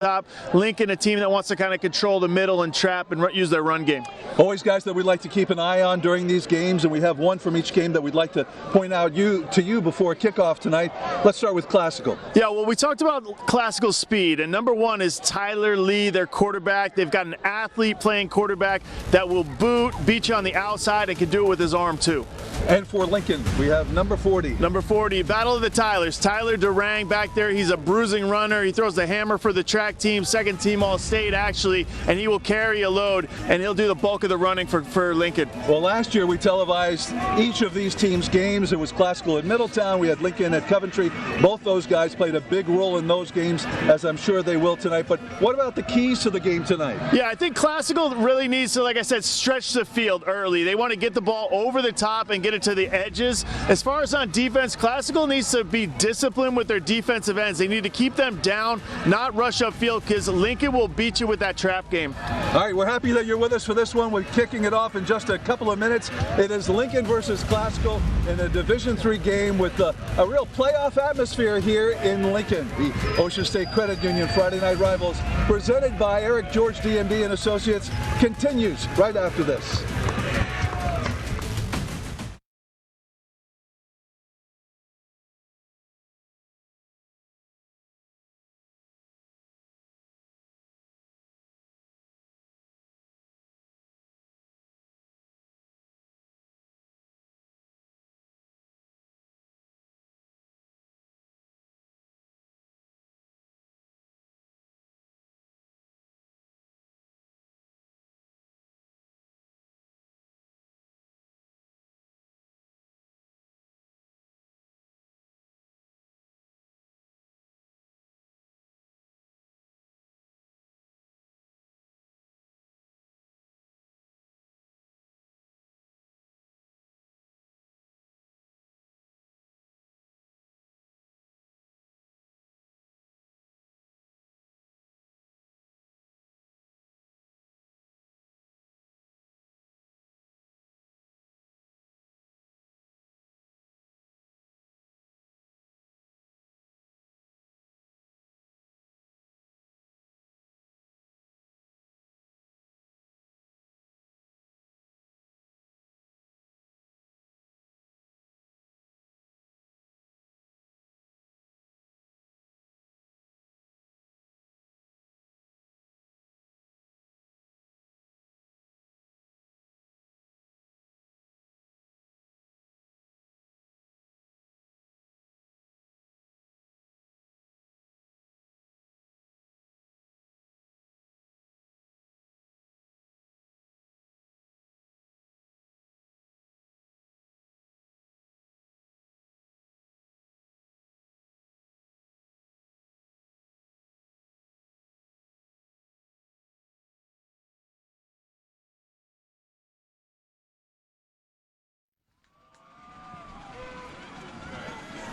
top. Lincoln, a team that wants to kind of control the middle and trap and use their run game. Always guys that we'd like to keep an eye on during these games, and we have one from each game that we'd like to point out to you before kickoff tonight. Let's start with Classical. Yeah, well, we talked about Classical speed, and number one is Tyler Lee, their quarterback. They've got an athlete playing quarterback that will beat you on the outside, and can do it with his arm too. And for Lincoln, we have number 40. Number 40, Battle of the Tylers. Tyler Durang back there. He's a bruising runner. He throws the hammer for the track team, second team All-State actually, and he will carry a load, and he'll do the bulk of the running for Lincoln. Well, last year we televised each of these teams' games. It was Classical at Middletown. We had Lincoln at Coventry. Both those guys played a big role in those games, as I'm sure they will tonight. But what about the keys to the game tonight? Yeah, I think Classical really needs to, like I said, stretch the field early. They want to get the ball over the top and get it to the edges. As far as on defense, Classical needs to be disciplined with their defensive ends. They need to keep them down, not rush upfield, because Lincoln will beat you with that trap game. All right, we're happy that you're with us for this one. We're kicking it off in just a couple of minutes. It is Lincoln versus Classical in a Division III game with a real playoff atmosphere here in Lincoln. The Ocean State Credit Union Friday Night Rivals, presented by Eric George DMD and Associates, continues right after this.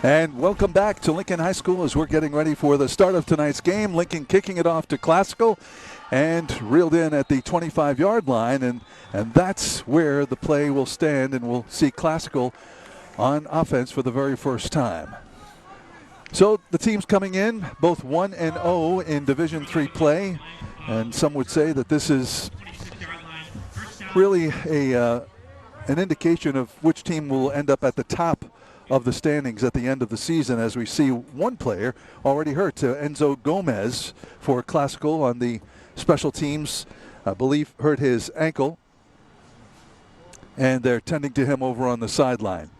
And welcome back to Lincoln High School as we're getting ready for the start of tonight's game. Lincoln kicking it off to Classical and reeled in at the 25-yard line, and that's where the play will stand, and we'll see Classical on offense for the very first time. So the teams coming in, both 1-0 in Division III play, and some would say that this is really an indication of which team will end up at the top of the standings at the end of the season, as we see one player already hurt, Enzo Gomez for Classical on the special teams, I believe hurt his ankle, and they're tending to him over on the sideline.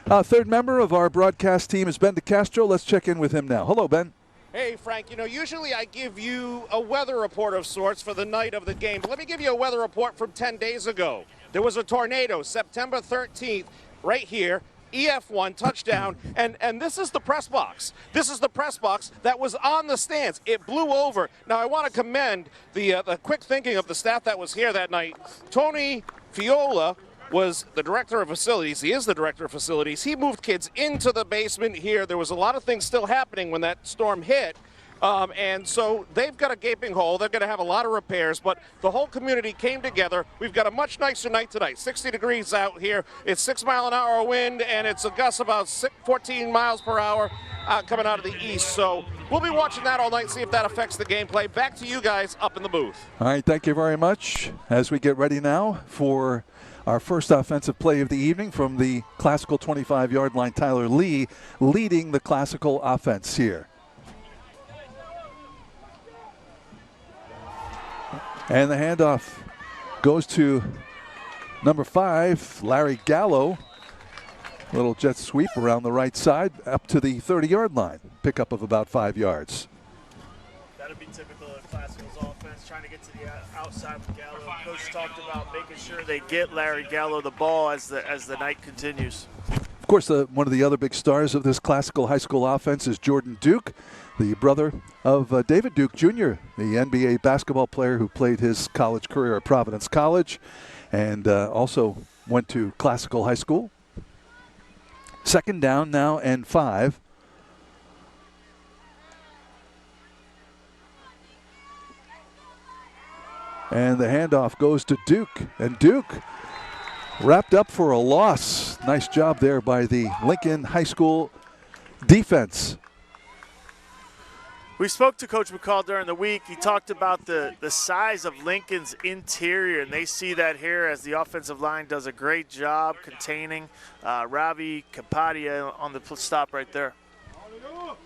Third member of our broadcast team is Ben DeCastro. Let's check in with him now. Hello, Ben. Hey, Frank, you know, usually I give you a weather report of sorts for the night of the game, but let me give you a weather report from 10 days ago. There was a tornado, September 13th, right here, EF1 touchdown, and this is the press box. This is the press box that was on the stands. It blew over. Now, I want to commend the quick thinking of the staff that was here that night. Tony Fiola was the director of facilities. He is the director of facilities. He moved kids into the basement here. There was a lot of things still happening when that storm hit. And so they've got a gaping hole. They're going to have a lot of repairs, but the whole community came together. We've got a much nicer night tonight. 60 degrees out here. It's 6-mile-an-hour wind, and it's a gust about 14 miles per hour coming out of the east. So we'll be watching that all night, see if that affects the gameplay. Back to you guys up in the booth. All right, thank you very much. As we get ready now for our first offensive play of the evening from the Classical 25-yard line, Tyler Lee leading the Classical offense here. And the handoff goes to number 5, Larry Gallo. Little jet sweep around the right side up to the 30-yard line. Pickup of about 5 yards. That'll be typical of Classical's offense, trying to get to the outside with Gallo. Coach talked about making sure they get Larry Gallo the ball as the night continues. Of course, one of the other big stars of this Classical high school offense is Jordan Duke, the brother of David Duke Jr., the NBA basketball player who played his college career at Providence College and also went to Classical high school. Second down now and 5. And the handoff goes to Duke. And Duke wrapped up for a loss. Nice job there by the Lincoln High School defense. We spoke to Coach McCall during the week. He talked about the size of Lincoln's interior, and they see that here as the offensive line does a great job containing Ravi Kapadia on the stop right there. All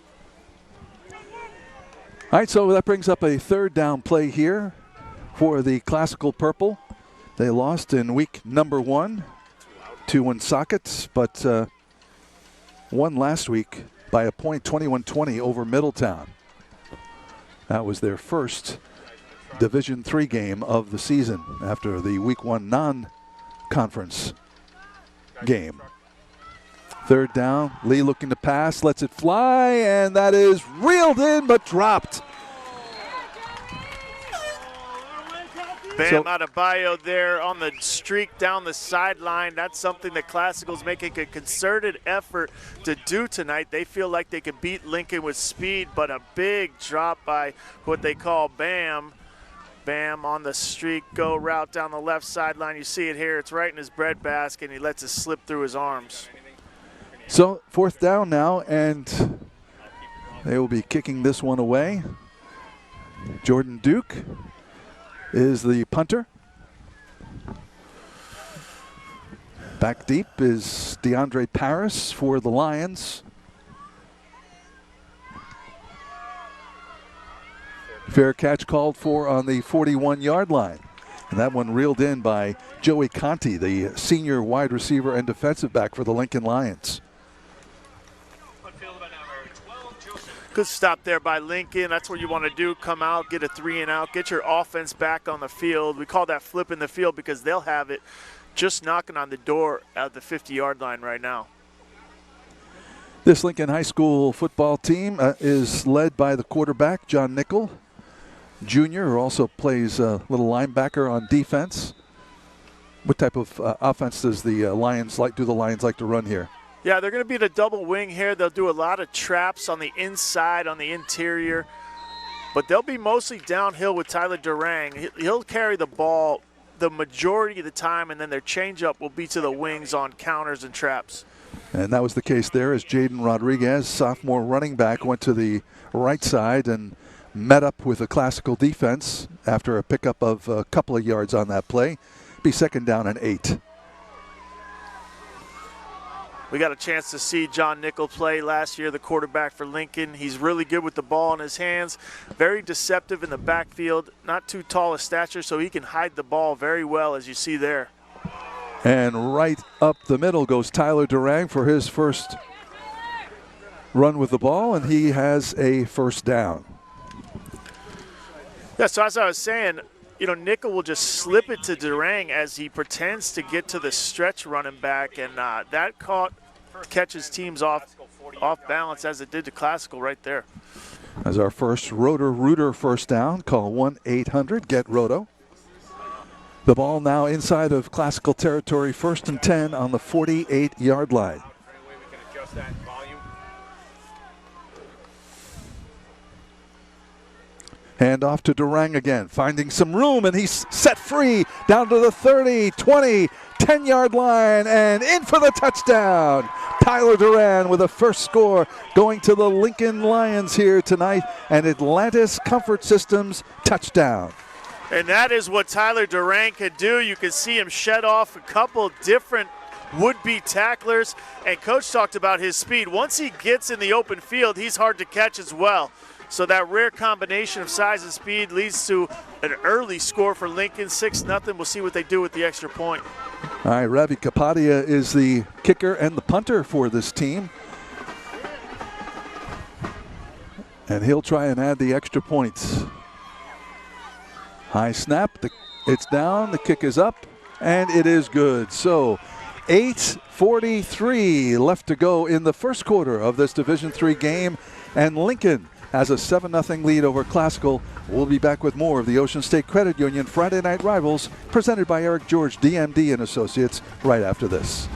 right, so that brings up a third down play here for the Classical Purple. They lost in week number 1 to Woonsocket, but won last week by a point, 21-20 over Middletown. That was their first Division III game of the season after the week 1 non-conference game. Third down, Lee looking to pass, lets it fly, and that is reeled in but dropped. Bam Adebayo there on the streak down the sideline. That's something that Classical's making a concerted effort to do tonight. They feel like they could beat Lincoln with speed, but a big drop by what they call Bam. Bam on the streak, go route down the left sideline. You see it here. It's right in his breadbasket, and he lets it slip through his arms. So fourth down now, and they will be kicking this one away. Jordan Duke is the punter. Back deep is DeAndre Paris for the Lions. Fair catch called for on the 41-yard line. And that one reeled in by Joey Conti, the senior wide receiver and defensive back for the Lincoln Lions. Good stop there by Lincoln. That's what you want to do. Come out, get a 3-and-out, get your offense back on the field. We call that flipping the field because they'll have it just knocking on the door at the 50-yard line right now. This Lincoln High School football team is led by the quarterback, John Nickel Jr., who also plays a little linebacker on defense. What type of offense does the Lions like to run here? Yeah, they're going to be the double wing here. They'll do a lot of traps on the inside, on the interior. But they'll be mostly downhill with Tyler Durang. He'll carry the ball the majority of the time, and then their changeup will be to the wings on counters and traps. And that was the case there as Jaden Rodriguez, sophomore running back, went to the right side and met up with a Classical defense after a pickup of a couple of yards on that play. Be second down and 8. We got a chance to see John Nickel play last year, the quarterback for Lincoln. He's really good with the ball in his hands, very deceptive in the backfield, not too tall a stature, so he can hide the ball very well, as you see there. And right up the middle goes Tyler Durang for his first run with the ball, and he has a first down. Yeah, so as I was saying, you know, Nickel will just slip it to Durang as he pretends to get to the stretch running back, and that catches teams off balance as it did to Classical right there. As our first Roto-Rooter first down, call 1-800-GET-ROTO. The ball now inside of Classical territory, 1st and 10 on the 48-yard line. Hand off to Durang again, finding some room, and he's set free down to the 30, 20, 10-yard line, and in for the touchdown. Tyler Duran with a first score going to the Lincoln Lions here tonight, and Atlantis Comfort Systems touchdown. And that is what Tyler Duran could do. You can see him shed off a couple different would-be tacklers, and Coach talked about his speed. Once he gets in the open field, he's hard to catch as well. So that rare combination of size and speed leads to an early score for Lincoln, 6-0. We'll see what they do with the extra point. All right, Ravi Kapadia is the kicker and the punter for this team. And he'll try and add the extra points. High snap, it's down, the kick is up, and it is good. So 8:43 left to go in the first quarter of this Division III game, and Lincoln has a 7-0 lead over Classical. We'll be back with more of the Ocean State Credit Union Friday Night Rivals, presented by Eric George, DMD and Associates, right after this.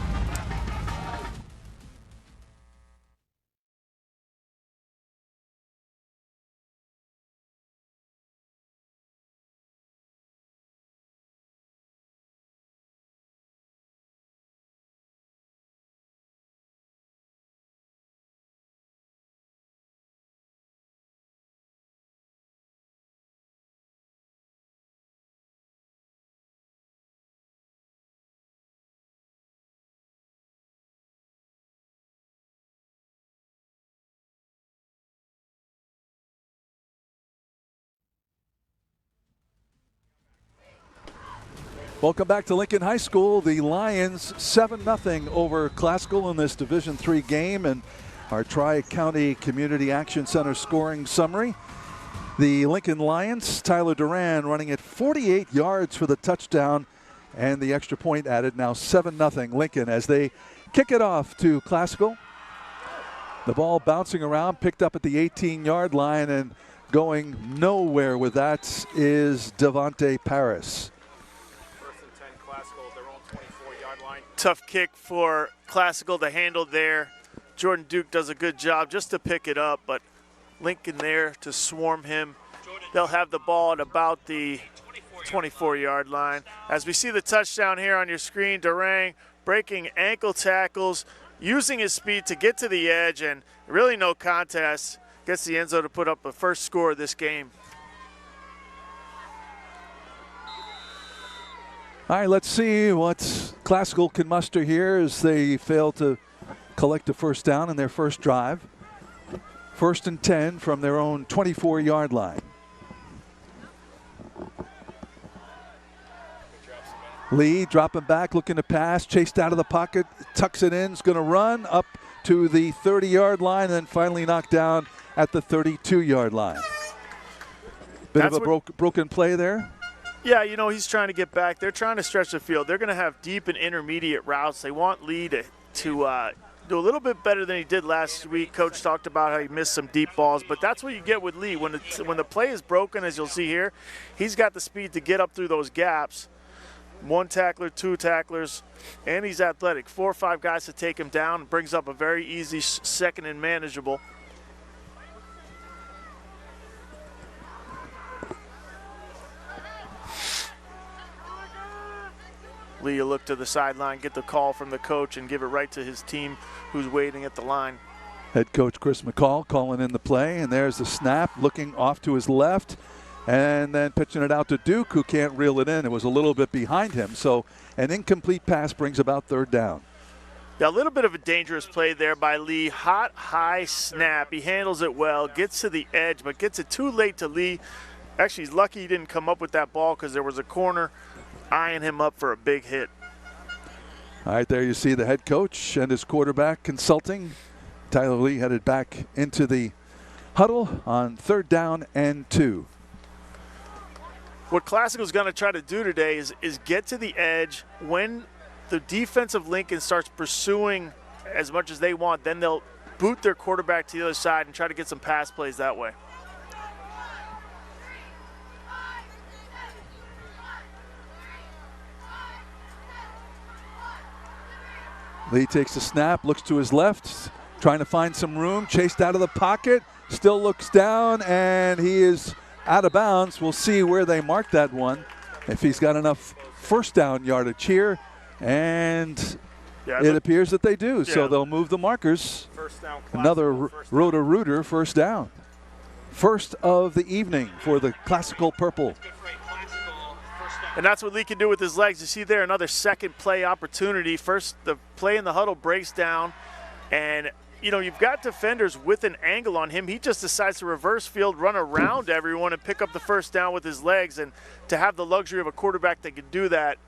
Welcome back to Lincoln High School. The Lions 7-0 over Classical in this Division III game, and our Tri-County Community Action Center scoring summary. The Lincoln Lions, Tyler Duran running at 48 yards for the touchdown, and the extra point added. Now 7-0 Lincoln as they kick it off to Classical. The ball bouncing around, picked up at the 18-yard line, and going nowhere with that is Devontae Paris. Tough kick for Classical to handle there. Jordan Duke does a good job just to pick it up, but Lincoln there to swarm him. They'll have the ball at about the 24-yard line. As we see the touchdown here on your screen, Durang breaking ankle tackles, using his speed to get to the edge, and really no contest. Gets the end zone to put up the first score of this game. All right, let's see what Classical can muster here as they fail to collect a first down in their first drive. 1st and 10 from their own 24-yard line. Lee dropping back, looking to pass, chased out of the pocket, tucks it in, is going to run up to the 30-yard line, and then finally knocked down at the 32-yard line. Bit of a broken play there. Yeah, you know, he's trying to get back. They're trying to stretch the field. They're going to have deep and intermediate routes. They want Lee to do a little bit better than he did last week. Coach talked about how he missed some deep balls, but that's what you get with Lee. When the play is broken, as you'll see here, he's got the speed to get up through those gaps. 1 tackler, 2 tacklers, and he's athletic. 4 or 5 guys to take him down. Brings up a very easy second and manageable. Lee will look to the sideline, get the call from the coach, and give it right to his team who's waiting at the line. Head coach Chris McCall calling in the play, and there's the snap, looking off to his left, and then pitching it out to Duke, who can't reel it in. It was a little bit behind him, so an incomplete pass brings about 3rd down. Yeah, a little bit of a dangerous play there by Lee. Hot, high snap. He handles it well, gets to the edge, but gets it too late to Lee. Actually, he's lucky he didn't come up with that ball because there was a corner eyeing him up for a big hit. All right, there you see the head coach and his quarterback consulting. Tyler Lee headed back into the huddle on 3rd down and 2. What Classical's going to try to do today is get to the edge. When the defense of Lincoln starts pursuing as much as they want, then they'll boot their quarterback to the other side and try to get some pass plays that way. Lee takes the snap, looks to his left, trying to find some room, chased out of the pocket, still looks down, and he is out of bounds. We'll see where they mark that one, if he's got enough first down yardage here. And it appears that they do, so they'll move the markers. First down, Another Roto-Rooter first down. First of the evening for the Classical Purple. And that's what Lee can do with his legs. You see there another second play opportunity. First, the play in the huddle breaks down, and you know, you've got defenders with an angle on him. He just decides to reverse field, run around everyone, and pick up the first down with his legs. And to have the luxury of a quarterback that can do that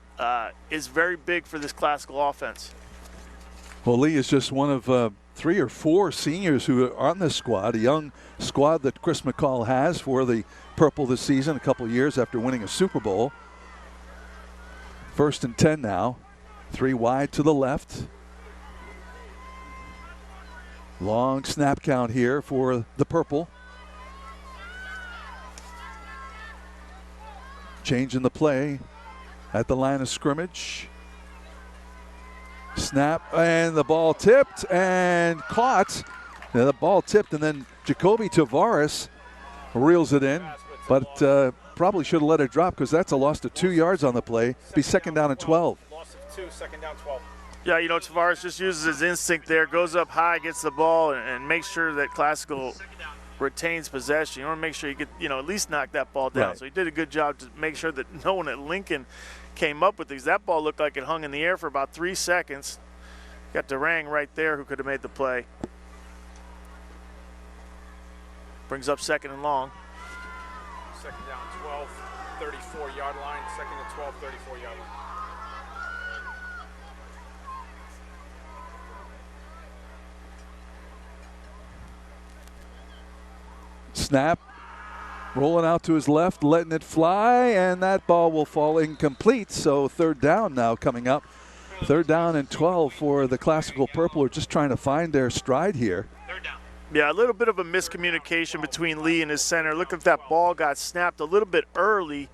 is very big for this Classical offense. Well, Lee is just one of 3 or 4 seniors who are on this squad, a young squad that Chris McCall has for the Purple this season, a couple of years after winning a Super Bowl. First and 10 now. 3 wide to the left. Long snap count here for the Purple. Changing the play at the line of scrimmage. Snap, and the ball tipped and caught. Now the ball tipped, and then Jacoby Tavares reels it in, but probably should have let it drop because that's a loss of 2 yards on the play. Be second down and 12. Loss of 2, second down, 12. Yeah, you know, Tavares just uses his instinct there, goes up high, gets the ball, and makes sure that Classical retains possession. You want to make sure you get, you know, at least knock that ball down. Right. So he did a good job to make sure that no one at Lincoln came up with these. That ball looked like it hung in the air for about 3 seconds. Got Durang right there who could have made the play. Brings up second and long. Second down, 12, 34-yard line. Second and 12, 34-yard line. Snap, rolling out to his left, letting it fly, and that ball will fall incomplete. So third down now coming up. Third down and 12 for the Classical Purple, who are just trying to find their stride here. Third down. Yeah, a little bit of a miscommunication between Lee and his center. Look if that ball got snapped a little bit early.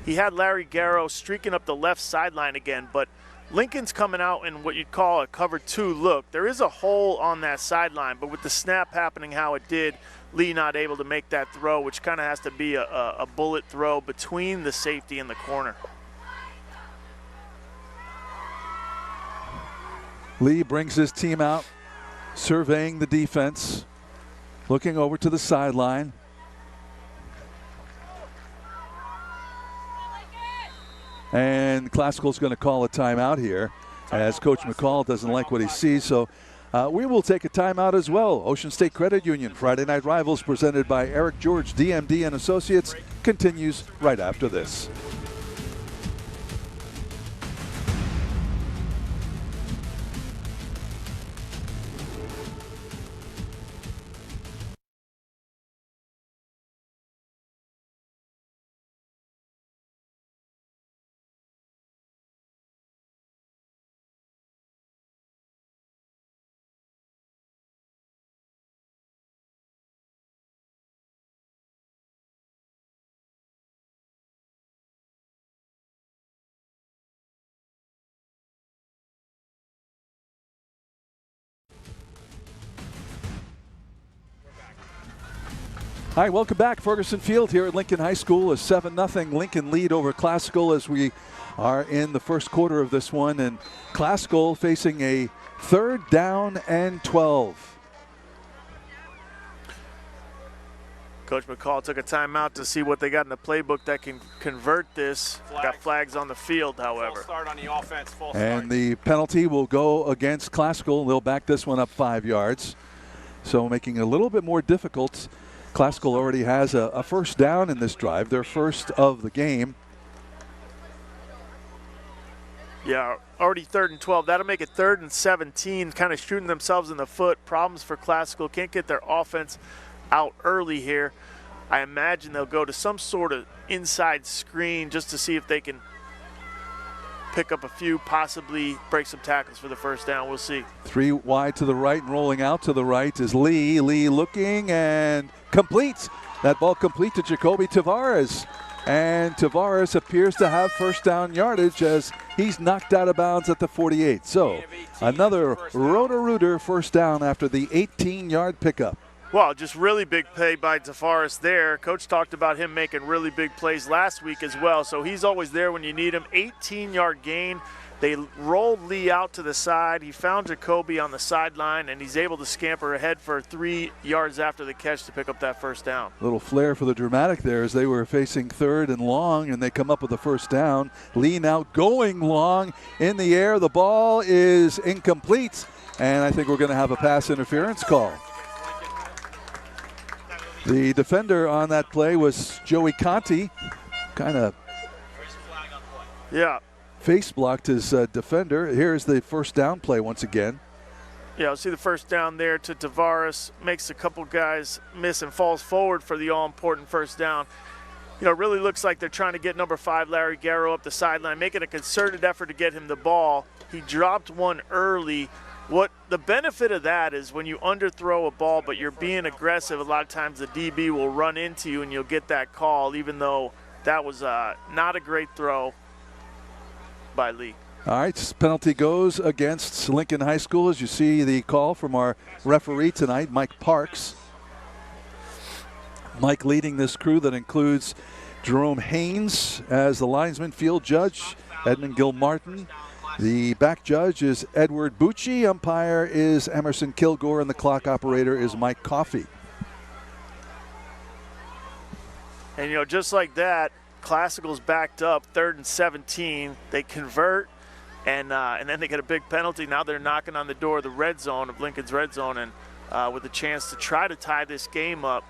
He had Larry Garrow streaking up the left sideline again, but Lincoln's coming out in what you'd call a cover 2 look. There is a hole on that sideline, but with the snap happening how it did, Lee not able to make that throw, which kind of has to be a bullet throw between the safety and the corner. Lee brings his team out, surveying the defense, looking over to the sideline. And Classical's going to call a timeout here, as Coach McCall doesn't like what he sees. So we will take a timeout as well. Ocean State Credit Union Friday Night Rivals, presented by Eric George, DMD and Associates, continues right after this. Hi, welcome back. Ferguson Field here at Lincoln High School. A 7-0 Lincoln lead over Classical as we are in the first quarter of this one. And Classical facing a third down and 12. Coach McCall took a timeout to see what they got in the playbook that can convert this. Got flags on the field, however. Full start on the offense, full And start. the penalty will go against Classical. They'll back this one up 5 yards. So making it a little bit more difficult. Classical already has a first down in this drive, their first of the game. Yeah, already third and 12. That'll make it third and 17, kind of shooting themselves in the foot. Problems for Classical. Can't get their offense out early here. I imagine they'll go to some sort of inside screen just to see if they can pick up a few, possibly break some tackles for the first down. We'll see. 3 wide to the right and rolling out to the right is Lee. Lee looking and completes. That ball complete to Jacoby Tavares. And Tavares appears to have first down yardage as he's knocked out of bounds at the 48. So another Roto-Rooter first down after the 18-yard pickup. Well, just really big play by DeForest there. Coach talked about him making really big plays last week as well, so he's always there when you need him. 18-yard gain. They rolled Lee out to the side. He found Jacoby on the sideline, and he's able to scamper ahead for 3 yards after the catch to pick up that first down. Little flair for the dramatic there as they were facing 3rd and long, and they come up with a first down. Lee now going long in the air. The ball is incomplete, and I think we're going to have a pass interference call. The defender on that play was Joey Conti. Kind of face blocked his defender. Here's the first down play once again. Yeah, I'll see the first down there to Tavares. Makes a couple guys miss and falls forward for the all-important first down. You know, it really looks like they're trying to get number 5, Larry Garrow, up the sideline, making a concerted effort to get him the ball. He dropped one early. What the benefit of that is when you underthrow a ball but you're being aggressive, a lot of times the DB will run into you and you'll get that call, even though that was not a great throw by Lee. All right, penalty goes against Lincoln High School. As you see the call from our referee tonight, Mike Parks. Mike leading this crew that includes Jerome Haynes as the linesman, field judge, Edmund Gilmartin. The back judge is Edward Bucci. Umpire is Emerson Kilgore, and the clock operator is Mike Coffey. And, you know, just like that, Classical's backed up, 3rd and 17. They convert, and then they get a big penalty. Now they're knocking on the door of the red zone, of Lincoln's red zone, and with a chance to try to tie this game up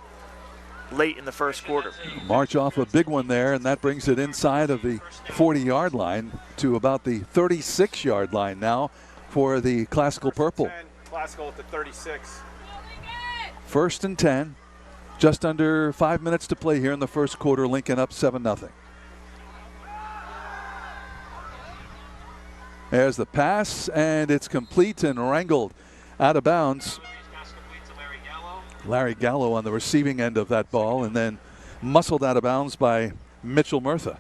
late in the first quarter. March off a big one there, and that brings it inside of the 40-yard line to about the 36-yard line now for the Classical Purple. Classical at the 36. 1st and 10. Just under 5 minutes to play here in the first quarter. Lincoln up 7-0. There's the pass, and it's complete and wrangled out of bounds. Larry Gallo on the receiving end of that ball, and then muscled out of bounds by Mitchell Murtha.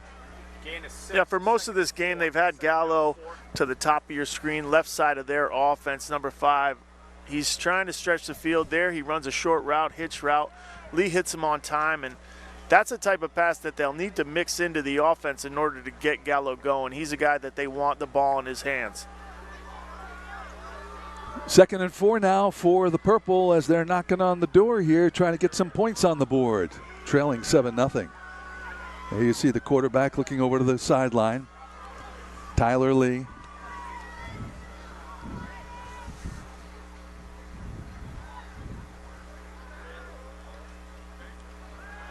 Yeah, for most of this game, they've had Gallo to the top of your screen, left side of their offense, number 5. He's trying to stretch the field there. He runs a short route, hitch route. Lee hits him on time, and that's a type of pass that they'll need to mix into the offense in order to get Gallo going. He's a guy that they want the ball in his hands. 2nd and 4 now for the Purple as they're knocking on the door here, trying to get some points on the board, trailing 7-0. There you see the quarterback looking over to the sideline, Tyler Lee.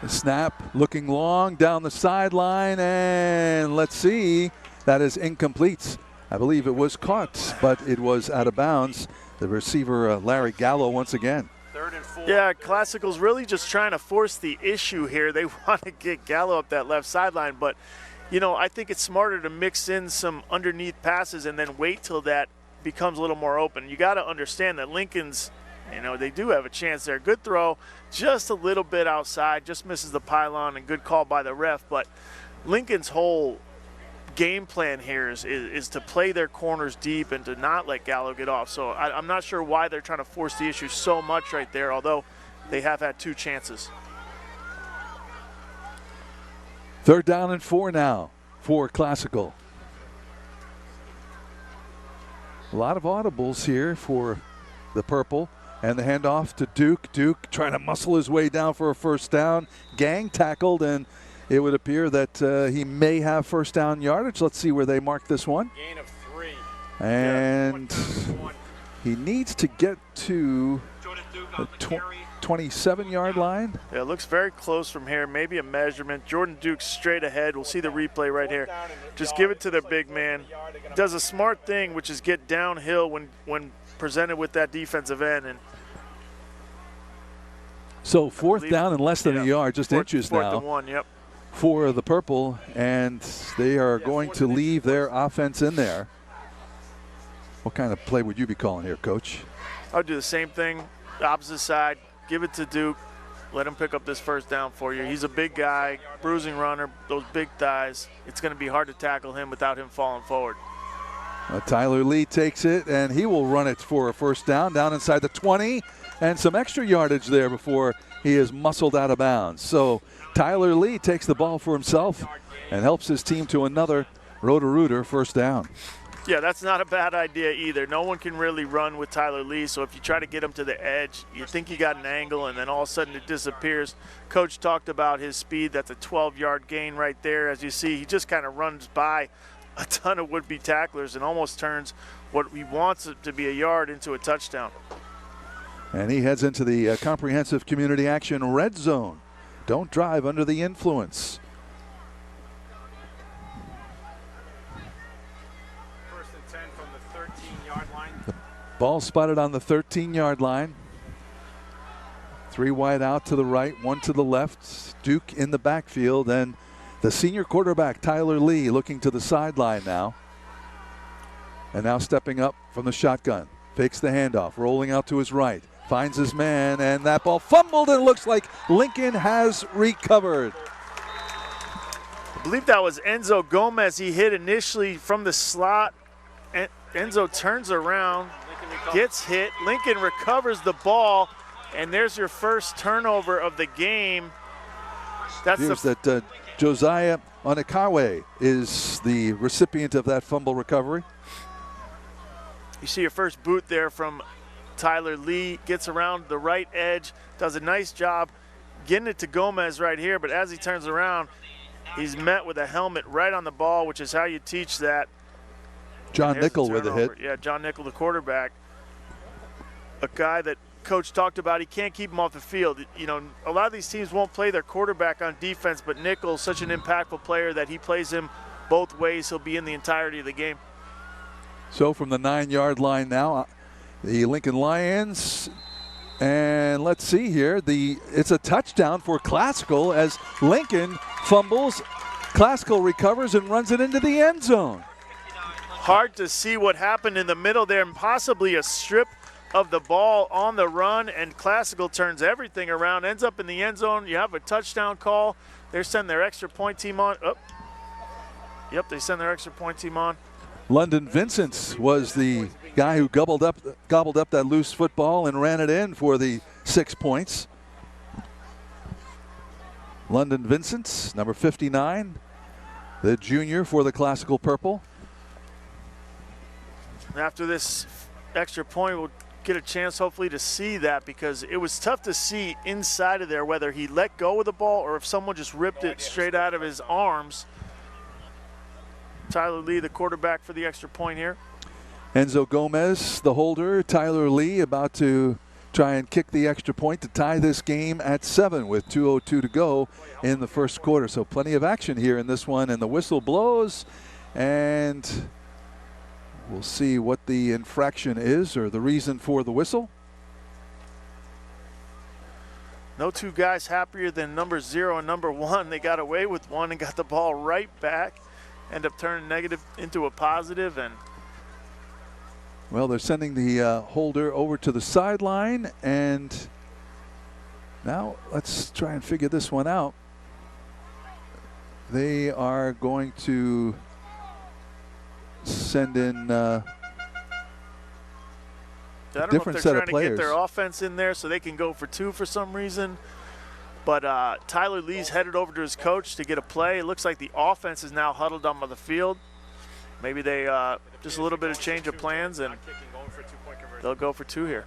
The snap looking long down the sideline, and let's see, that is incomplete. I believe it was caught, but it was out of bounds. The receiver, Larry Gallo, once again. 3rd and 4. Yeah, Classical's really just trying to force the issue here. They want to get Gallo up that left sideline, but, you know, I think it's smarter to mix in some underneath passes and then wait till that becomes a little more open. You got to understand that Lincoln's, you know, they do have a chance there. Good throw, just a little bit outside, just misses the pylon, and good call by the ref, but Lincoln's whole game plan here is to play their corners deep and to not let Gallo get off. So I'm not sure why they're trying to force the issue so much right there, although they have had 2 chances. 3rd down and 4 now for Classical. A lot of audibles here for the Purple, and the handoff to Duke. Duke trying to muscle his way down for a first down. Gang tackled, and it would appear that he may have first down yardage. Let's see where they mark this one. Gain of 3. And he needs to get to the 27-yard line. Yeah, it looks very close from here. Maybe a measurement. Jordan Duke straight ahead. We'll see the replay right here. Just give it to their big man. Does a smart thing, which is get downhill when presented with that defensive end. And so 4th down and less than a yard, just inches now. 4th and 1, yep. For the Purple, and they are going to leave their offense in there. What kind of play would you be calling here, Coach? I would do the same thing, the opposite side, give it to Duke, let him pick up this first down for you. He's a big guy, bruising runner, those big thighs. It's going to be hard to tackle him without him falling forward. Tyler Lee takes it, and he will run it for a first down inside the 20, and some extra yardage there before he is muscled out of bounds. So Tyler Lee takes the ball for himself and helps his team to another Roto-Rooter first down. Yeah, that's not a bad idea either. No one can really run with Tyler Lee, so if you try to get him to the edge, you think you got an angle, and then all of a sudden it disappears. Coach talked about his speed. That's a 12-yard gain right there. As you see, he just kind of runs by a ton of would-be tacklers and almost turns what he wants it to be a yard into a touchdown. And he heads into the comprehensive community action red zone. Don't drive under the influence. First and 10 from the 13-yard line. The ball spotted on the 13-yard line. 3 wide out to the right, 1 to the left. Duke in the backfield, and the senior quarterback, Tyler Lee, looking to the sideline now. And now stepping up from the shotgun. Fakes the handoff, rolling out to his right. Finds his man, and that ball fumbled, and it looks like Lincoln has recovered. I believe that was Enzo Gomez. He hit initially from the slot. Enzo turns around, gets hit. Lincoln recovers the ball, and there's your first turnover of the game. That's that Josiah Onikawe is the recipient of that fumble recovery. You see your first boot there from Tyler Lee. Gets around the right edge, does a nice job getting it to Gomez right here, but as he turns around, he's met with a helmet right on the ball, which is how you teach that. John Nickel with a hit. Yeah, John Nickel, the quarterback. A guy that Coach talked about, he can't keep him off the field. You know, a lot of these teams won't play their quarterback on defense, but Nickel's such an impactful player that he plays him both ways. He'll be in the entirety of the game. So from the 9-yard line now, the Lincoln Lions, and let's see here, it's a touchdown for Classical as Lincoln fumbles. Classical recovers and runs it into the end zone. Hard to see what happened in the middle there, and possibly a strip of the ball on the run, and Classical turns everything around, ends up in the end zone. You have a touchdown call. They're sending their extra point team on. Oh. Yep, they send their extra point team on. London Vincent was the guy who gobbled up that loose football and ran it in for the 6 points. London Vincent, number 59, the junior for the Classical Purple. After this extra point, we'll get a chance hopefully to see that, because it was tough to see inside of there whether he let go of the ball or if someone just ripped it straight out of his arms. Tyler Lee, the quarterback for the extra point here. Enzo Gomez, the holder. Tyler Lee about to try and kick the extra point to tie this game at 7 with 2:02 to go in the first quarter. So plenty of action here in this one, and the whistle blows, and we'll see what the infraction is or the reason for the whistle. No two guys happier than number 0 and number 1. They got away with one and got the ball right back. End up turning negative into a positive, and well, they're sending the holder over to the sideline, and now let's try and figure this one out. They are going to send in a different set of players. I don't know if they're trying to get their offense in there so they can go for 2 for some reason. But Tyler Lee's headed over to his coach to get a play. It looks like the offense is now huddled on the field. Maybe they just a little bit of change of plans, and they'll go for 2 here.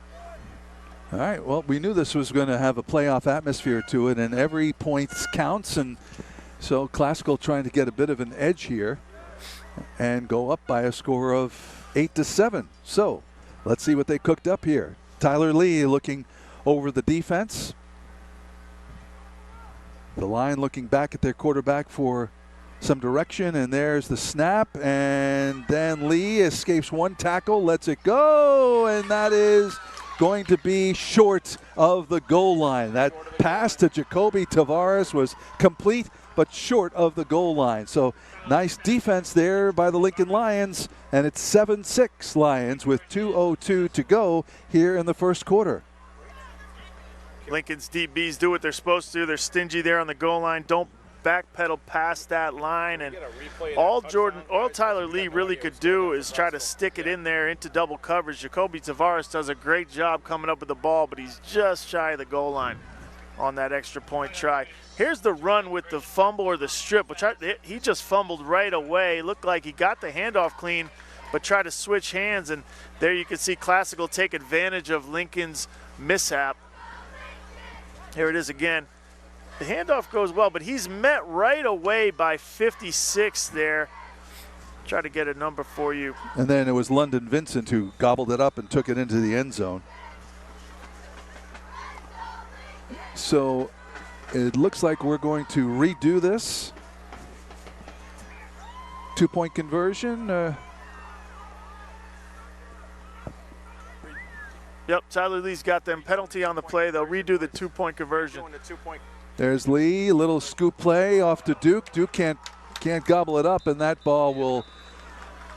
All right, well, we knew this was going to have a playoff atmosphere to it, and every point counts, and so Classical trying to get a bit of an edge here and go up by a score of 8-7. So let's see what they cooked up here. Tyler Lee looking over the defense. The line looking back at their quarterback for some direction, and there's the snap, and then Lee escapes one tackle, lets it go, and that is going to be short of the goal line. That pass to Jacoby Tavares was complete, but short of the goal line. So nice defense there by the Lincoln Lions, and it's 7-6 Lions with 2:02 to go here in the first quarter. Lincoln's DBs do what they're supposed to. They're stingy there on the goal line. Don't backpedal past that line, and all Tyler Lee really could do is try to stick it in there into double coverage. Jacoby Tavares does a great job coming up with the ball, but he's just shy of the goal line on that extra point try. Here's the run with the fumble or the strip, which he just fumbled right away. Looked like he got the handoff clean, but tried to switch hands, and there you can see Classical take advantage of Lincoln's mishap. Here it is again. The handoff goes well, but he's met right away by 56 there. Try to get a number for you. And then it was London Vincent who gobbled it up and took it into the end zone. So it looks like we're going to redo this. 2-point conversion. Yep, Tyler Lee's got them. Penalty on the play. They'll redo the 2-point conversion. There's Lee, a little scoop play off to Duke. Duke can't gobble it up, and that ball will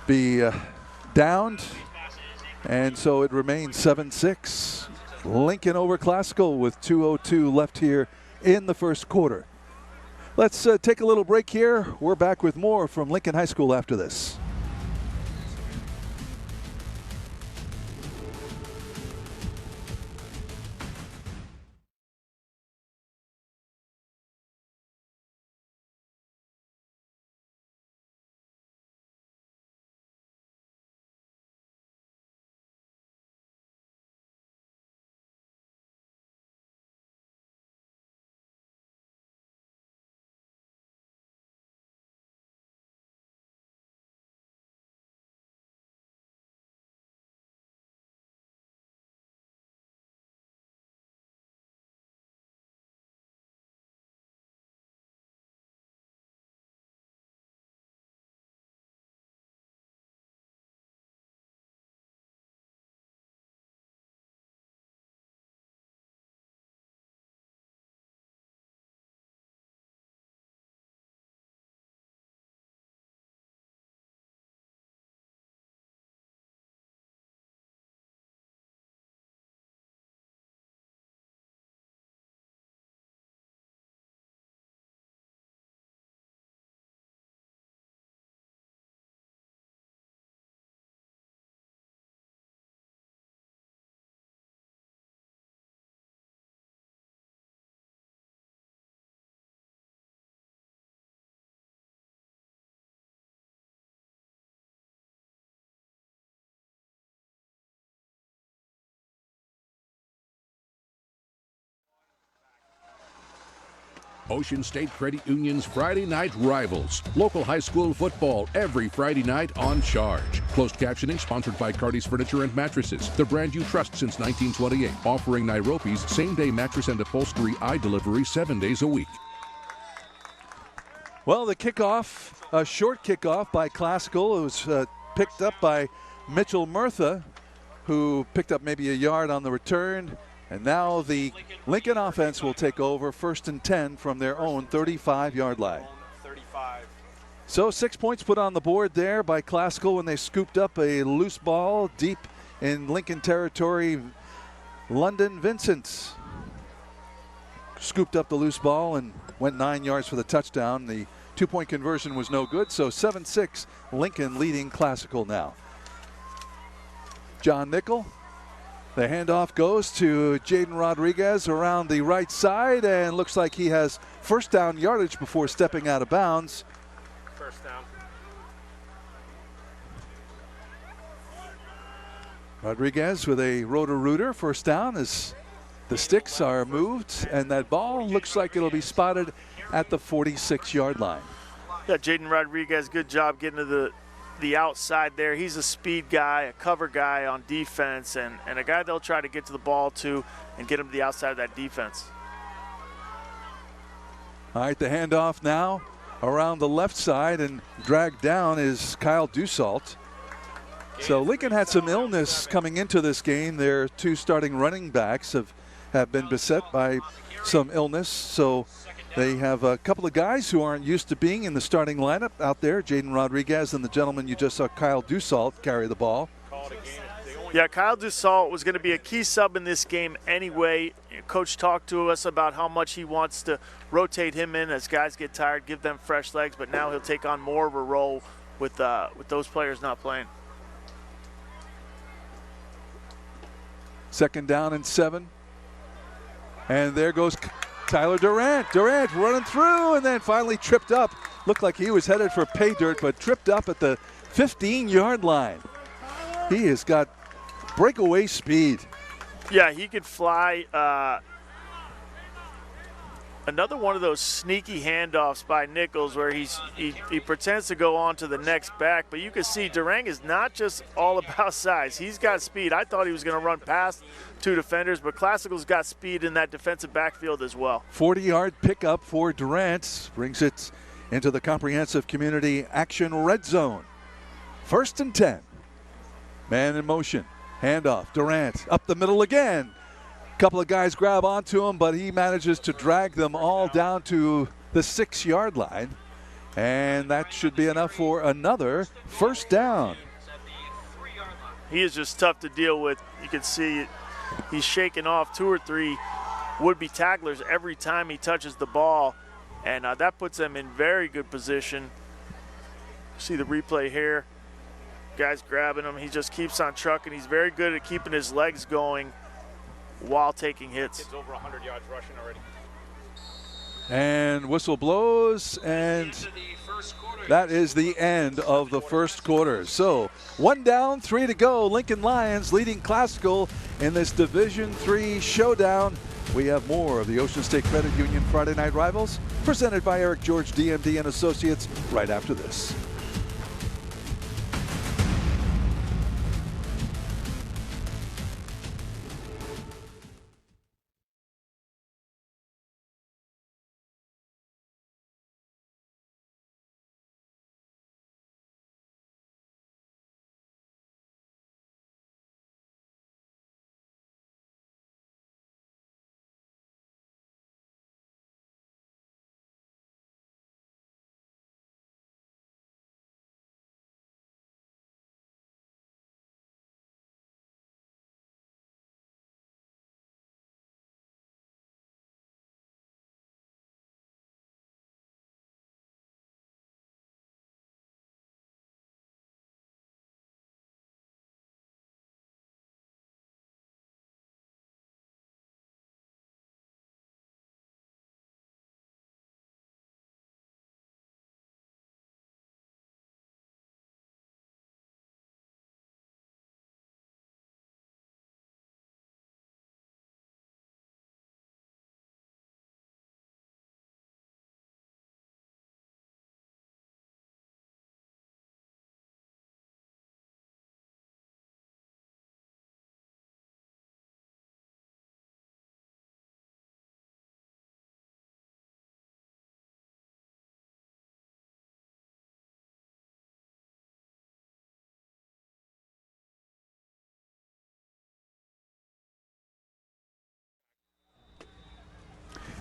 be downed. And so it remains 7-6. Lincoln over Classical with 2:02 left here in the first quarter. Let's take a little break here. We're back with more from Lincoln High School after this. Ocean State Credit Union's Friday Night Rivals. Local high school football every Friday night on Charge. Closed captioning sponsored by Cardi's Furniture and Mattresses, the brand you trust since 1928. Offering Nairobi's same-day mattress and upholstery delivery 7 days a week. Well, the kickoff, a short kickoff by Classical. It was picked up by Mitchell Murtha, who picked up maybe a yard on the return. And now the Lincoln offense will take over 1st and 10 from their own 35-yard line. 35. So 6 points put on the board there by Classical when they scooped up a loose ball deep in Lincoln territory. London Vincent scooped up the loose ball and went 9 yards for the touchdown. The 2-point conversion was no good, so 7-6, Lincoln leading Classical now. John Nickel. The handoff goes to Jaden Rodriguez around the right side, and looks like he has first down yardage before stepping out of bounds. First down. Rodriguez with a rotor-rooter, first down as the sticks are moved, and that ball looks like it'll be spotted at the 46-yard line. Yeah, Jaden Rodriguez, good job getting to the outside there. He's a speed guy, a cover guy on defense, and a guy they'll try to get to the ball to and get him to the outside of that defense. All right, the handoff now around the left side, and dragged down is Kyle Dussault. So Lincoln had some illness coming into this game. Their two starting running backs have been beset by some illness, so they have a couple of guys who aren't used to being in the starting lineup out there. Jaden Rodriguez and the gentleman you just saw, Kyle Dussault, carry the ball. Yeah, Kyle Dussault was going to be a key sub in this game anyway. Coach talked to us about how much he wants to rotate him in as guys get tired, give them fresh legs, but now he'll take on more of a role with those players not playing. 2nd down and 7. And there goes Tyler Durant. Durant running through and then finally tripped up. Looked like he was headed for pay dirt, but tripped up at the 15-yard line. He has got breakaway speed. Yeah, he could fly. Another one of those sneaky handoffs by Nichols where he pretends to go on to the next back, but you can see Durang is not just all about size. He's got speed. I thought he was going to run past 2 defenders, but Classical's got speed in that defensive backfield as well. 40-yard pickup for Durant brings it into the comprehensive community action red zone. 1st and 10. Man in motion. Handoff. Durant up the middle again. Couple of guys grab onto him, but he manages to drag them all down to the 6-yard line. And that should be enough for another 1st down. He is just tough to deal with. You can see he's shaking off 2 or 3 would-be tacklers every time he touches the ball. And that puts them in very good position. See the replay here. Guys grabbing him. He just keeps on trucking. He's very good at keeping his legs going while taking hits. Kid's over 100 yards rushing already. And whistle blows, and that is the end of the 1st quarter. So 1 down, 3 to go. Lincoln Lions leading Classical in this Division III showdown. We have more of the Ocean State Credit Union Friday Night Rivals, presented by Eric George DMD and Associates, right after this.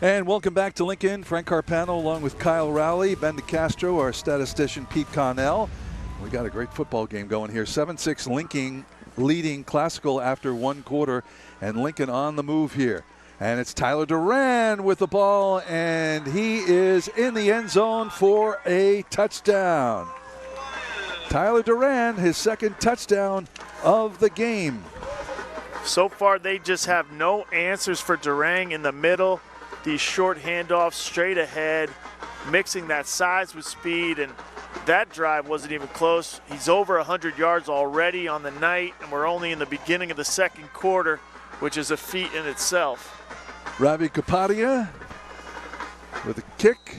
And welcome back to Lincoln. Frank Carpano along with Kyle Rowley, Ben DeCastro, our statistician Pete Connell. We got a great football game going here. 7-6 Lincoln leading Classical after 1 quarter, and Lincoln on the move here. And it's Tyler Duran with the ball, and he is in the end zone for a touchdown. Tyler Duran, his 2nd touchdown of the game. So far, they just have no answers for Durang in the middle. These short handoffs straight ahead, mixing that size with speed, and that drive wasn't even close. He's over 100 yards already on the night, and we're only in the beginning of the 2nd quarter, which is a feat in itself. Ravi Kapadia with a kick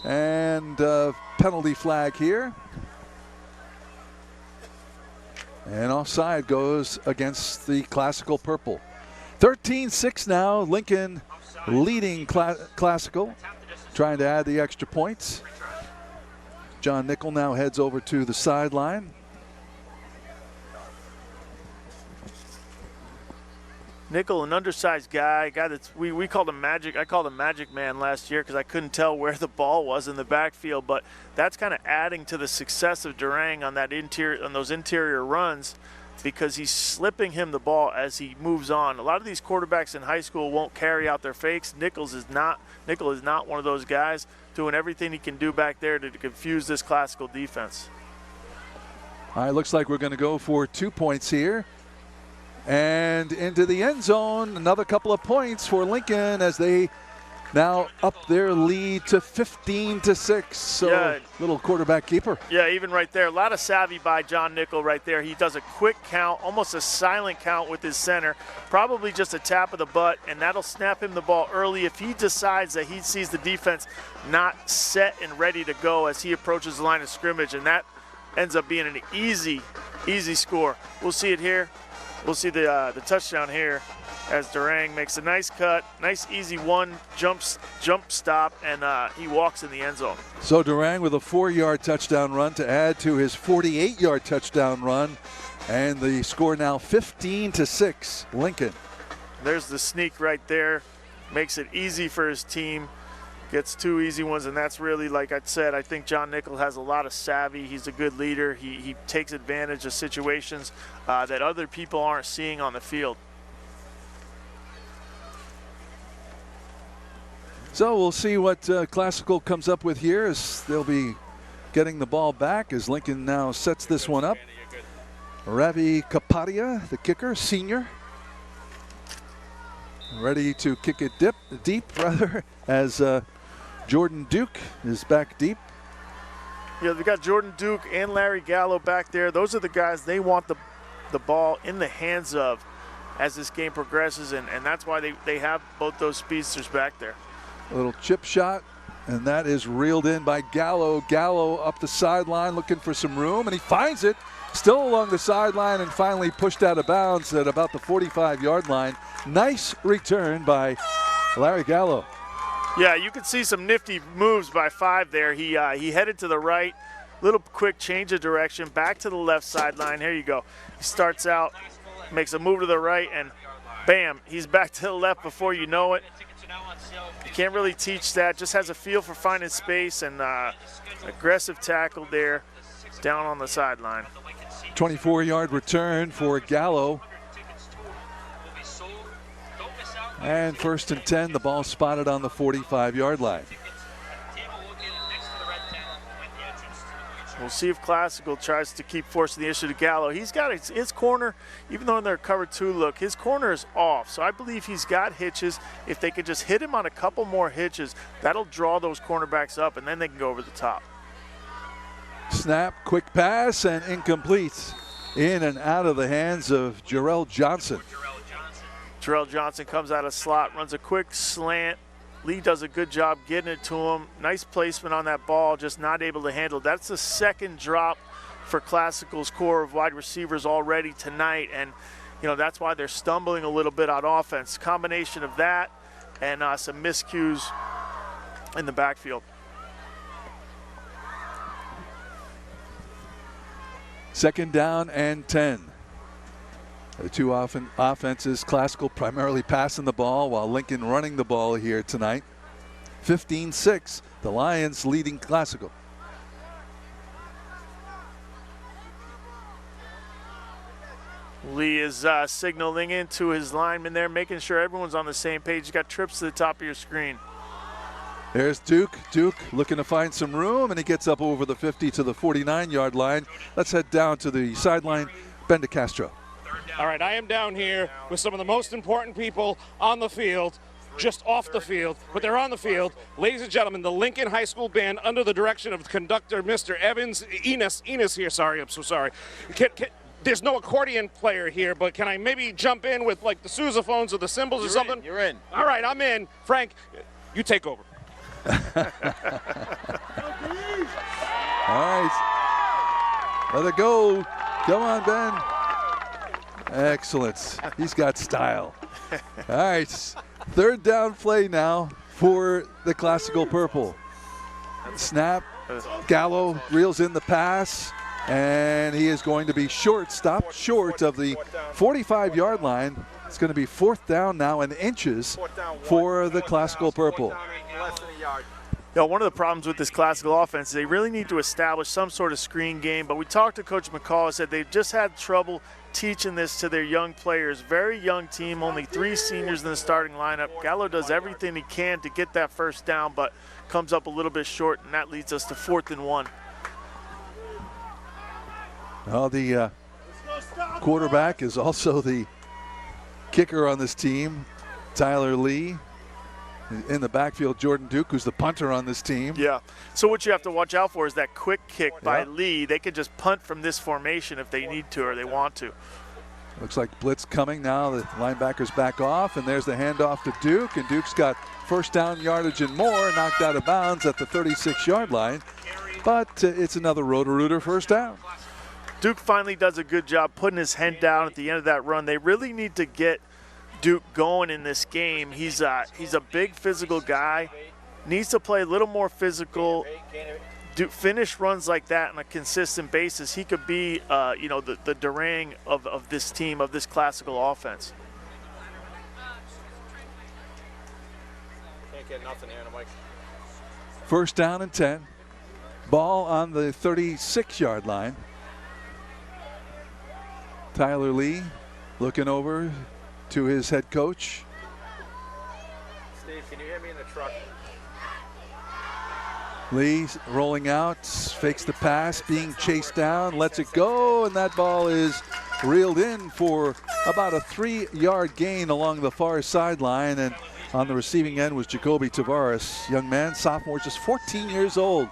and a penalty flag here. And offside goes against the Classical Purple. 13-6 now, Lincoln leading Classical, trying to add the extra points. John Nickel now heads over to the sideline. Nickel, an undersized guy that's we called him Magic. I called him Magic Man last year because I couldn't tell where the ball was in the backfield. But that's kind of adding to the success of Durang on that those interior runs. because he's slipping him the ball as he moves on. A lot of these quarterbacks in high school won't carry out their fakes. Nickel is not one of those guys, doing everything he can do back there to confuse this classical defense. All right, looks like we're going to go for 2 points here. And into the end zone, another couple of points for Lincoln as they now up their lead to 15-6. So yeah, little quarterback keeper. Yeah, even right there, a lot of savvy by John Nickel right there. He does a quick count, almost a silent count with his center, probably just a tap of the butt, and that'll snap him the ball early if he decides that he sees the defense not set and ready to go as he approaches the line of scrimmage, and that ends up being an easy score. We'll see it here. We'll see the touchdown here as Durang makes a nice cut, nice easy one jump stop, and he walks in the end zone. So Durang with a 4-yard touchdown run to add to his 48-yard touchdown run, and the score now 15-6, Lincoln. There's the sneak right there, makes it easy for his team. Gets 2 easy ones, and that's really, like I said, I think John Nickel has a lot of savvy. He's a good leader. He takes advantage of situations that other people aren't seeing on the field. So we'll see what Classical comes up with here as they'll be getting the ball back as Lincoln now sets this one up. Ravi Kapadia, the kicker, senior. Ready to kick it deep, as Jordan Duke is back deep. Yeah, we got Jordan Duke and Larry Gallo back there. Those are the guys they want the ball in the hands of as this game progresses, and that's why they have both those speedsters back there. A little chip shot, and that is reeled in by Gallo. Gallo up the sideline looking for some room, and he finds it. Still along the sideline and finally pushed out of bounds at about the 45-yard line. Nice return by Larry Gallo. Yeah, you can see some nifty moves by 5 there. He headed to the right, little quick change of direction, back to the left sideline. Here you go. He starts out, makes a move to the right, and bam, he's back to the left before you know it. You can't really teach that, just has a feel for finding space, and aggressive tackle there down on the sideline. 24-yard return for Gallo. And 1st and 10, the ball spotted on the 45-yard line. We'll see if Classical tries to keep forcing the issue to Gallo. He's got his corner, even though in their cover 2 look, his corner is off. So I believe he's got hitches. If they could just hit him on a couple more hitches, that'll draw those cornerbacks up, and then they can go over the top. Snap, quick pass, and incomplete. In and out of the hands of Jarrell Johnson. Jarrell Johnson comes out of slot, runs a quick slant. Lee does a good job getting it to him. Nice placement on that ball, just not able to handle. That's the second drop for Classical's core of wide receivers already tonight, and that's why they're stumbling a little bit on offense. Combination of that and some miscues in the backfield. Second down and 10. The two offenses, Classical primarily passing the ball while Lincoln running the ball here tonight. 15-6, the Lions leading Classical. Lee is signaling into his lineman there, making sure everyone's on the same page. You got trips to the top of your screen. There's Duke. Duke looking to find some room, and he gets up over the 50 to the 49-yard line. Let's head down to the sideline. Ben DeCastro. All right, I am down here with some of the most important people on the field, just off the field, but they're on the field. Ladies and gentlemen, the Lincoln High School Band under the direction of conductor Mr. Enos here, sorry, I'm so sorry. There's no accordion player here, but can I maybe jump in with like the sousaphones or the cymbals or something? You're in. All right, I'm in. Frank, you take over. All right. Let it go. Come on, Ben. Excellent. He's got style. All right. 3rd down play now for the Classical Purple. Snap. Gallo reels in the pass, and he is going to be stopped short of the 45-yard line. It's going to be 4th down now and inches for the Classical Purple. You know, one of the problems with this classical offense is they really need to establish some sort of screen game, but we talked to Coach McCall, said they've just had trouble teaching this to their young players. Very young team, only 3 seniors in the starting lineup. Gallo does everything he can to get that first down, but comes up a little bit short, and that leads us to 4th and 1. Well, the quarterback is also the kicker on this team, Tyler Lee. In the backfield, Jordan Duke, who's the punter on this team. Yeah. So what you have to watch out for is that quick kick by Lee. They could just punt from this formation if they need to or they want to. Looks like blitz coming now. The linebackers back off, and there's the handoff to Duke, and Duke's got first down yardage and more, knocked out of bounds at the 36-yard line. But it's another Roto-Rooter first down. Duke finally does a good job putting his head down at the end of that run. They really need to get Duke going in this game. He's a big physical guy, needs to play a little more physical, finish runs like that on a consistent basis. He could be the Durang of this team, of this classical offense. Can't get nothing here, Mike. First down and 10. Ball on the 36-yard line. Tyler Lee looking over to his head coach. Steve, can you hear me in the truck? Lee rolling out, fakes the pass, being chased down, lets it go, and that ball is reeled in for about a 3-yard gain along the far sideline. And on the receiving end was Jacoby Tavares, young man, sophomore, just 14 years old.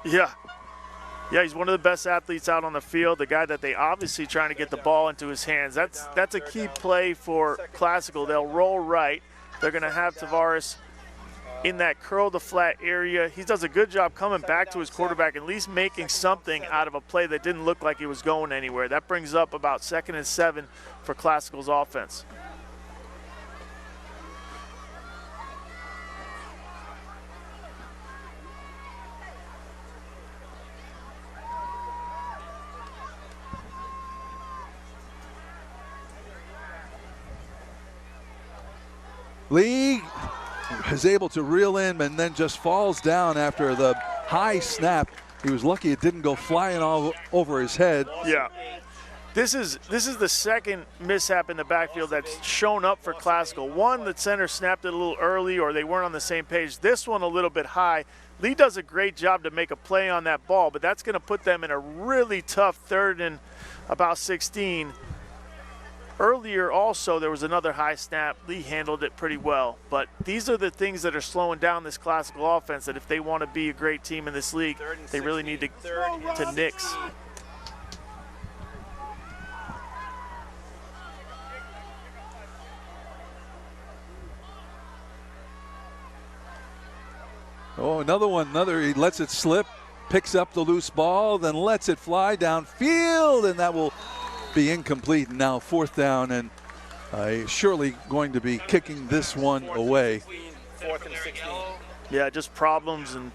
Yeah, he's one of the best athletes out on the field, the guy that they obviously trying to get the ball into his hands. That's a key play for Classical. They'll roll right. They're going to have Tavares in that curl the flat area. He does a good job coming back to his quarterback, at least making something out of a play that didn't look like it was going anywhere. That brings up about 2nd and 7 for Classical's offense. Lee is able to reel in and then just falls down after the high snap. He was lucky it didn't go flying all over his head. Yeah. This is the second mishap in the backfield that's shown up for Classical. One, the center snapped it a little early or they weren't on the same page. This one a little bit high. Lee does a great job to make a play on that ball, but that's going to put them in a really tough 3rd and about 16. Earlier also there was another high snap. Lee handled it pretty well. But these are the things that are slowing down this Classical offense that if they want to be a great team in this league, they really need to nix. Oh, another one. He lets it slip, picks up the loose ball, then lets it fly downfield, and that will be incomplete. And now 4th down, and surely going to be kicking this one away. 4th and 16. Yeah, just problems and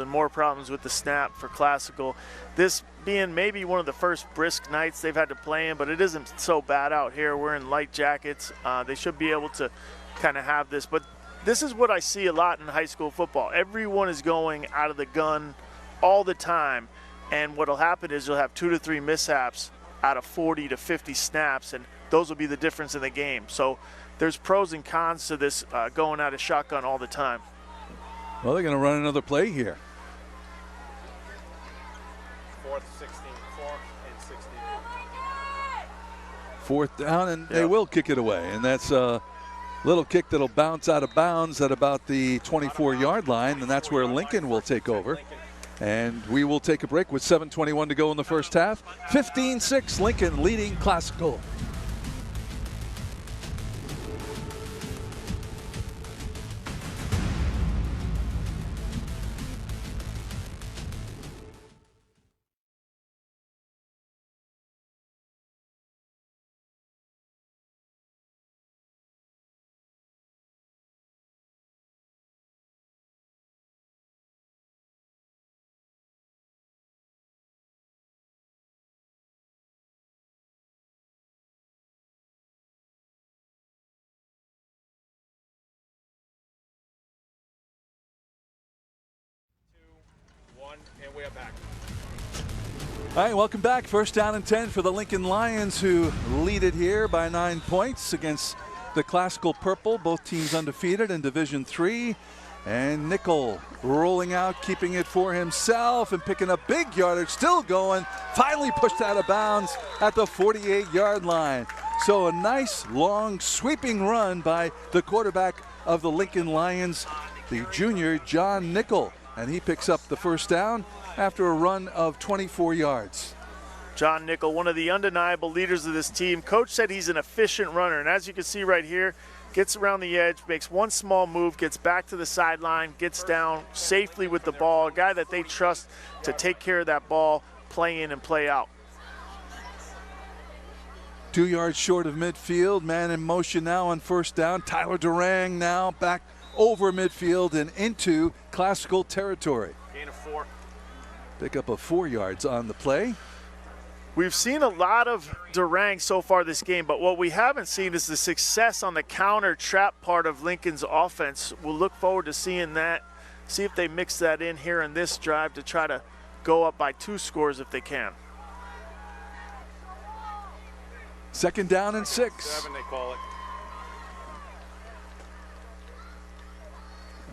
more problems with the snap for Classical. This being maybe one of the first brisk nights they've had to play in, but it isn't so bad out here. We're in light jackets. They should be able to kind of have this. But this is what I see a lot in high school football. Everyone is going out of the gun all the time. And what will happen is you'll have 2 to 3 mishaps out of 40 to 50 snaps, and those will be the difference in the game. So there's pros and cons to this going out of shotgun all the time. Well, they're going to run another play here. 4th, 16, 4th and 16. 4th down, and they will kick it away. And that's a little kick that'll bounce out of bounds at about the 24-yard line, and that's where Lincoln will take over. And we will take a break with 7:21 to go in the first half. 15-6, Lincoln leading Classical. And we are back. All right, welcome back. First down and 10 for the Lincoln Lions, who lead it here by 9 points against the Classical Purple. Both teams undefeated in Division III. And Nickel rolling out, keeping it for himself and picking up big yardage, still going, finally pushed out of bounds at the 48-yard line. So a nice, long, sweeping run by the quarterback of the Lincoln Lions, the junior John Nickel. And he picks up the first down after a run of 24 yards. John Nickel, one of the undeniable leaders of this team. Coach said he's an efficient runner, and as you can see right here, gets around the edge, makes one small move, gets back to the sideline, gets down safely with the ball, a guy that they trust to take care of that ball, play in and play out. 2 yards short of midfield, man in motion now on first down. Tyler Durang now back over midfield and into Classical territory. Gain of 4. Pick up of 4 yards on the play. We've seen a lot of Durang so far this game, but what we haven't seen is the success on the counter trap part of Lincoln's offense. We'll look forward to seeing that, see if they mix that in here in this drive to try to go up by 2 scores if they can. Second down and 6. 7, they call it.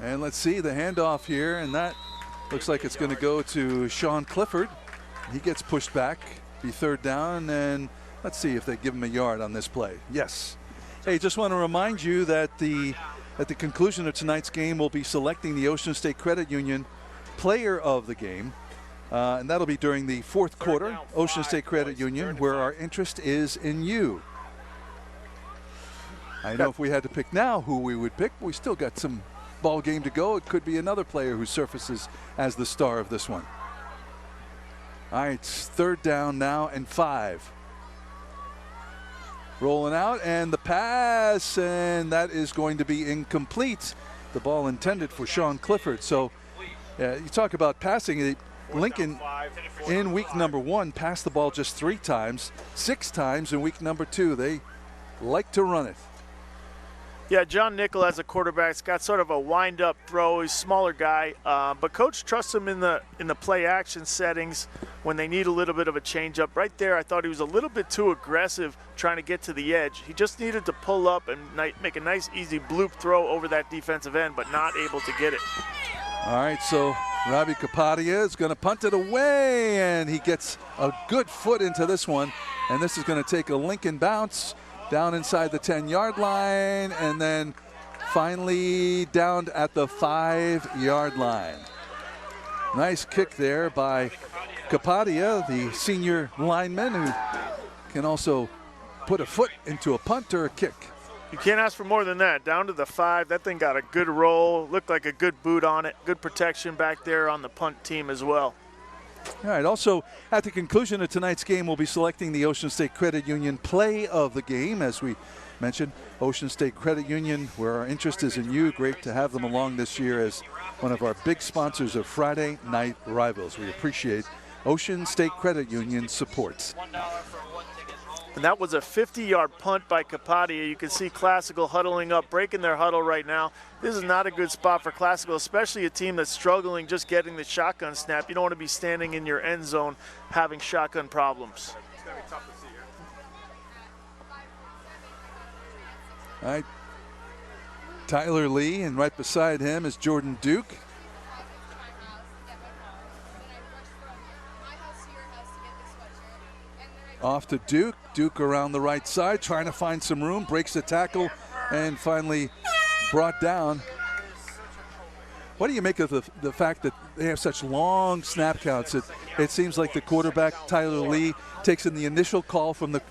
And let's see the handoff here, and that looks like it's going to go to Sean Clifford. He gets pushed back. Be third down, and let's see if they give him a yard on this play. Yes. Hey, just want to remind you that at the conclusion of tonight's game, we'll be selecting the Ocean State Credit Union player of the game, and that'll be during the fourth quarter. Ocean State Credit Union, where our interest is in you. I know if we had to pick now who we would pick, we still got some ball game to go. It could be another player who surfaces as the star of this one. All right, it's third down now and 5. Rolling out, and the pass, and that is going to be incomplete. The ball intended for Sean Clifford. So you talk about passing. Lincoln in week number 1 passed the ball just 3 times, 6 times in week number 2. They like to run it. Yeah, John Nickel as a quarterback's got sort of a wind-up throw. He's a smaller guy, but coach trusts him in the play-action settings when they need a little bit of a change-up. Right there, I thought he was a little bit too aggressive trying to get to the edge. He just needed to pull up and make a nice, easy bloop throw over that defensive end, but not able to get it. All right, so Robbie Kapadia is going to punt it away, and he gets a good foot into this one, and this is going to take a Lincoln bounce down inside the 10-yard line, and then finally down at the 5-yard line. Nice kick there by Kapadia, the senior lineman, who can also put a foot into a punt or a kick. You can't ask for more than that. Down to the 5, that thing got a good roll, looked like a good boot on it, good protection back there on the punt team as well. All right, also at the conclusion of tonight's game, we'll be selecting the Ocean State Credit Union play of the game. As we mentioned, Ocean State Credit Union, where our interest is in you. Great to have them along this year as one of our big sponsors of Friday Night Rivals. We appreciate Ocean State Credit Union supports. And that was a 50-yard punt by Kapadia. You can see Classical huddling up, breaking their huddle right now. This is not a good spot for Classical, especially a team that's struggling just getting the shotgun snap. You don't want to be standing in your end zone having shotgun problems. It's going to be tough to see here. All right, Tyler Lee, and right beside him is Jordan Duke. Off to Duke. Duke around the right side, trying to find some room, breaks the tackle, and finally brought down. What do you make of the fact that they have such long snap counts? It seems like the quarterback, Tyler Lee, takes in the initial call from the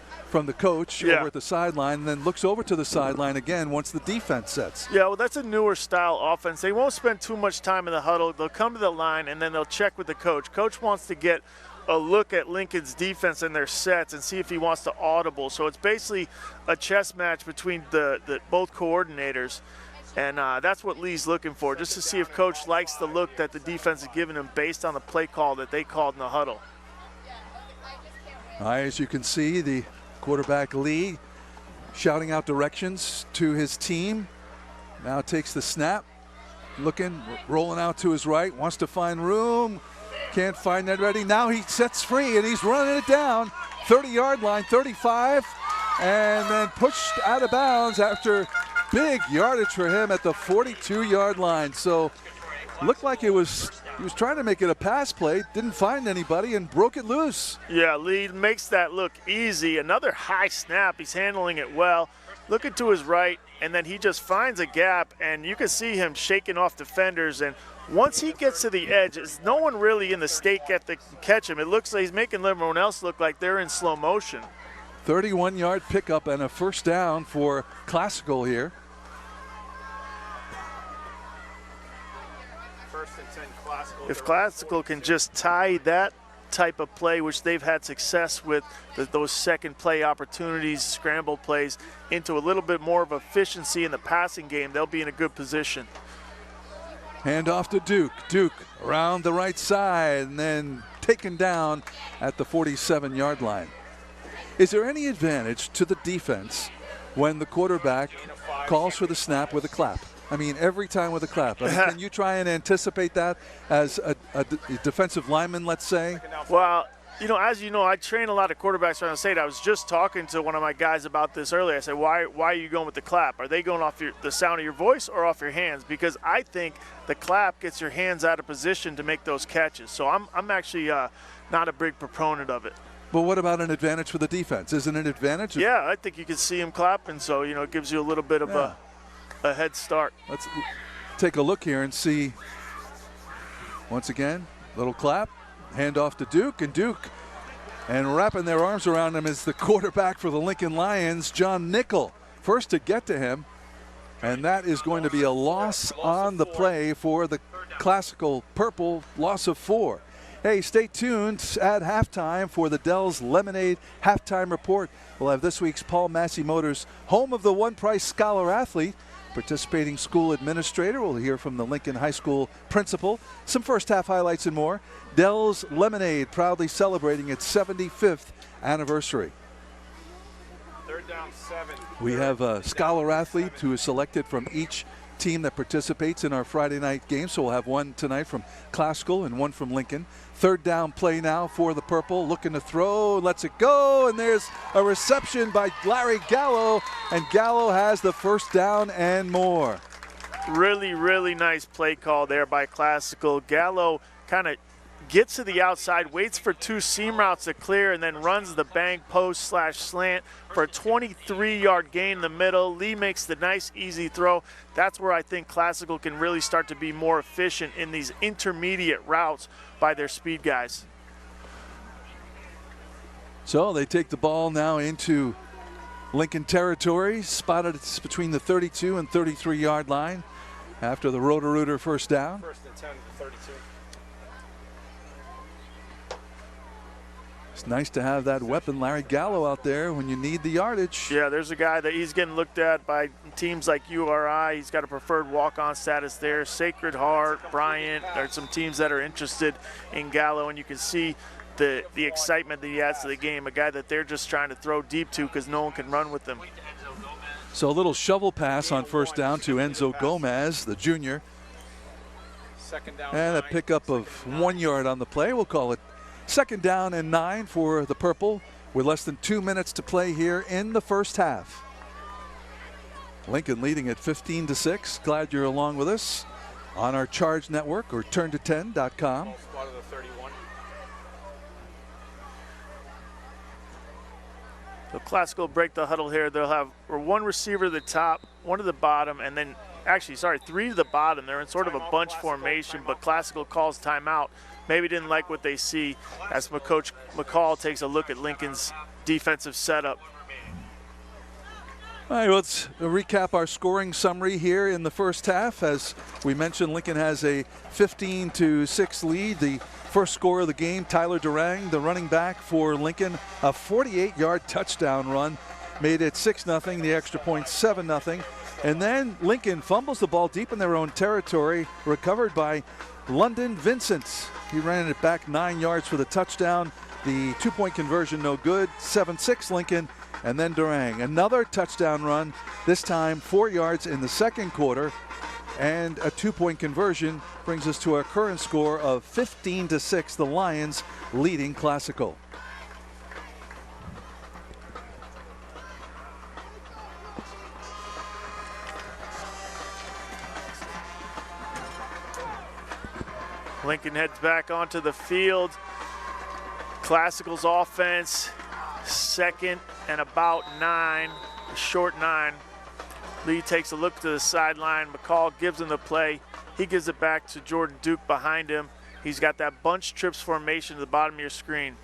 coach over at the sideline, and then looks over to the sideline again once the defense sets. Yeah, well, that's a newer style offense. They won't spend too much time in the huddle. They'll come to the line, and then they'll check with the coach. Coach wants to get a look at Lincoln's defense and their sets and see if he wants to audible. So it's basically a chess match between the both coordinators, and that's what Lee's looking for, just to see if coach likes the look that the defense is giving him based on the play call that they called in the huddle. All right, as you can see, the quarterback Lee shouting out directions to his team. Now takes the snap, looking, rolling out to his right, wants to find room. Can't find that ready. Now he sets free, and he's running it down. 30-yard line, 35, and then pushed out of bounds after big yardage for him at the 42-yard line. So looked like he was trying to make it a pass play, didn't find anybody, and broke it loose. Yeah, Lee makes that look easy. Another high snap. He's handling it well. Looking to his right, and then he just finds a gap, and you can see him shaking off defenders. And once he gets to the edge, there's no one really in the state that can catch him. It looks like he's making everyone else look like they're in slow motion. 31-yard pickup and a first down for Classical here. If Classical can just tie that type of play, which they've had success with, those second play opportunities, scramble plays, into a little bit more of efficiency in the passing game, they'll be in a good position. Hand off to Duke. Duke around the right side and then taken down at the 47-yard line. Is there any advantage to the defense when the quarterback calls for the snap with a clap? I mean, every time with a clap. I mean, can you try and anticipate that as a defensive lineman, let's say? Well, as you know, I train a lot of quarterbacks around the state. I was just talking to one of my guys about this earlier. I said, why are you going with the clap? Are they going off the sound of your voice or off your hands? Because I think the clap gets your hands out of position to make those catches. So I'm actually not a big proponent of it. But what about an advantage for the defense? Isn't it an advantage? Yeah, I think you can see him clapping, so, it gives you a little bit of a head start. Let's take a look here and see. Once again, little clap, hand off to Duke, and wrapping their arms around him is the quarterback for the Lincoln Lions, John Nickel. First to get to him, and that is going to be a loss on the play for the Classical Purple, loss of 4. Hey, stay tuned at halftime for the Dell's Lemonade halftime report. We'll have this week's Paul Massey Motors Home of the One Price Scholar Athlete, participating school administrator. We'll hear from the Lincoln High School principal. Some first half highlights and more. Dell's Lemonade proudly celebrating its 75th anniversary. Third down, 7. We have a scholar athlete who is selected from each team that participates in our Friday night game. So we'll have one tonight from Classical and one from Lincoln. Third down play now for the Purple, looking to throw, lets it go, and there's a reception by Larry Gallo, and Gallo has the first down and more. Really, really nice play call there by Classical. Gallo kind of gets to the outside, waits for 2 seam routes to clear, and then runs the bang post / slant for a 23-yard gain in the middle. Lee makes the nice, easy throw. That's where I think Classical can really start to be more efficient in these intermediate routes by their speed guys. So they take the ball now into Lincoln territory, spotted between the 32 and 33-yard line after the Roto-Rooter first down. First and 10 to 32. It's nice to have that weapon, Larry Gallo, out there when you need the yardage. Yeah, there's a guy that he's getting looked at by teams like URI. He's got a preferred walk-on status there. Sacred Heart, Bryant, there's some teams that are interested in Gallo, and you can see the excitement that he adds to the game, a guy that they're just trying to throw deep to because no one can run with him. So a little shovel pass on first down to Enzo Gomez, the junior. Second down, and a pickup of 1 yard on the play. We'll call it second down and 9 for the Purple with less than 2 minutes to play here in the first half. Lincoln leading at 15-6. Glad you're along with us on our Charge Network or turn210.com. spot of the 31. So Classical break the huddle here. They'll have one receiver at the top, one at the bottom, and then actually, 3 to the bottom. They're in sort of a bunch formation, but Classical calls timeout. Maybe didn't like what they see as Coach McCall takes a look at Lincoln's defensive setup. All right, let's recap our scoring summary here in the first half. As we mentioned, Lincoln has a 15-6 lead. The first score of the game, Tyler Durang, the running back for Lincoln, a 48-yard touchdown run, made it 6-0, the extra point 7-0. And then Lincoln fumbles the ball deep in their own territory, recovered by London Vincent. He ran it back 9 yards for the touchdown. The 2-point conversion no good, 7-6 Lincoln. And then Durang, another touchdown run, this time 4 yards in the second quarter. and a 2-point conversion brings us to our current score of 15-6. The Lions leading Classical. Lincoln heads back onto the field. Classical's offense, 2nd and about 9, a short 9. Lee takes a look to the sideline. McCall gives him the play. He gives it back to Jordan Duke behind him. He's got that bunch trips formation at the bottom of your screen.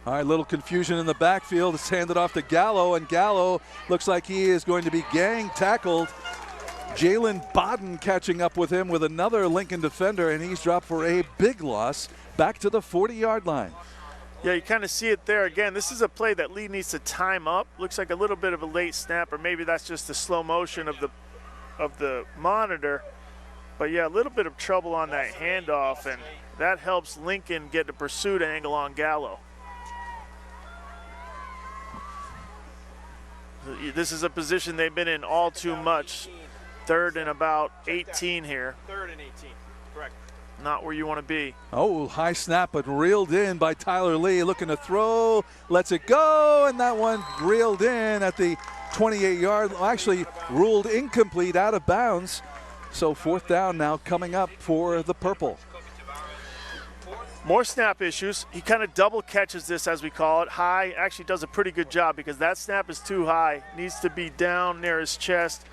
All right, little confusion in the backfield. It's handed off to Gallo, and Gallo looks like he is going to be gang tackled. Jalen Bodden catching up with him with another Lincoln defender, and he's dropped for a big loss back to the 40-yard line. Yeah, you kind of see it there again. This is a play that Lee needs to time up. Looks like a little bit of a late snap, or maybe that's just the slow motion of the monitor. But yeah, a little bit of trouble on that handoff, and that helps Lincoln get the pursuit angle on Gallo. This is a position they've been in all too much. 3rd and about 18 here. 3rd and 18, correct. Not where you want to be. Oh, high snap, but reeled in by Tyler Lee. Looking to throw, lets it go, and that one reeled in at the 28-yard, actually ruled incomplete, out of bounds. So 4th down now coming up for the Purple. More snap issues. He kind of double catches this, as we call it. High actually does a pretty good job because that snap is too high. Needs to be down near his chest.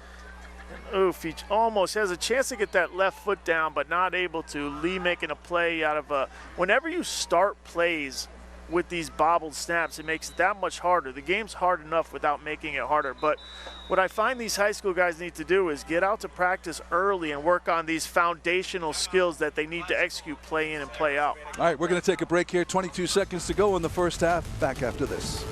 Oof, he almost has a chance to get that left foot down, but not able to. Lee making a play out of a, whenever you start plays with these bobbled snaps, it makes it that much harder. The game's hard enough without making it harder. But what I find these high school guys need to do is get out to practice early and work on these foundational skills that they need to execute play in and play out. All right, we're going to take a break here. 22 seconds to go in the first half. Back after this.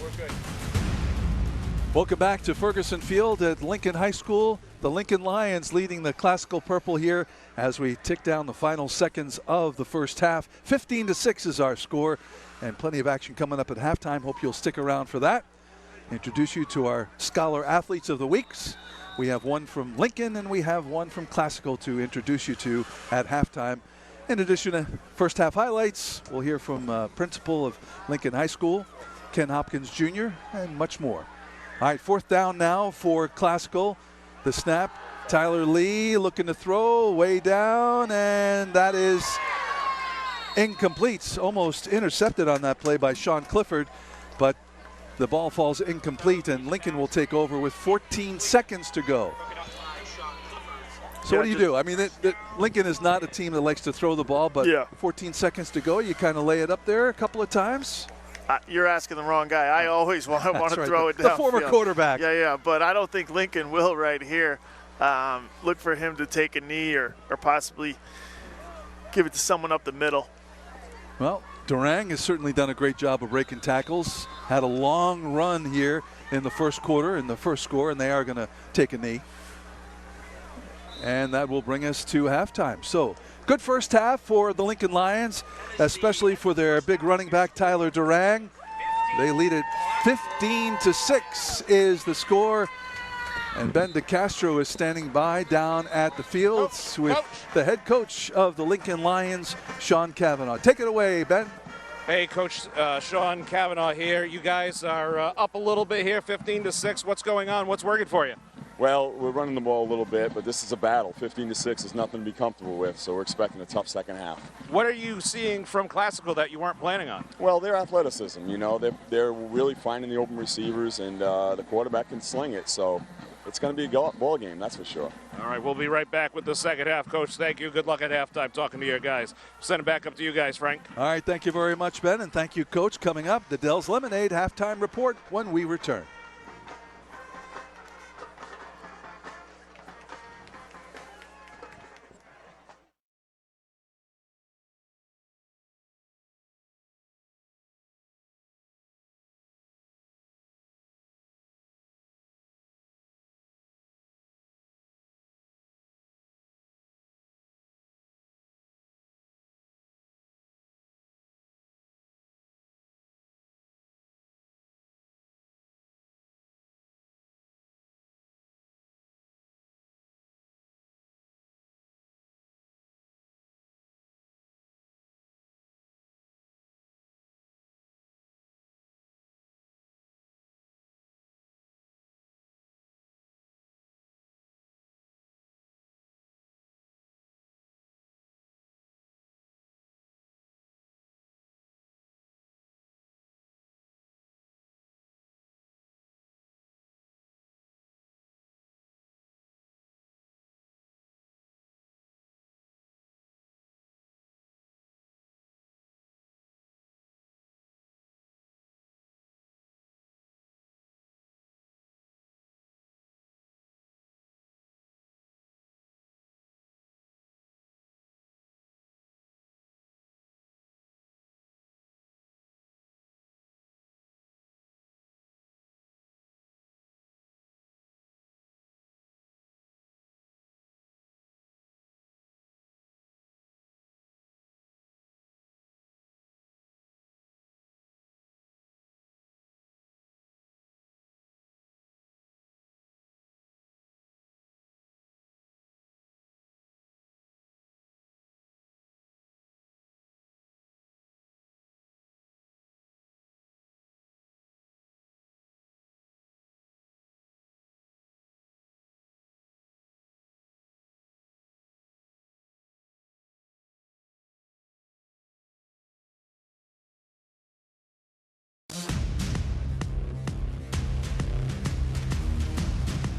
We're good. Welcome back to Ferguson Field at Lincoln High School. The Lincoln Lions leading the Classical Purple here as we tick down the final seconds of the first half. 15-6 is our score, and plenty of action coming up at halftime. Hope you'll stick around for that. Introduce you to our Scholar Athletes of the Weeks. We have one from Lincoln and we have one from Classical to introduce you to at halftime. In addition to first half highlights, we'll hear from principal of Lincoln High School, Ken Hopkins Jr., and much more. All right, 4th down now for Classical. The snap, Tyler Lee looking to throw way down, and that is incomplete. Almost intercepted on that play by Sean Clifford, but the ball falls incomplete, and Lincoln will take over with 14 seconds to go. So what do you do? I mean, Lincoln is not a team that likes to throw the ball, but 14 seconds to go, you kind of lay it up there a couple of times. You're asking the wrong guy. I always want to throw it down. The former quarterback. Yeah, but I don't think Lincoln will right here. Look for him to take a knee or possibly give it to someone up the middle. Well, Durang has certainly done a great job of breaking tackles. Had a long run here in the first quarter, in the first score, and they are going to take a knee. And that will bring us to halftime. So, good first half for the Lincoln Lions, especially for their big running back, Tyler Durang. They lead it 15-6 is the score. And Ben DeCastro is standing by down at the field with the head coach of the Lincoln Lions, Sean Cavanaugh. Take it away, Ben. Hey, Coach Sean Cavanaugh here. You guys are up a little bit here, 15-6. What's going on? What's working for you? Well, we're running the ball a little bit, but this is a battle. 15-6 is nothing to be comfortable with, so we're expecting a tough second half. What are you seeing from Classical that you weren't planning on? Well, their athleticism, you know, they're really finding the open receivers, and the quarterback can sling it. So it's going to be a ball game, that's for sure. All right, we'll be right back with the second half. Coach, thank you. Good luck at halftime talking to your guys. Send it back up to you guys, Frank. All right, thank you very much, Ben, and thank you, Coach. Coming up, the Dell's Lemonade halftime report when we return.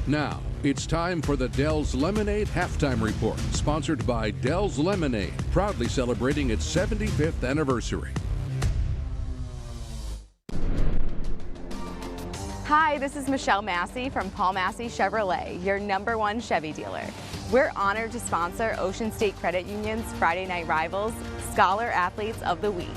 Now, it's time for the Dell's Lemonade Halftime Report, sponsored by Dell's Lemonade, proudly celebrating its 75th anniversary. Hi, this is Michelle Massey from Paul Massey Chevrolet, your #1 Chevy dealer. We're honored to sponsor Ocean State Credit Union's Friday Night Rivals Scholar Athletes of the Week.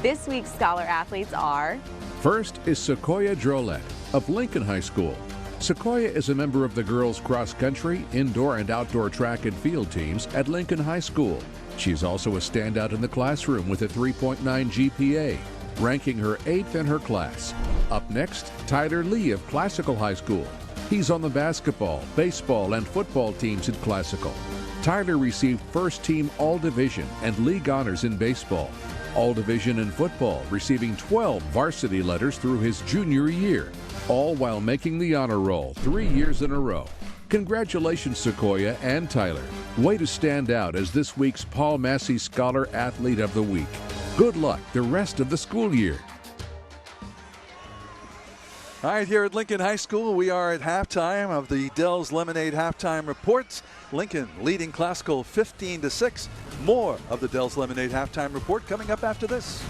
This week's Scholar Athletes are... First is Sequoia Drolet of Lincoln High School. Sequoia is a member of the girls' cross-country, indoor and outdoor track and field teams at Lincoln High School. She's also a standout in the classroom with a 3.9 GPA, ranking her 8th in her class. Up next, Tyler Lee of Classical High School. He's on the basketball, baseball, and football teams at Classical. Tyler received first-team All-Division and league honors in baseball, All-Division in football, receiving 12 varsity letters through his junior year, all while making the honor roll 3 years in a row. Congratulations, Sequoia and Tyler. Way to stand out as this week's Paul Massey Scholar Athlete of the Week. Good luck the rest of the school year. All right, here at Lincoln High School, we are at halftime of the Dell's Lemonade halftime reports. Lincoln leading Classical 15-6. More of the Dell's Lemonade halftime report coming up after this.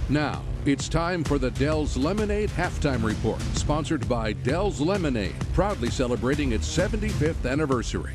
Now, it's time for the Dell's Lemonade Halftime Report, sponsored by Dell's Lemonade, proudly celebrating its 75th anniversary.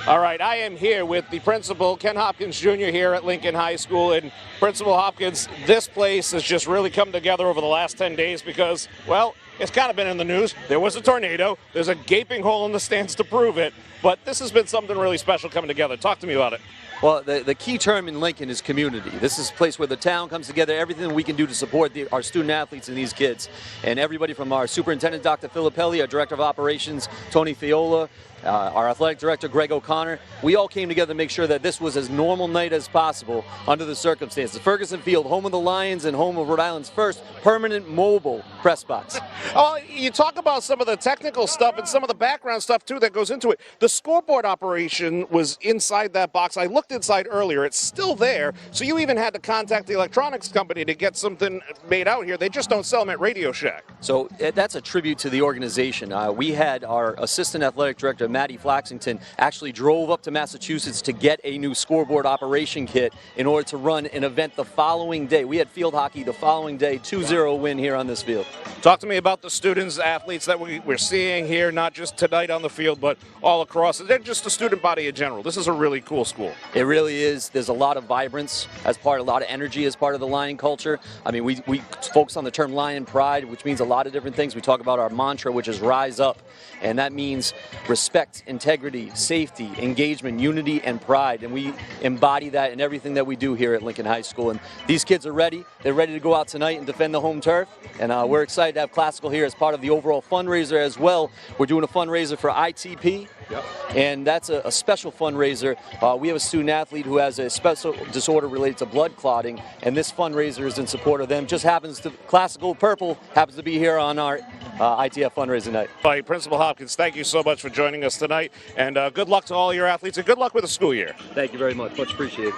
All right, I am here with the principal, Ken Hopkins Jr. here at Lincoln High School. And Principal Hopkins, this place has just really come together over the last 10 days because, well, it's kind of been in the news. There was a tornado. There's a gaping hole in the stands to prove it. But this has been something really special coming together. Talk to me about it. Well, the key term in Lincoln is community. This is a place where the town comes together, everything we can do to support our student athletes and these kids. And everybody from our superintendent, Dr. Filippelli, our director of operations, Tony Fiola, our athletic director, Greg O'Connor, we all came together to make sure that this was as normal night as possible under the circumstances. Ferguson Field, home of the Lions and home of Rhode Island's first permanent mobile press box. Oh, you talk about some of the technical stuff and some of the background stuff, too, that goes into it. The scoreboard operation was inside that box. I looked inside earlier. It's still there. So you even had to contact the electronics company to get something made out here. They just don't sell them at Radio Shack. So that's a tribute to the organization. We had our assistant athletic director, Maddie Flaxington, actually drove up to Massachusetts to get a new scoreboard operation kit in order to run an event the following day. We had field hockey the following day, 2-0 win here on this field. Talk to me about the students, athletes that we're seeing here, not just tonight on the field, but all across. They're just the student body in general. This is a really cool school. It really is. There's a lot of vibrance as part, a lot of energy as part of the Lion culture. I mean, we focus on the term Lion Pride, which means a lot of different things. We talk about our mantra, which is rise up, and that means respect, integrity, safety, engagement, unity, and pride. And we embody that in everything that we do here at Lincoln High School. And these kids are ready. They're ready to go out tonight and defend the home turf. And we're excited to have Classical here as part of the overall fundraiser as well. We're doing a fundraiser for ITP. Yep. And that's a special fundraiser. We have a student athlete who has a special disorder related to blood clotting, and this fundraiser is in support of them. Just happens to, Classical Purple happens to be here on our ITF fundraising night. Hi, Principal Hopkins, thank you so much for joining us tonight, and good luck to all your athletes, and good luck with the school year. Thank you very much. Much appreciated.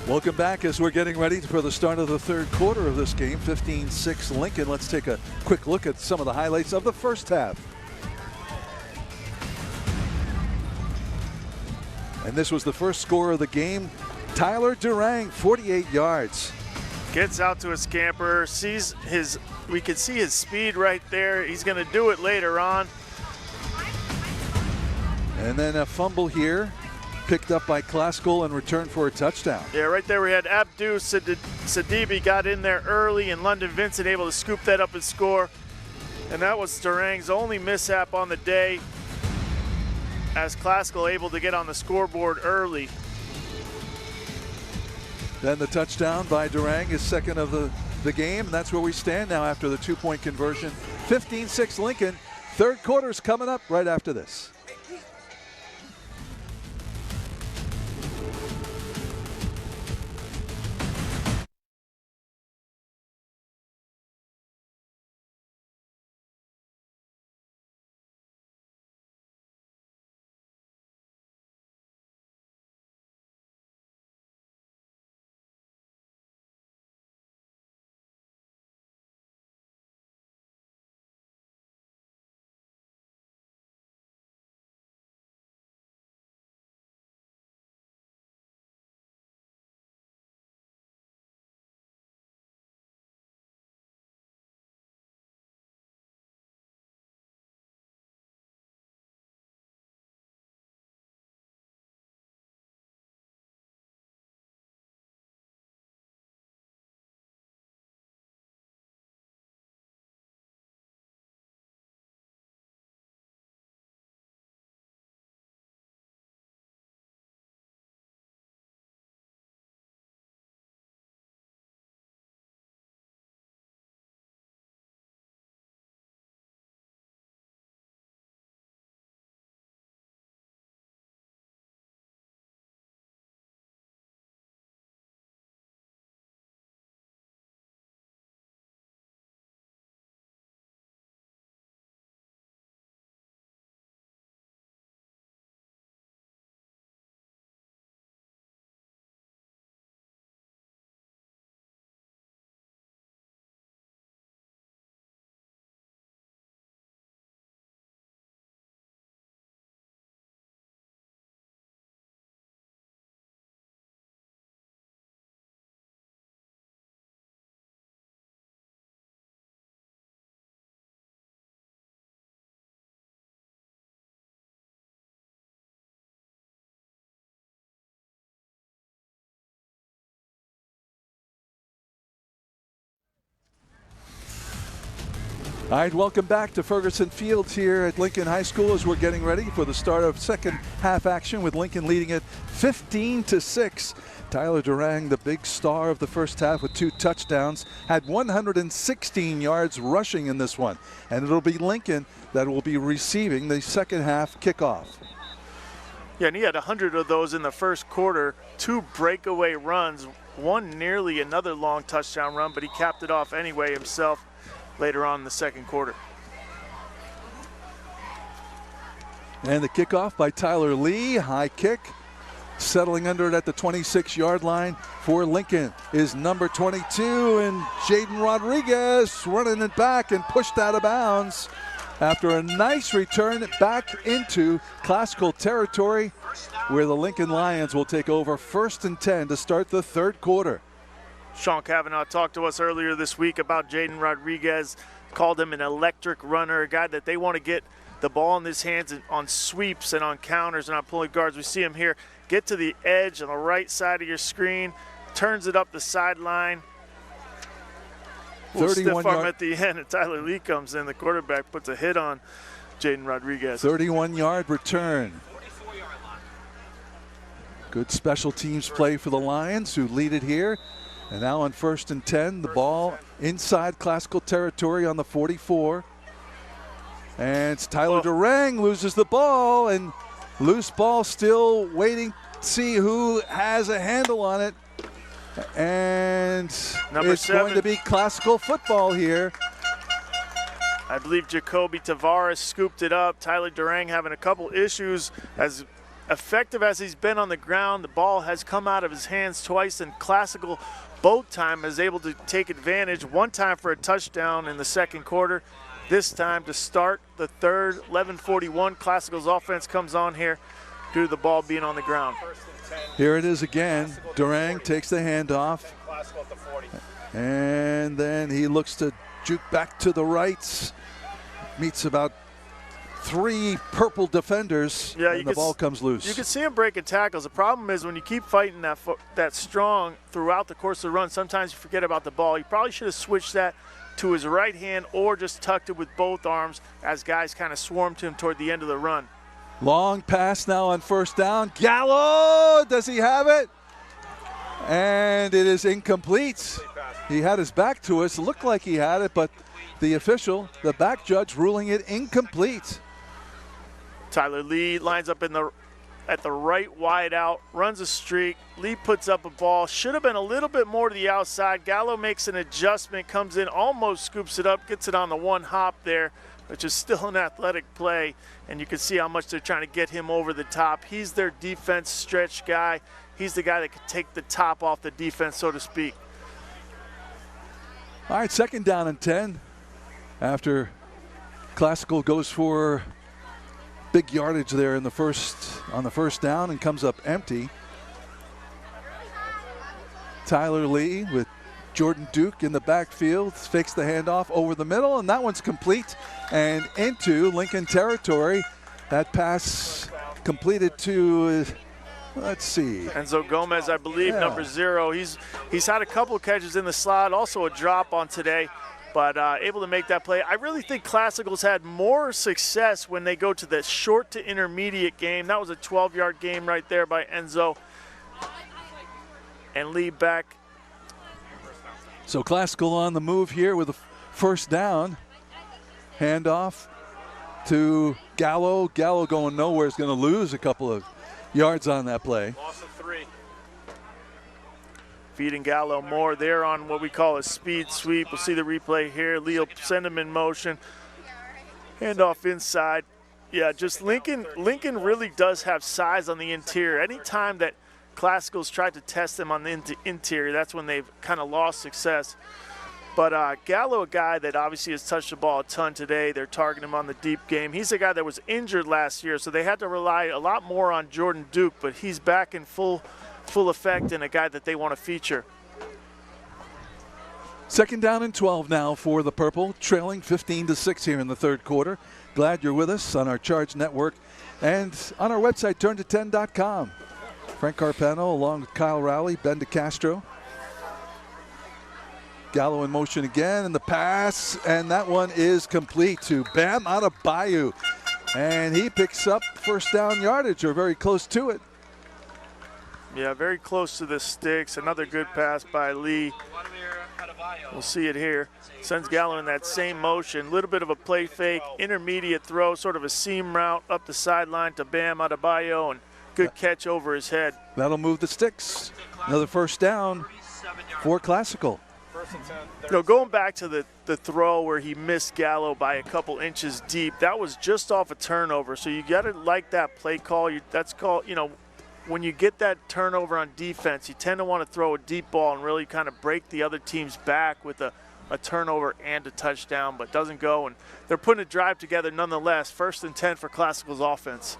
Welcome back as we're getting ready for the start of the third quarter of this game. 15-6 Lincoln. Let's take a quick look at some of the highlights of the first half. And this was the first score of the game. Tyler Durang, 48 yards. Gets out to a scamper, sees his, we can see his speed right there. He's going to do it later on. And then a fumble here picked up by Classical and returned for a touchdown. Yeah, right there we had Abdu Sadibi got in there early, and London Vincent able to scoop that up and score. And that was Durang's only mishap on the day, as Classical able to get on the scoreboard early. Then the touchdown by Durang is second of the game. That's where we stand now after the 2-point conversion. 15-6 Lincoln. Third quarter's coming up right after this. All right, welcome back to Ferguson Fields here at Lincoln High School as we're getting ready for the start of second half action with Lincoln leading it 15-6. Tyler Durang, the big star of the first half with 2 touchdowns, had 116 yards rushing in this one. And it'll be Lincoln that will be receiving the second half kickoff. Yeah, and he had 100 of those in the first quarter, 2 breakaway runs, one nearly another long touchdown run, but he capped it off anyway himself later on in the second quarter. And the kickoff by Tyler Lee, high kick. Settling under it at the 26-yard line for Lincoln is number 22, and Jaden Rodriguez running it back and pushed out of bounds after a nice return back into Classical territory, where the Lincoln Lions will take over 1st and 10 to start the third quarter. Sean Cavanaugh talked to us earlier this week about Jaden Rodriguez, called him an electric runner, a guy that they want to get the ball in his hands on sweeps and on counters and on pulling guards. We see him here get to the edge on the right side of your screen, turns it up the sideline. 31 stiff arm at the end, and Tyler Lee comes in. The quarterback puts a hit on Jaden Rodriguez. 31-yard return. Good special teams play for the Lions, who lead it here. And now on 1st and 10, the ball inside Classical territory on the 44. And it's Tyler Durang loses the ball, and loose ball still waiting to see who has a handle on it. And it's going to be Classical football here. I believe Jacoby Tavares scooped it up. Tyler Durang having a couple issues. As effective as he's been on the ground, the ball has come out of his hands twice, and Classical both time is able to take advantage. One time for a touchdown in the second quarter. This time to start the third. 11:41. Classical's offense comes on here due to the ball being on the ground. Here it is again. Durang takes the handoff. And then he looks to juke back to the right. Meets about 3 purple defenders, Yeah, and the ball comes loose. You can see him breaking tackles. The problem is when you keep fighting that strong throughout the course of the run, sometimes you forget about the ball. He probably should have switched that to his right hand or just tucked it with both arms as guys kind of swarmed to him toward the end of the run. Long pass now on first down. Gallo, does he have it? And it is incomplete. He had his back to us. It looked like he had it, but the official, the back judge, ruling it incomplete. Tyler Lee lines up at the right wide out, runs a streak. Lee puts up a ball. Should have been a little bit more to the outside. Gallo makes an adjustment, comes in, almost scoops it up, gets it on the one hop there, which is still an athletic play. And you can see how much they're trying to get him over the top. He's their defense stretch guy. He's the guy that can take the top off the defense, so to speak. All right, 2nd down and 10 after Classical goes for big yardage there on the first down and comes up empty. Tyler Lee with Jordan Duke in the backfield, fakes the handoff over the middle, and that one's complete and into Lincoln territory. That pass completed to, let's see, Enzo Gomez, I believe, number 0. He's had a couple of catches in the slot, also a drop on today, but able to make that play. I really think Classical's had more success when they go to the short to intermediate game. That was a 12-yard game right there by Enzo. And Lee back. So Classical on the move here with a first down. Handoff to Gallo. Gallo going nowhere, is going to lose a couple of yards on that play. Loss of 3. Feeding Gallo more. They're on what we call a speed sweep. We'll see the replay here. Lee will send him in motion. Handoff inside. Yeah, just Lincoln really does have size on the interior. Anytime that Classical's tried to test them on the interior, that's when they've kind of lost success. But Gallo, a guy that obviously has touched the ball a ton today. They're targeting him on the deep game. He's a guy that was injured last year, so they had to rely a lot more on Jordan Duke, but he's back in full effect and a guy that they want to feature. 2nd down and 12 now for the Purple, trailing 15-6 here in the 3rd quarter. Glad you're with us on our Charge Network and on our website, turnto10.com. Frank Carpano along with Kyle Rowley, Ben DeCastro. Gallo in motion again, and the pass, and that one is complete to Bam Adebayo. And he picks up first down yardage, or very close to it. Yeah, very close to the sticks. Another good pass by Lee. We'll see it here. Sends Gallo in that same motion. A little bit of a play fake, intermediate throw, sort of a seam route up the sideline to Bam Adebayo, and good catch over his head. That'll move the sticks. Another first down for Classical. Going back to the throw where he missed Gallo by a couple inches deep, that was just off a turnover. So you got to like that play call. That's called, when you get that turnover on defense, you tend to want to throw a deep ball and really kind of break the other team's back with a turnover and a touchdown, but doesn't go. And they're putting a drive together nonetheless. 1st and 10 for Classical's offense.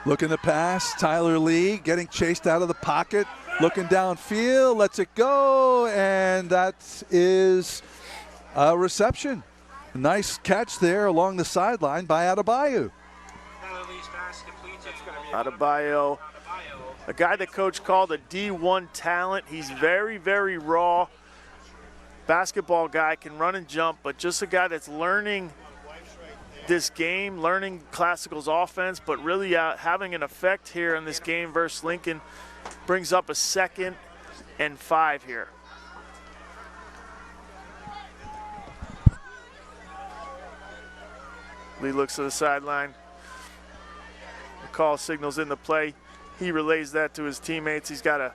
Looking to pass, Tyler Lee getting chased out of the pocket, looking downfield, lets it go, and that is a reception. A nice catch there along the sideline by Adebayo. Adebayo, a guy that coach called a D1 talent. He's very, very raw. Basketball guy, can run and jump, but just a guy that's learning this game, learning Classical's offense, but really having an effect here in this game versus Lincoln. Brings up a 2nd and 5 here. Lee looks to the sideline. The call signals in the play. He relays that to his teammates. He's got a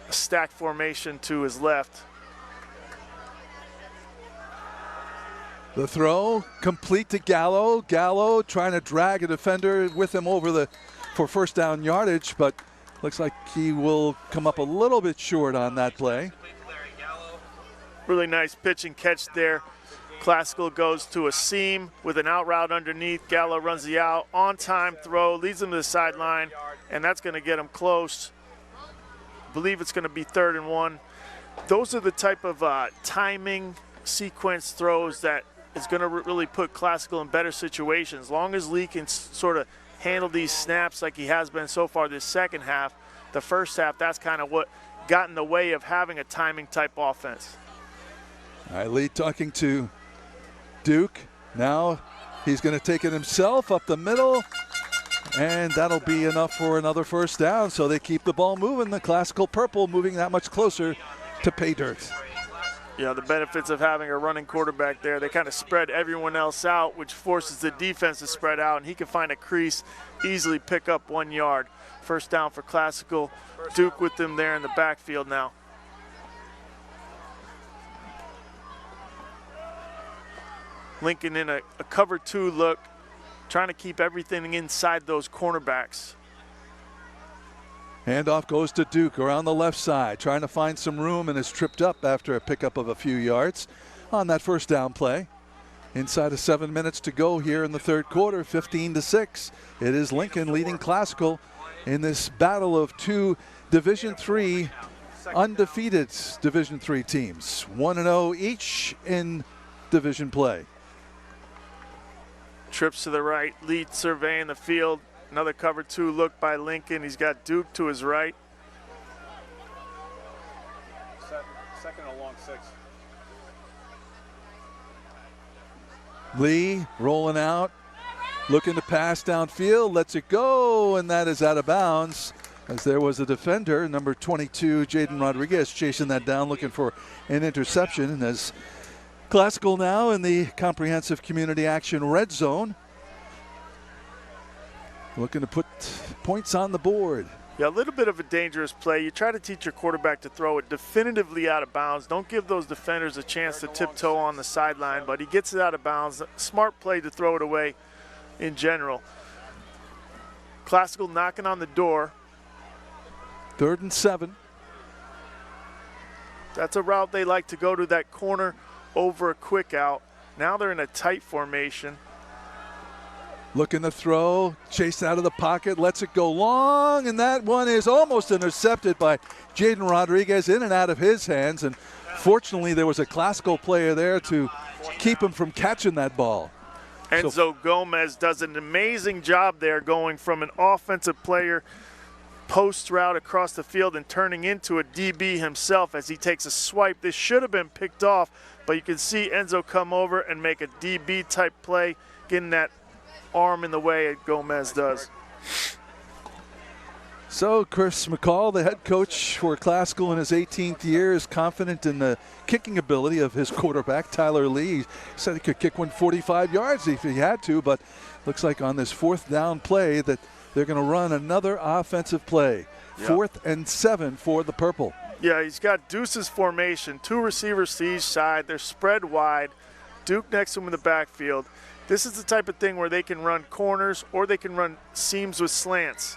stack formation to his left. The throw complete to Gallo. Gallo trying to drag a defender with him over for first down yardage, but looks like he will come up a little bit short on that play. Really nice pitch and catch there. Classical goes to a seam with an out route underneath. Gallo runs the out, on time throw, leads him to the sideline, and that's going to get him close. I believe it's going to be 3rd and 1. Those are the type of timing sequence throws that is going to really put Classical in better situations. As long as Lee can sort of handle these snaps like he has been so far this second half, the first half, that's kind of what got in the way of having a timing type offense. All right, Lee talking to Duke. Now he's going to take it himself up the middle, and that'll be enough for another first down. So they keep the ball moving. The Classical Purple moving that much closer to pay dirt. Yeah, the benefits of having a running quarterback there, they kind of spread everyone else out, which forces the defense to spread out, and he can find a crease, easily pick up 1 yard. First down for Classical. Duke with them there in the backfield now. Lincoln in a cover 2 look, trying to keep everything inside those cornerbacks. Handoff goes to Duke around the left side, trying to find some room, and is tripped up after a pickup of a few yards on that first down play. Inside of 7 minutes to go here in the third quarter, 15-6. It is Lincoln leading Classical in this battle of two Division III undefeated Division III teams, 1-0 each in division play. Trips to the right, lead surveying the field. Another cover 2 look by Lincoln. He's got Duke to his right. Second and long 6. Lee rolling out, looking to pass downfield, lets it go, and that is out of bounds as there was a defender, number 22, Jaden Rodriguez, chasing that down, looking for an interception. And as Classical now in the comprehensive community action red zone, looking to put points on the board. Yeah, a little bit of a dangerous play. You try to teach your quarterback to throw it definitively out of bounds. Don't give those defenders a chance to tiptoe on the sideline, but he gets it out of bounds. Smart play to throw it away in general. Classical knocking on the door. 3rd and 7. That's a route they like to go to, that corner over a quick out. Now they're in a tight formation. Looking to throw, chased out of the pocket, lets it go long, and that one is almost intercepted by Jaden Rodriguez, in and out of his hands. And fortunately, there was a Classical player there to keep him from catching that ball. Enzo Gomez does an amazing job there, going from an offensive player post route across the field and turning into a DB himself as he takes a swipe. This should have been picked off, but you can see Enzo come over and make a DB type play, getting that arm in the way Gomez does. So Chris McCall, the head coach for Classical in his 18th year, is confident in the kicking ability of his quarterback, Tyler Lee. He said he could kick one 45 yards if he had to, but looks like on this 4th down play that they're going to run another offensive play. 4th and 7 for the Purple. Yeah, he's got deuces formation, 2 receivers to each side. They're spread wide. Duke next to him in the backfield. This is the type of thing where they can run corners or they can run seams with slants.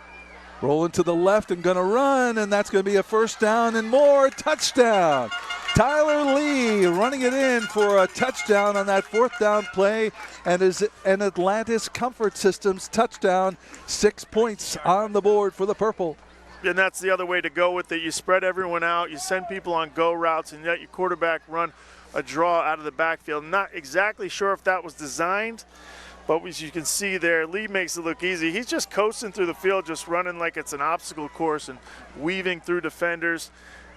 Rolling to the left and going to run, and that's going to be a first down and more. Touchdown. Tyler Lee running it in for a touchdown on that 4th down play, and is an Atlantis Comfort Systems touchdown. 6 points on the board for the Purple. And that's the other way to go with it. You spread everyone out, you send people on go routes, and let your quarterback run a draw out of the backfield. Not exactly sure if that was designed, but as you can see there, Lee makes it look easy. He's just coasting through the field, just running like it's an obstacle course and weaving through defenders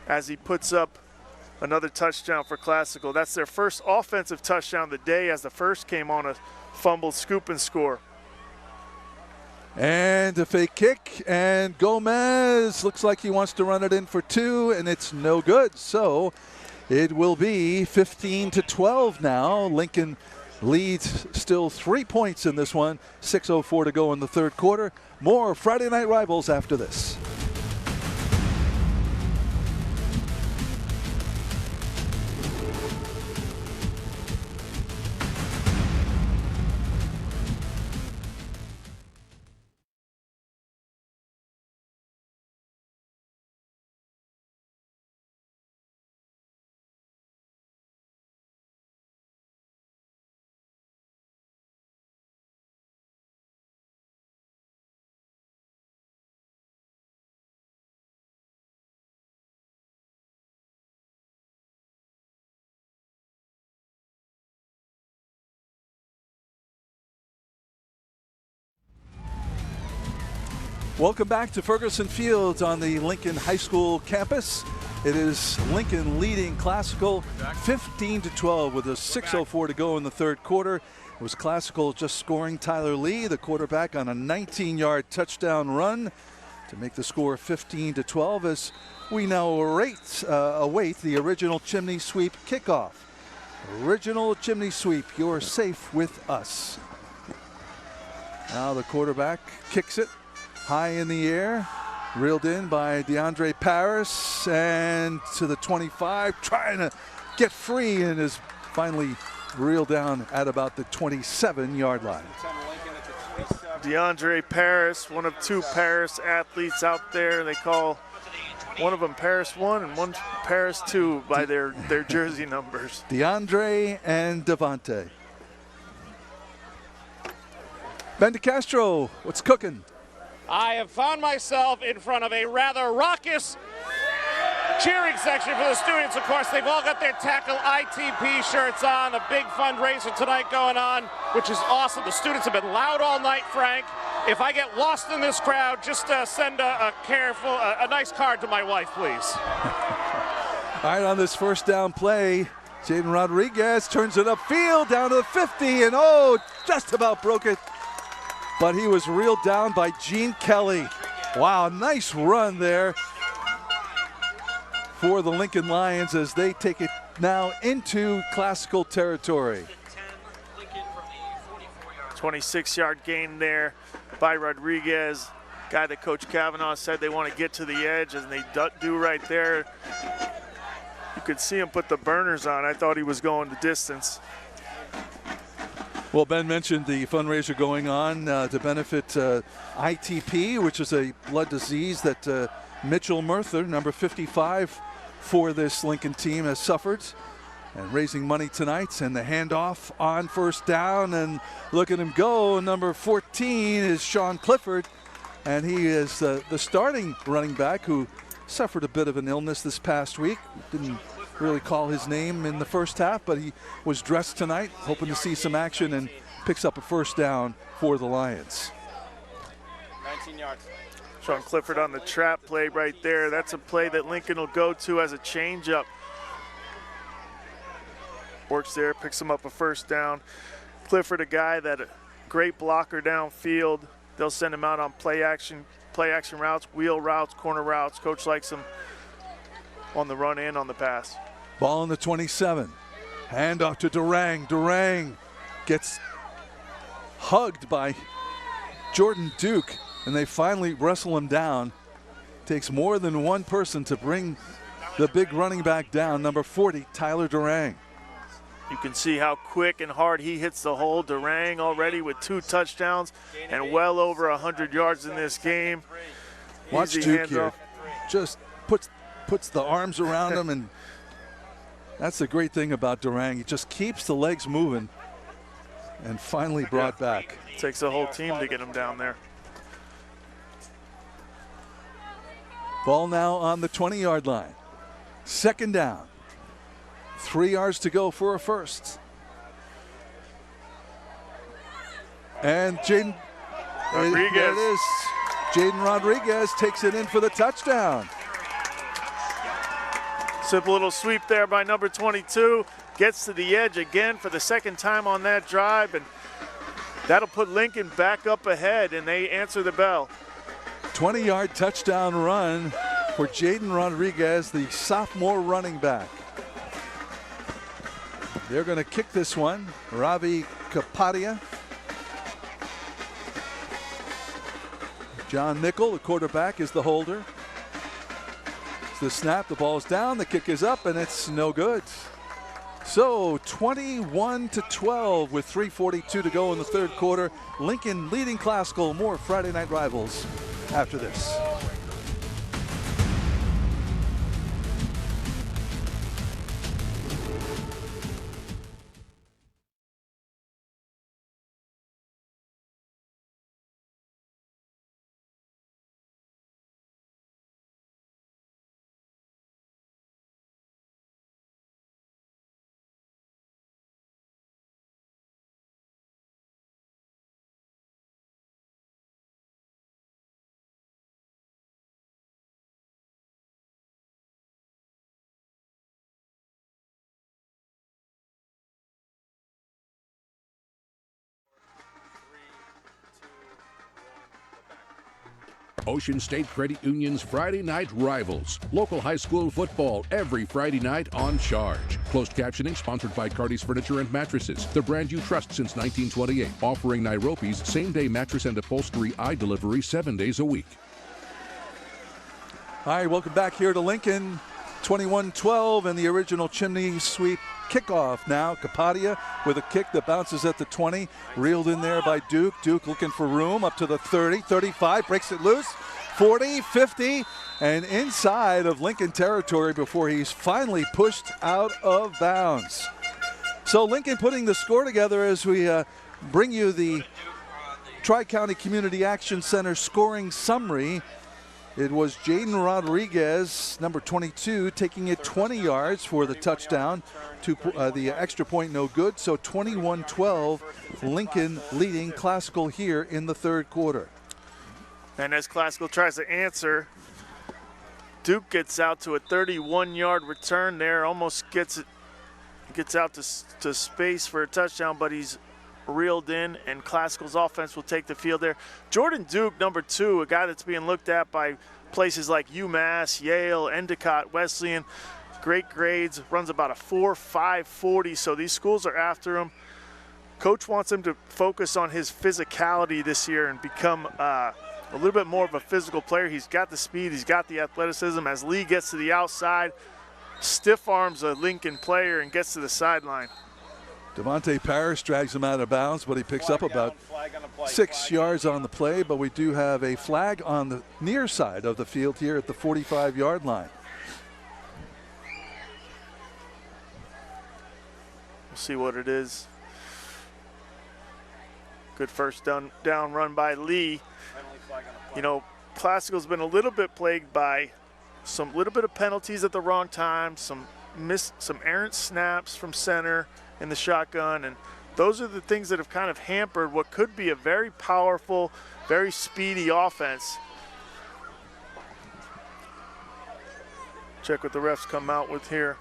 as he puts up another touchdown for Classical. That's their first offensive touchdown of the day, as the first came on a fumbled scoop and score. And a fake kick, and Gomez looks like he wants to run it in for 2, and it's no good. So it will be 15-12 now. Lincoln leads still 3 points in this one. 6:04 to go in the third quarter. More Friday Night Rivals after this. Welcome back to Ferguson Fields on the Lincoln High School campus. It is Lincoln leading Classical 15-12 with a 6:04 to go in the third quarter. It was Classical just scoring Tyler Lee, the quarterback, on a 19-yard touchdown run to make the score 15-12 as we now await the original chimney sweep kickoff. Original chimney sweep, you're safe with us. Now the quarterback kicks it high in the air, reeled in by DeAndre Paris, and to the 25, trying to get free, and is finally reeled down at about the 27-yard line. DeAndre Paris, one of two Paris athletes out there. They call one of them Paris 1 and one Paris 2 by their jersey numbers. DeAndre and Devontae. Ben DeCastro, what's cooking? I have found myself in front of a rather raucous cheering section for the students. Of course, they've all got their Tackle ITP shirts on. A big fundraiser tonight going on, which is awesome. The students have been loud all night, Frank. If I get lost in this crowd, just send a nice card to my wife, please. All right, on this first down play, Jaden Rodriguez turns it upfield down to the 50, and just about broke it. But he was reeled down by Gene Kelly. Wow, nice run there for the Lincoln Lions as they take it now into Classical territory. 26-yard gain there by Rodriguez. Guy that Coach Kavanaugh said they want to get to the edge, and they do right there. You could see him put the burners on. I thought he was going the distance. Well, Ben mentioned the fundraiser going on to benefit ITP, which is a blood disease that Mitchell Murther, number 55 for this Lincoln team, has suffered. And raising money tonight, and the handoff on first down, and look at him go. Number 14 is Sean Clifford, and he is the starting running back who suffered a bit of an illness this past week. Didn't really call his name in the first half, but he was dressed tonight, hoping to see some action, and picks up a first down for the Lions. 19 yards. Sean Clifford on the trap play right there. That's a play that Lincoln will go to as a changeup. Works there, picks him up a first down. Clifford, a guy that a great blocker downfield. They'll send him out on play action routes, wheel routes, corner routes. Coach likes him on the run and on the pass. Ball on the 27. Handoff to Durang. Durang gets hugged by Jordan Duke, and they finally wrestle him down. Takes more than one person to bring the big running back down, number 40, Tyler Durang. You can see how quick and hard he hits the hole. Durang already with 2 touchdowns and well over 100 yards in this game. Watch Duke here. Just puts the arms around him, and that's the great thing about Durang. He just keeps the legs moving and finally brought back. Takes a whole team to get him down there. Ball now on the 20-yard line. Second down. 3 yards to go for a first. And Jaden Rodriguez. There it is. Jaden Rodriguez takes it in for the touchdown. Simple little sweep there by number 22. Gets to the edge again for the second time on that drive, and that'll put Lincoln back up ahead, and they answer the bell. 20-yard touchdown run for Jaden Rodriguez, the sophomore running back. They're going to kick this one. Ravi Kapadia. John Nickel, the quarterback, is the holder. It's the snap, the ball's down, the kick is up, and it's no good. So 21-12 with 3:42 to go in the third quarter. Lincoln leading Classical. More Friday Night Rivals after this. Ocean State Credit Union's Friday night rivals. Local high school football every Friday night on Charge. Closed captioning sponsored by Cardi's Furniture and Mattresses, the brand you trust since 1928, offering Nairobi's same-day mattress and upholstery delivery 7 days a week. All right, welcome back here to Lincoln. 21-12 and the original chimney sweep kickoff now. Kapadia with a kick that bounces at the 20. Reeled in there by Duke. Duke looking for room up to the 30, 35, breaks it loose. 40, 50, and inside of Lincoln territory before he's finally pushed out of bounds. So Lincoln putting the score together as we bring you the Tri-County Community Action Center scoring summary. It was Jaden Rodriguez, number 22, taking it 20 yards for the touchdown. The extra point no good, so 21-12, Lincoln leading Classical here in the third quarter. And as Classical tries to answer, Duke gets out to a 31-yard return there, almost gets out to space for a touchdown, but he's reeled in, and Classical's offense will take the field there. Jordan Duke, number 2, a guy that's being looked at by places like UMass, Yale, Endicott, Wesleyan. Great grades, runs about a 4.5 40, so these schools are after him. Coach wants him to focus on his physicality this year and become a little bit more of a physical player. He's got the speed, he's got the athleticism. As Lee gets to the outside, stiff arms a Lincoln player and gets to the sideline. Devontae Parrish drags him out of bounds, but he picks up about 6 yards on the play. But we do have a flag on the near side of the field here at the 45-yard line. We'll see what it is. Good first down run by Lee. You know, Classical's been a little bit plagued by some little bit of penalties at the wrong time, some errant snaps from center in the shotgun, and those are the things that have kind of hampered what could be a very powerful, very speedy offense. Check what the refs come out with here.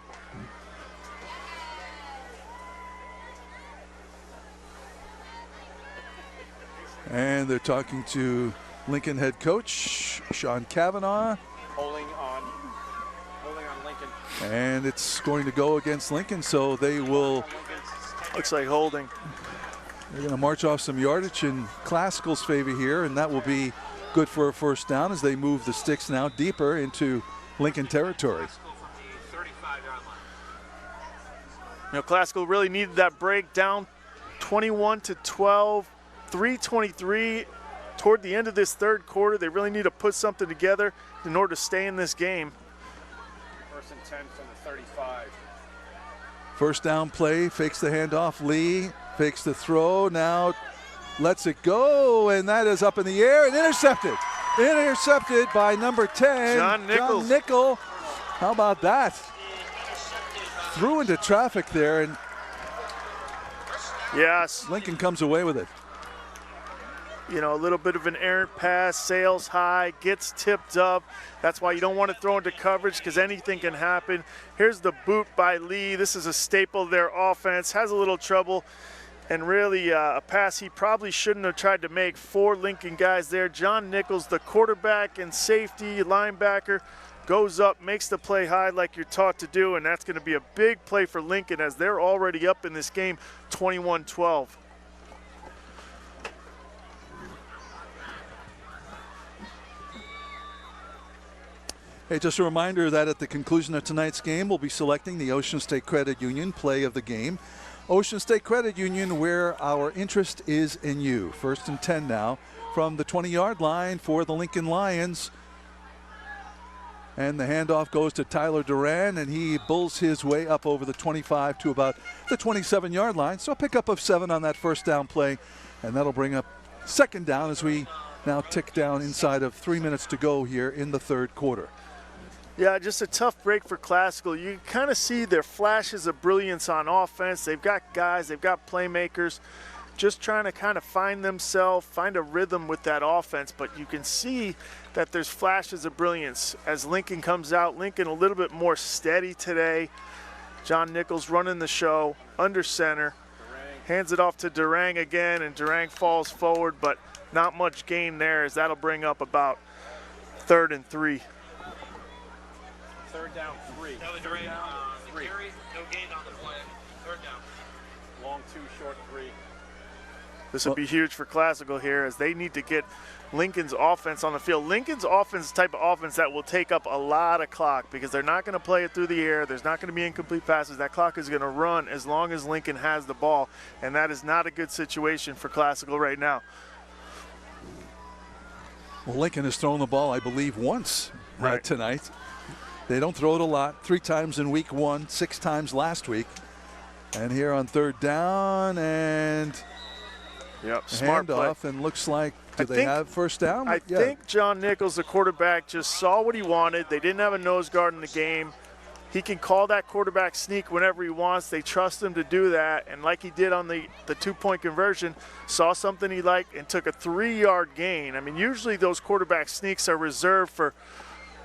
And they're talking to Lincoln head coach Sean Cavanaugh. Holding on Lincoln. And it's going to go against Lincoln, so they will. Looks like holding. They're going to march off some yardage in Classical's favor here, and that will be good for a first down as they move the sticks now deeper into Lincoln territory. You know, Classical really needed that break, down 21-12, 3:23 toward the end of this third quarter. They really need to put something together in order to stay in this game. First and 10 from the 35. First down play, fakes the handoff. Lee fakes the throw, now lets it go, and that is up in the air and intercepted. Intercepted by number 10, John Nichols. John Nickel. How about that? Threw into traffic there, and yes, Lincoln comes away with it. You know, a little bit of an errant pass, sails high, gets tipped up. That's why you don't want to throw into coverage because anything can happen. Here's the boot by Lee. This is a staple of their offense. Has a little trouble, and really a pass he probably shouldn't have tried to make. 4 Lincoln guys there. John Nichols, the quarterback and safety linebacker, goes up, makes the play high like you're taught to do, and that's going to be a big play for Lincoln as they're already up in this game, 21-12. Hey, just a reminder that at the conclusion of tonight's game, we'll be selecting the Ocean State Credit Union play of the game. Ocean State Credit Union, where our interest is in you. First and 10 now from the 20-yard line for the Lincoln Lions. And the handoff goes to Tyler Duran, and he bulls his way up over the 25 to about the 27-yard line. So a pickup of 7 on that first down play, and that'll bring up second down as we now tick down inside of 3 minutes to go here in the third quarter. Yeah, just a tough break for Classical. You kind of see their flashes of brilliance on offense. They've got guys, they've got playmakers, just trying to kind of find themselves, find a rhythm with that offense. But you can see that there's flashes of brilliance as Lincoln comes out. Lincoln a little bit more steady today. John Nichols running the show under center. Hands it off to Durang again, and Durang falls forward, but not much gain there as that'll bring up about 3rd and 3. Third down, 3. Third down, 3. No gain on the play. 3rd down. Long 2, short 3. This would be huge for Classical here as they need to get Lincoln's offense on the field. Lincoln's offense is the type of offense that will take up a lot of clock because they're not going to play it through the air. There's not going to be incomplete passes. That clock is going to run as long as Lincoln has the ball, and that is not a good situation for Classical right now. Well, Lincoln has thrown the ball, I believe, once Right. tonight. They don't throw it a lot. 3 times in week 1, 6 times last week. And here on 3rd down, and Smart play. handoff, and looks like, do I they think- have first down? I think John Nichols, the quarterback, just saw what he wanted. They didn't have a nose guard in the game. He can call that quarterback sneak whenever he wants. They trust him to do that. And like he did on the 2-point conversion, saw something he liked and took a 3-yard gain. I mean, usually those quarterback sneaks are reserved for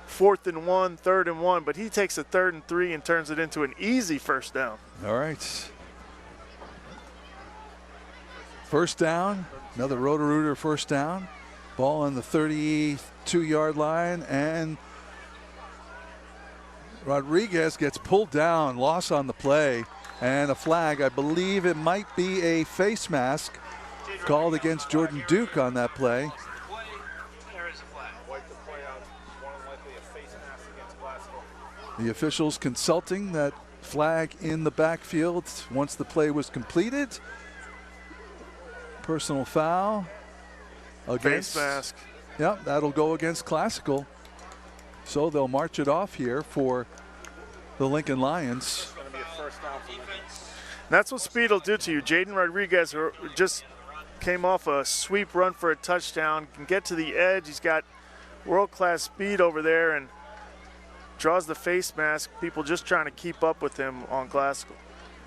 4th and 1, 3rd and 1, but he takes a 3rd and 3 and turns it into an easy first down. All right. First down, another Roto-Rooter first down. Ball on the 32-yard line, and Rodriguez gets pulled down, loss on the play, and a flag. I believe it might be a face mask called against Jordan Duke on that play. Wipe the play out. More than likely a face mask against Glasgow. The officials consulting that flag in the backfield once the play was completed. Personal foul against. Face mask. Yep, that'll go against Classical. So they'll march it off here for the Lincoln Lions. It's going to be a first down for Lincoln. That's what speed will do to you. Jaden Rodriguez just came off a sweep run for a touchdown, can get to the edge. He's got world-class speed over there and draws the face mask. People just trying to keep up with him on Classical.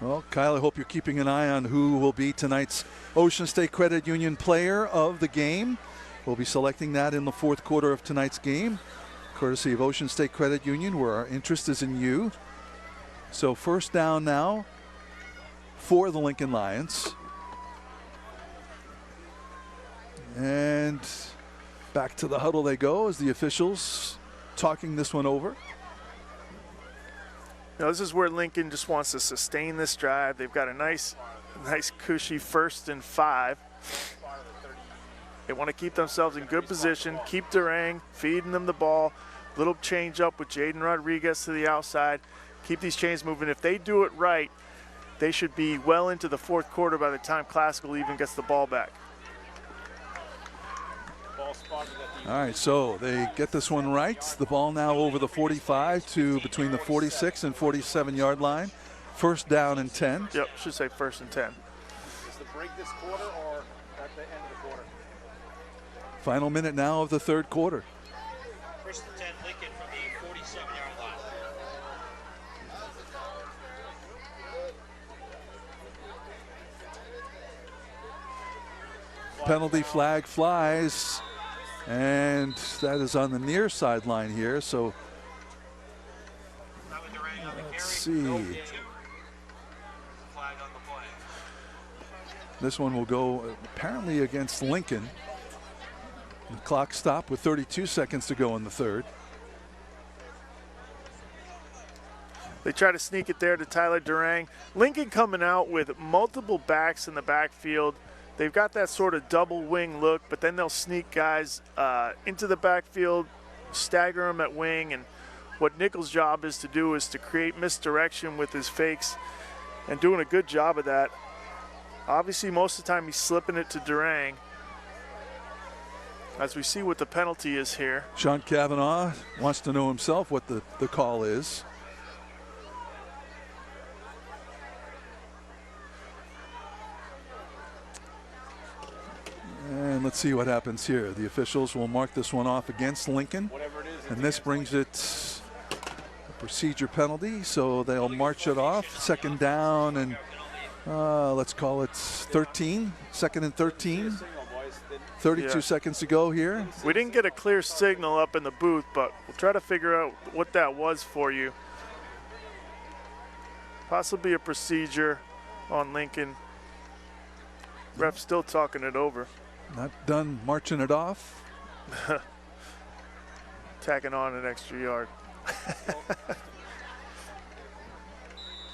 Well, Kyle, I hope you're keeping an eye on who will be tonight's Ocean State Credit Union player of the game. We'll be selecting that in the 4th quarter of tonight's game, courtesy of Ocean State Credit Union, where our interest is in you. So first down now for the Lincoln Lions. And back to the huddle they go as the officials talking this one over. Now, this is where Lincoln just wants to sustain this drive. They've got a nice cushy 1st and 5. They want to keep themselves in good position, keep Durang feeding them the ball, little change up with Jaden Rodriguez to the outside, keep these chains moving. If they do it right, they should be well into the 4th quarter by the time Classical even gets the ball back. Ball spotted at the All right, so they get this one right. The ball now over the 45 to between the 46 and 47-yard line. First down and 10. Yep, should say 1st and 10. Is the break this quarter or at the end of the quarter? Final minute now of the 3rd quarter. 1st and 10, Lincoln from the 47-yard line. Penalty flag flies, and that is on the near sideline here. So let's see. This one will go apparently against Lincoln. The clock stopped with 32 seconds to go in the 3rd. They try to sneak it there to Tyler Durang. Lincoln coming out with multiple backs in the backfield. They've got that sort of double wing look, but then they'll sneak guys into the backfield, stagger them at wing, and what Nichols' job is to do is to create misdirection with his fakes and doing a good job of that. Obviously, most of the time he's slipping it to Durang. As we see what the penalty is here. Sean Cavanaugh wants to know himself what the call is. And let's see what happens here. The officials will mark this one off against Lincoln. And this brings it a procedure penalty, so they'll march it off. 2nd down and let's call it 13. 2nd and 13. 32 seconds to go here. We didn't get a clear signal up in the booth, but we'll try to figure out what that was for you. Possibly a procedure on Lincoln. Ref still talking it over. Not done marching it off. tacking on an extra yard.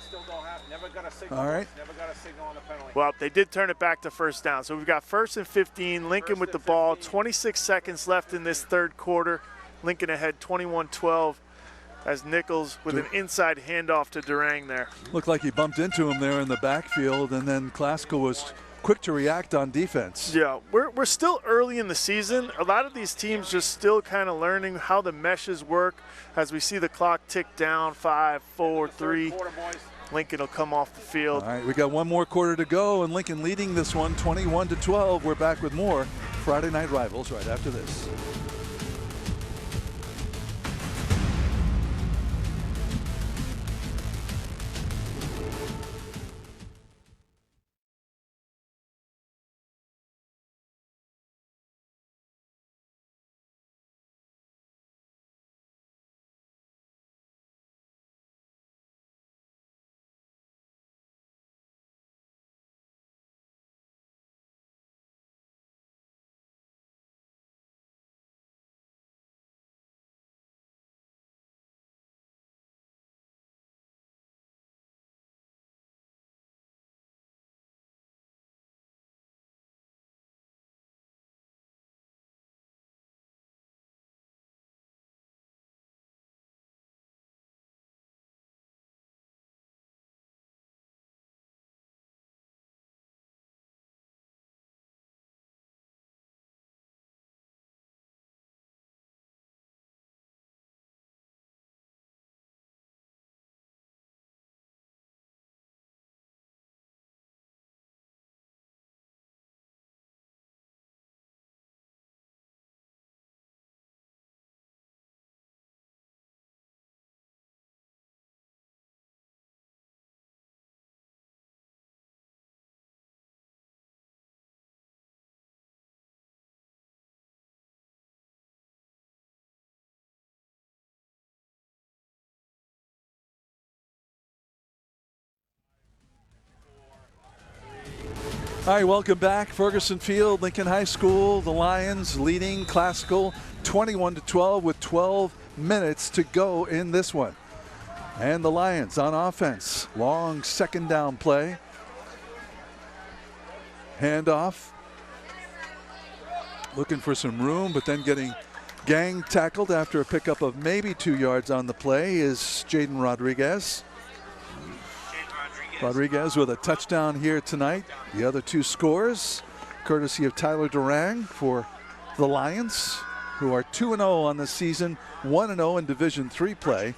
Still don't have, never got a signal. All right. Never got a signal on the penalty. Well, they did turn it back to first down. So we've got 1st and 15, Lincoln with the ball, 26 seconds left in this third quarter. Lincoln ahead 21-12 as Nichols with an inside handoff to Durang there. Looked like he bumped into him there in the backfield, and then Classical was quick to react on defense. Yeah, we're still early in the season. A lot of these teams just still kind of learning how the meshes work as we see the clock tick down, 5, 4, 3. Lincoln will come off the field. All right, we got one more quarter to go, and Lincoln leading this one 21-12. We're back with more Friday Night Rivals right after this. All right, welcome back. Ferguson Field, Lincoln High School. The Lions leading Classical 21-12 with 12 minutes to go in this one. And the Lions on offense. Long second down play. Handoff. Looking for some room, but then getting gang tackled after a pickup of maybe 2 yards on the play is Jaden Rodriguez. Rodriguez with a touchdown here tonight. The other 2 scores, courtesy of Tyler Durang for the Lions, who are 2-0 on the season, 1-0 in Division III play.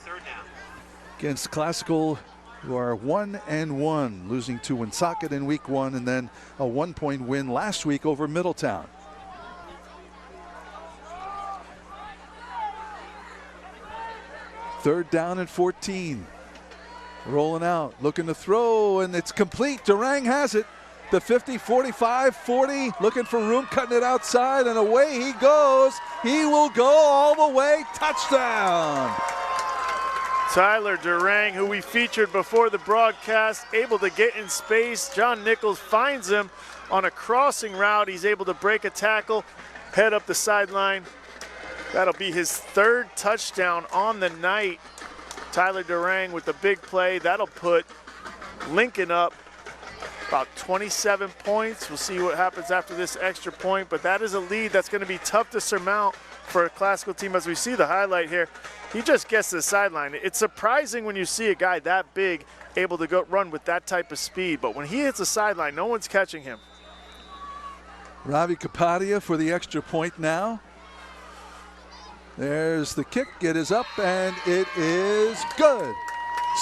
Against Classical, who are 1-1, losing to Woonsocket in week 1 and then a 1-point win last week over Middletown. Third down and 14. Rolling out, looking to throw, and it's complete. Durang has it. The 50, 45, 40, looking for room, cutting it outside, and away he goes. He will go all the way. Touchdown. Tyler Durang, who we featured before the broadcast, able to get in space. John Nichols finds him on a crossing route. He's able to break a tackle, head up the sideline. That'll be his 3rd touchdown on the night. Tyler Durang with the big play. That'll put Lincoln up about 27 points. We'll see what happens after this extra point, but that is a lead that's going to be tough to surmount for a Classical team. As we see the highlight here, he just gets to the sideline. It's surprising when you see a guy that big able to go run with that type of speed, but when he hits the sideline, no one's catching him. Ravi Kapadia for the extra point now. There's the kick. It is up, and it is good.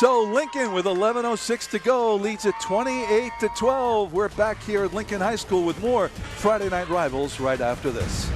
So Lincoln, with 11:06 to go, leads it 28-12. We're back here at Lincoln High School with more Friday Night Rivals right after this.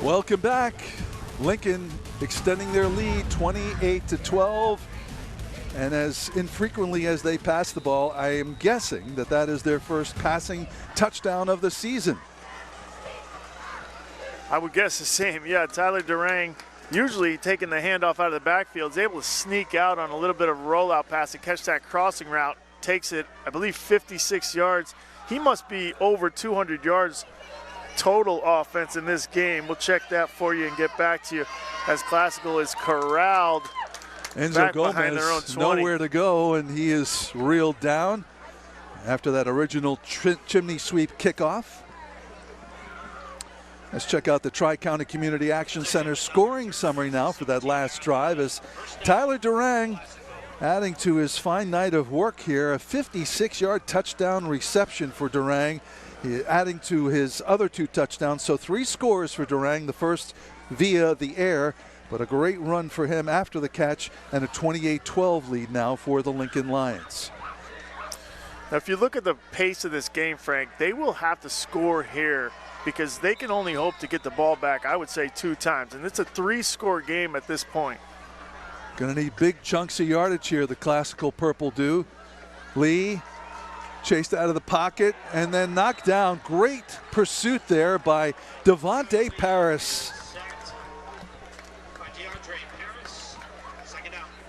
Welcome back. Lincoln extending their lead 28-12. And as infrequently as they pass the ball, I am guessing that that is their first passing touchdown of the season. I would guess the same. Yeah, Tyler Durang, usually taking the handoff out of the backfield, is able to sneak out on a little bit of a rollout pass and catch that crossing route. Takes it, I believe, 56 yards. He must be over 200 yards total offense in this game. We'll check that for you and get back to you as Classical is corralled Enzo back behind their own Gomez 20. nowhere to go, and he is reeled down after that original chimney sweep kickoff. Let's check out the Tri-County Community Action Center scoring summary now for that last drive as Tyler Durang adding to his fine night of work here, a 56-yard touchdown reception for Durang, adding to his other 2 touchdowns. So 3 scores for Durang, the first via the air, but a great run for him after the catch and a 28-12 lead now for the Lincoln Lions. Now, if you look at the pace of this game, Frank, they will have to score here because they can only hope to get the ball back, I would say, 2 times. And it's a 3-score game at this point. Going to need big chunks of yardage here, the Classical Purple do. Lee chased out of the pocket and then knocked down. Great pursuit there by Devontae Paris.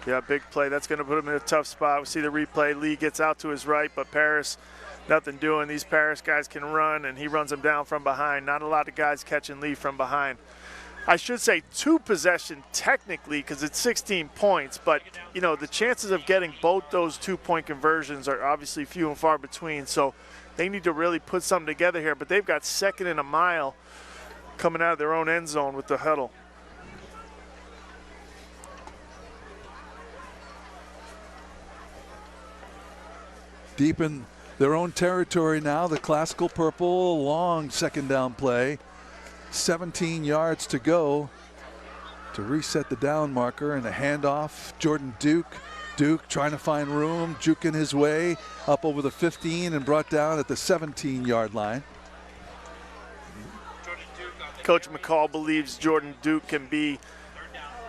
Yeah, big play. That's going to put him in a tough spot. We see the replay. Lee gets out to his right, but Paris, nothing doing. These Paris guys can run, and he runs them down from behind. Not a lot of guys catching Lee from behind. I should say 2 possession technically because it's 16 points, but, you know, the chances of getting both those 2-point conversions are obviously few and far between, so they need to really put something together here, but they've got 2nd and a mile coming out of their own end zone with the huddle. Deep in their own territory now, the Classical Purple, long 2nd down play. 17 yards to go to reset the down marker, and a handoff. Jordan Duke trying to find room, juking his way up over the 15 and brought down at the 17-yard line. Coach McCall believes Jordan Duke can be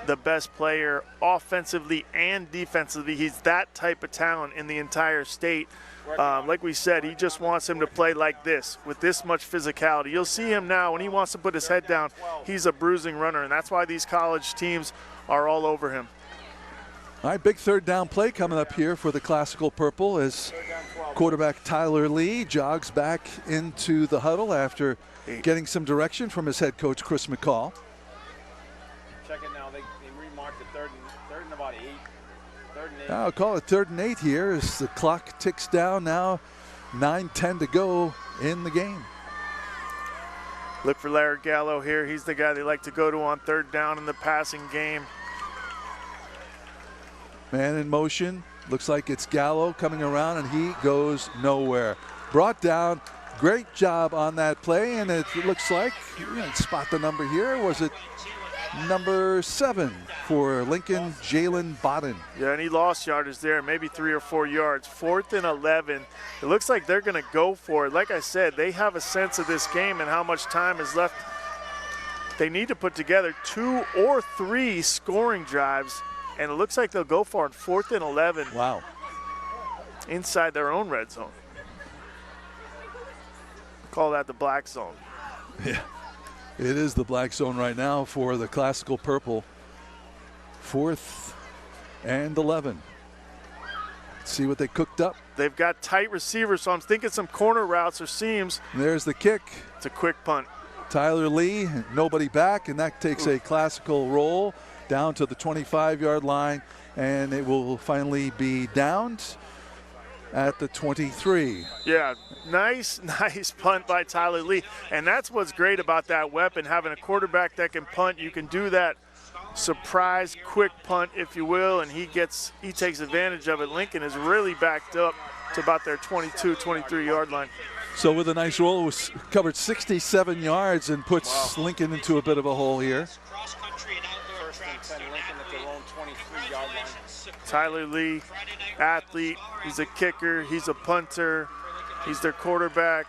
the best player offensively and defensively. He's that type of talent in the entire state. Like we said, he just wants him to play like this, with this much physicality. You'll see him now when he wants to put his head down, he's a bruising runner, and that's why these college teams are all over him. All right, big 3rd down play coming up here for the Classical Purple as quarterback Tyler Lee jogs back into the huddle after getting some direction from his head coach, Chris McCall. Check it now. They remarked the third and about 8. 3rd and 8. I'll call it 3rd and 8 here as the clock ticks down now. 9:10 to go in the game. Look for Larry Gallo here. He's the guy they like to go to on 3rd down in the passing game. Man in motion. Looks like it's Gallo coming around, and he goes nowhere. Brought down. Great job on that play, and it looks like, you can spot the number here. Was it number 7 for Lincoln, Jalen Bodden? Yeah, and he lost yardage there, maybe 3 or 4 yards. 4th and 11. It looks like they're going to go for it. Like I said, they have a sense of this game and how much time is left. They need to put together 2 or 3 scoring drives, and it looks like they'll go for it. 4th and 11. Wow. Inside their own red zone. Call that the black zone. Yeah, it is the black zone right now for the Classical Purple. 4th and 11. Let's see what they cooked up. They've got tight receivers, so I'm thinking some corner routes or seams. And there's the kick. It's a quick punt. Tyler Lee, nobody back, and that takes a Classical roll down to the 25-yard line, and it will finally be downed at the 23. Yeah, nice punt by Tyler Lee. And that's what's great about that weapon, having a quarterback that can punt. You can do that surprise quick punt, if you will, and he takes advantage of it. Lincoln is really backed up to about their 22, 23-yard line. So with a nice roll, it was covered 67 yards and puts Lincoln into a bit of a hole here. Tyler Lee, athlete, he's a kicker, he's a punter, he's their quarterback.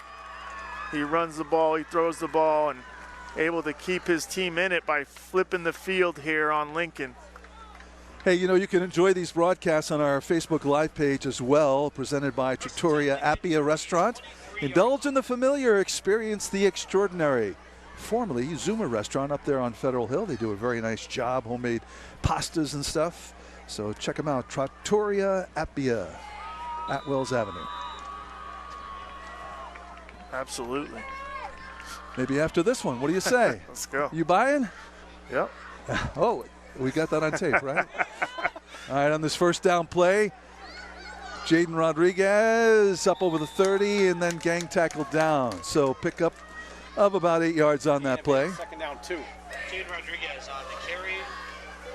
He runs the ball, he throws the ball, and able to keep his team in it by flipping the field here on Lincoln. Hey, you know, you can enjoy these broadcasts on our Facebook Live page as well, presented by Trattoria Appia Restaurant. Indulge in the familiar, experience the extraordinary. Formerly Zuma Restaurant up there on Federal Hill. They do a very nice job, homemade pastas and stuff. So check them out, Trattoria Appia at Wells Avenue. Absolutely. Maybe after this one, what do you say? Let's go. You buying? Yep. Oh, we got that on tape, right? All right, on this first down play, Jaden Rodriguez up over the 30 and then gang tackled down. So pickup of about 8 yards on that play. Second down 2. Jaden Rodriguez on the carry.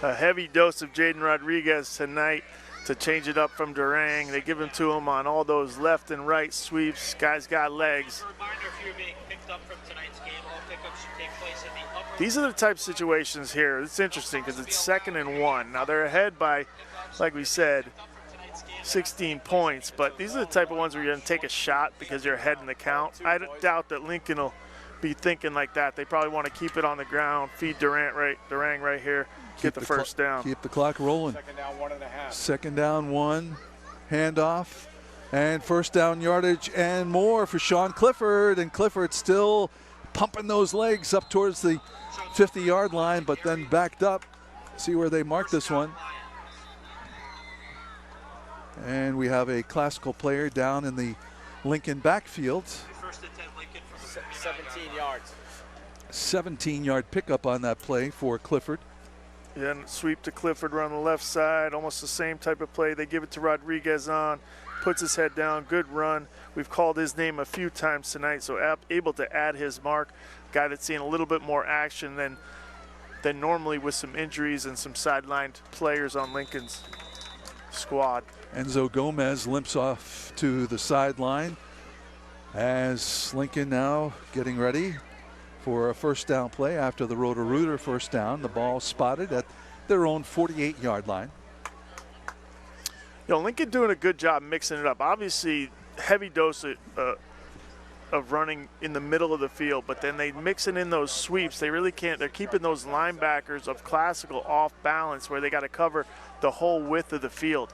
A heavy dose of Jaden Rodriguez tonight to change it up from Durang. They give him to him on all those left and right sweeps. Guy's got legs. Reminder, if you're being picked up from tonight's game, all pickups should take place in the upper. These are the type of situations here. It's interesting because it's 2nd and 1. Now they're ahead by, like we said, 16 points, but these are the type of ones where you're going to take a shot because you're ahead in the count. I doubt that Lincoln will be thinking like that. They probably want to keep it on the ground, feed Durang right here, get the first down. Keep the clock rolling. Second down 1.5. Second down 1, handoff, and first down yardage and more for Sean Clifford. And Clifford still pumping those legs up towards the 50-yard line, but then backed up. See where they mark this one. And we have a classical player down in the Lincoln backfield. 17 yards. 17-yard pickup on that play for Clifford. Then sweep to Clifford around the left side, almost the same type of play. They give it to Rodriguez on, puts his head down, good run. We've called his name a few times tonight, so able to add his mark. Guy that's seen a little bit more action than normally with some injuries and some sidelined players on Lincoln's squad. Enzo Gomez limps off to the sideline as Lincoln now getting ready for a first down play after the Roto-Rooter first down. The ball spotted at their own 48-yard line. You know, Lincoln doing a good job mixing it up. Obviously, heavy dose of running in the middle of the field, but then they mixing in those sweeps. They really can't. They're keeping those linebackers of classical off balance where they got to cover the whole width of the field.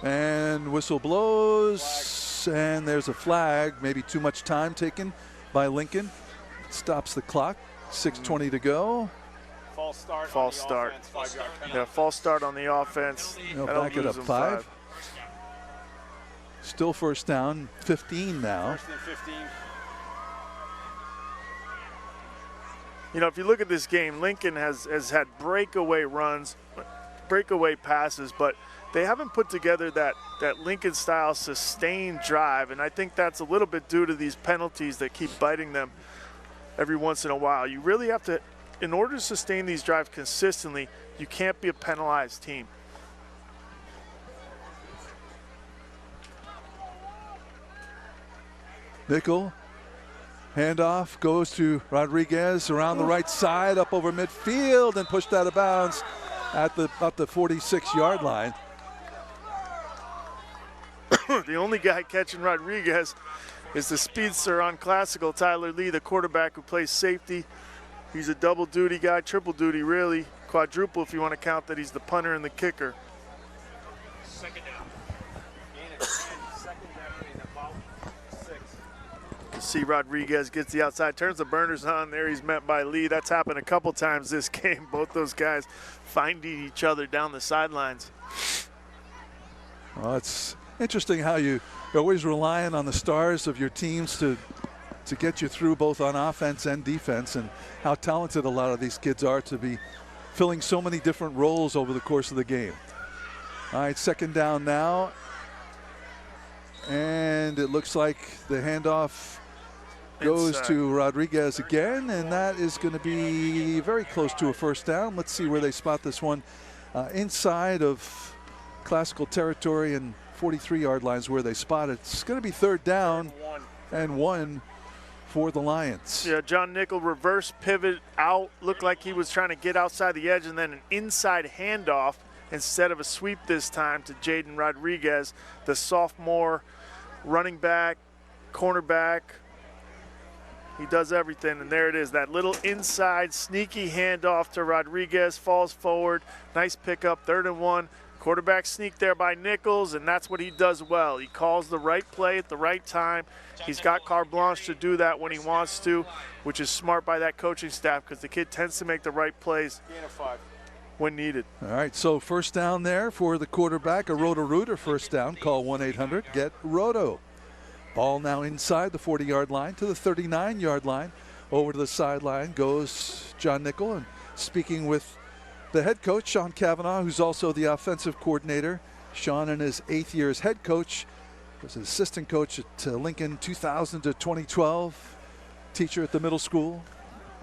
And whistle blows, and there's a flag. Maybe too much time taken by Lincoln. Stops the clock. 6:20 to go. False start. False start. Offense, 5-yard penalty. Yeah, false start on the offense. They'll That'll back it lose up them 5. Still first down, 15 now. First and 15. You know, if you look at this game, Lincoln has had breakaway runs, breakaway passes, but they haven't put together that Lincoln-style sustained drive, and I think that's a little bit due to these penalties that keep biting them every once in a while. You really have to, in order to sustain these drives consistently, you can't be a penalized team. Nickel, handoff goes to Rodriguez around the right side, up over midfield, and pushed out of bounds at about the 46-yard line. The only guy catching Rodriguez is the speedster on classical, Tyler Lee, the quarterback who plays safety. He's a double duty guy, triple duty really, quadruple if you want to count that he's the punter and the kicker. Second down. Gain of 10. Second down in about 6. You see Rodriguez gets the outside, turns the burners on there. He's met by Lee. That's happened a couple times this game. Both those guys finding each other down the sidelines. Well, it's interesting how you're always relying on the stars of your teams to get you through both on offense and defense, and how talented a lot of these kids are to be filling so many different roles over the course of the game. All right, second down now. And it looks like the handoff goes to Rodriguez again, and that is going to be very close to a first down. Let's see where they spot this one. Inside of classical territory and 43-yard lines where they spot it. It's going to be third down and 1 for the Lions. Yeah, John Nickel reverse pivot out, looked like he was trying to get outside the edge, and then an inside handoff instead of a sweep this time to Jaden Rodriguez, the sophomore running back, cornerback. He does everything, and there it is. That little inside sneaky handoff to Rodriguez, falls forward. Nice pickup, 3rd and 1. Quarterback sneak there by Nichols, and that's what he does well. He calls the right play at the right time. He's got carte blanche to do that when he wants to, which is smart by that coaching staff because the kid tends to make the right plays when needed. All right, so first down there for the quarterback, a Roto-Rooter first down. Call 1-800-GET-ROTO. Ball now inside the 40-yard line to the 39-yard line. Over to the sideline goes John Nickel, and speaking with the head coach, Sean Cavanaugh, who's also the offensive coordinator. Sean, in his 8th year as head coach, was an assistant coach at Lincoln 2000 to 2012, teacher at the middle school.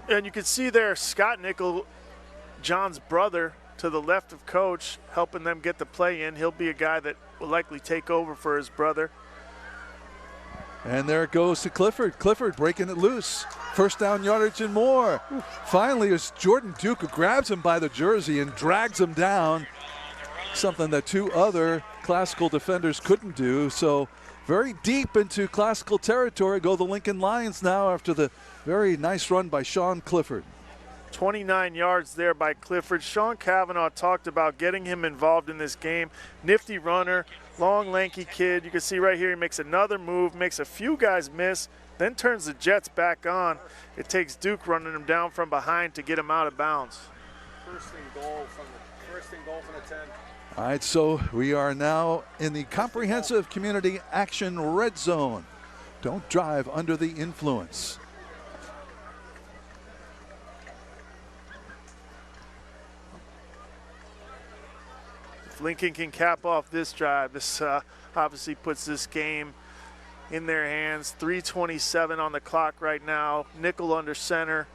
And you can see there Scott Nickel, John's brother, to the left of coach, helping them get the play in. He'll be a guy that will likely take over for his brother. And there it goes to Clifford. Clifford breaking it loose. First down yardage and more. Finally, it's Jordan Duke who grabs him by the jersey and drags him down. Something that 2 other Classical defenders couldn't do. So very deep into Classical territory go the Lincoln Lions now after the very nice run by Sean Clifford. 29 yards there by Clifford. Sean Cavanaugh talked about getting him involved in this game. Nifty runner, long, lanky kid. You can see right here he makes another move, makes a few guys miss, then turns the Jets back on. It takes Duke running him down from behind to get him out of bounds. First and goal from the 10. All right, so we are now in the Comprehensive Community Action Red Zone. Don't drive under the influence. If Lincoln can cap off this drive, this obviously puts this game in their hands. 3:27 on the clock right now. Nickel under center.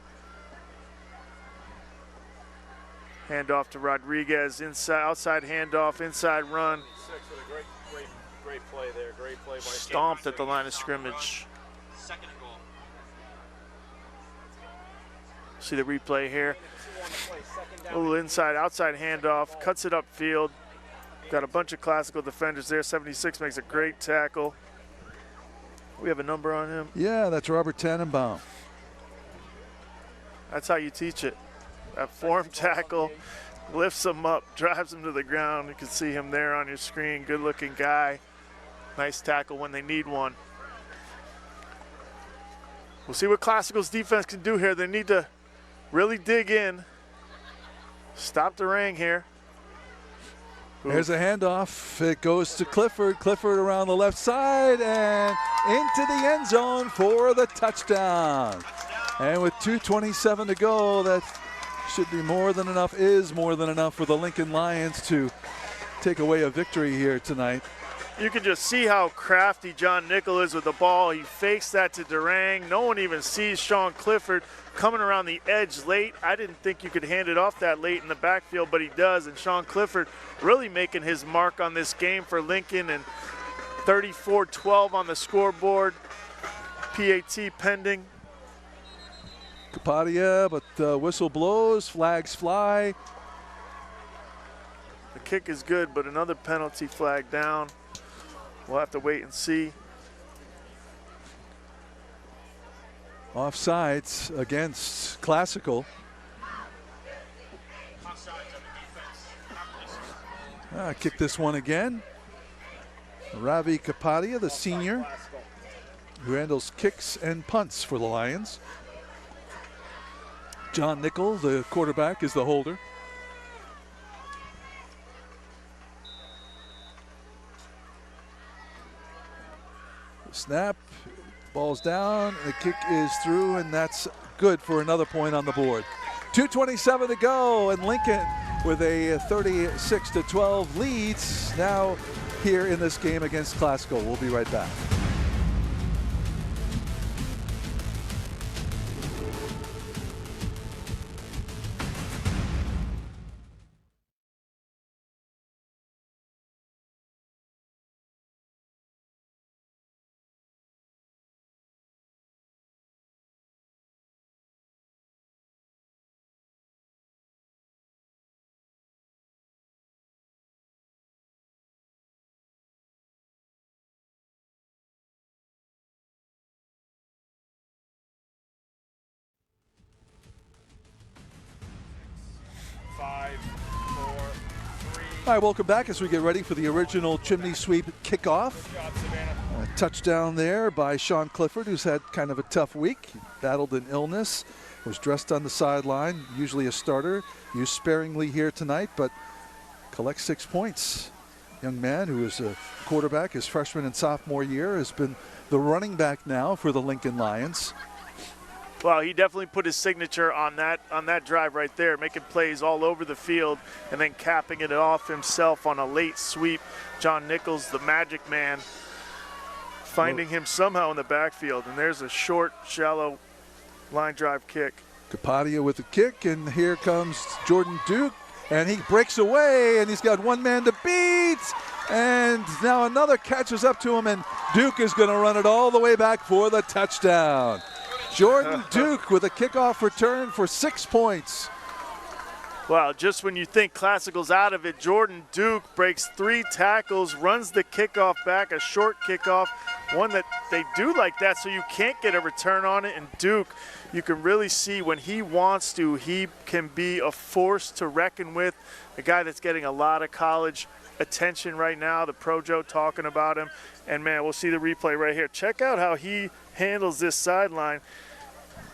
Handoff to Rodriguez, inside, outside handoff, inside run. Great play there. Great play by Stomped at the line of scrimmage. See the replay here. A little inside, outside handoff, cuts it upfield. Got a bunch of Classical defenders there. 76 makes a great tackle. We have a number on him. Yeah, that's Robert Tannenbaum. That's how you teach it. That form tackle, lifts him up, drives him to the ground. You can see him there on your screen. Good looking guy. Nice tackle when they need one. We'll see what Classical's defense can do here. They need to really dig in. Stop the ring here. There's a handoff. It goes to Clifford. Clifford around the left side and into the end zone for the touchdown. And with 2:27 to go, that should be more than enough, is more than enough for the Lincoln Lions to take away a victory here tonight. You can just see how crafty John Nickel is with the ball. He fakes that to Durang. No one even sees Sean Clifford coming around the edge late. I didn't think you could hand it off that late in the backfield, but he does. And Sean Clifford really making his mark on this game for Lincoln, and 34-12 on the scoreboard. PAT pending. Kapadia, but the whistle blows, flags fly. The kick is good, but another penalty flag down. We'll have to wait and see. Offsides against Classical. Kick this one again. Ravi Kapadia, the senior, who handles kicks and punts for the Lions. John Nickel, the quarterback, is the holder. Snap, ball's down, the kick is through, and that's good for another point on the board. 2:27 to go, and Lincoln with a 36-12 leads now here in this game against Classical. We'll be right back. All right, welcome back as we get ready for the original chimney sweep kickoff. A touchdown there by Sean Clifford, who's had kind of a tough week. He battled an illness, was dressed on the sideline, usually a starter, used sparingly here tonight, but collects 6 points. Young man who is a quarterback his freshman and sophomore year has been the running back now for the Lincoln Lions. Well, he definitely put his signature on that drive right there, making plays all over the field and then capping it off himself on a late sweep. John Nichols, the magic man, finding him somehow in the backfield. And there's a short, shallow line drive kick. Capadia with the kick, and here comes Jordan Duke, and he breaks away, and he's got one man to beat. And now another catches up to him, and Duke is going to run it all the way back for the touchdown. Jordan Duke with a kickoff return for 6 points. Well, just when you think Classical's out of it, Jordan Duke breaks 3 tackles, runs the kickoff back, a short kickoff, one that they do like that so you can't get a return on it. And Duke, you can really see when he wants to, he can be a force to reckon with, a guy that's getting a lot of college attention right now, the Pro Joe talking about him. And man, we'll see the replay right here. Check out how he handles this sideline,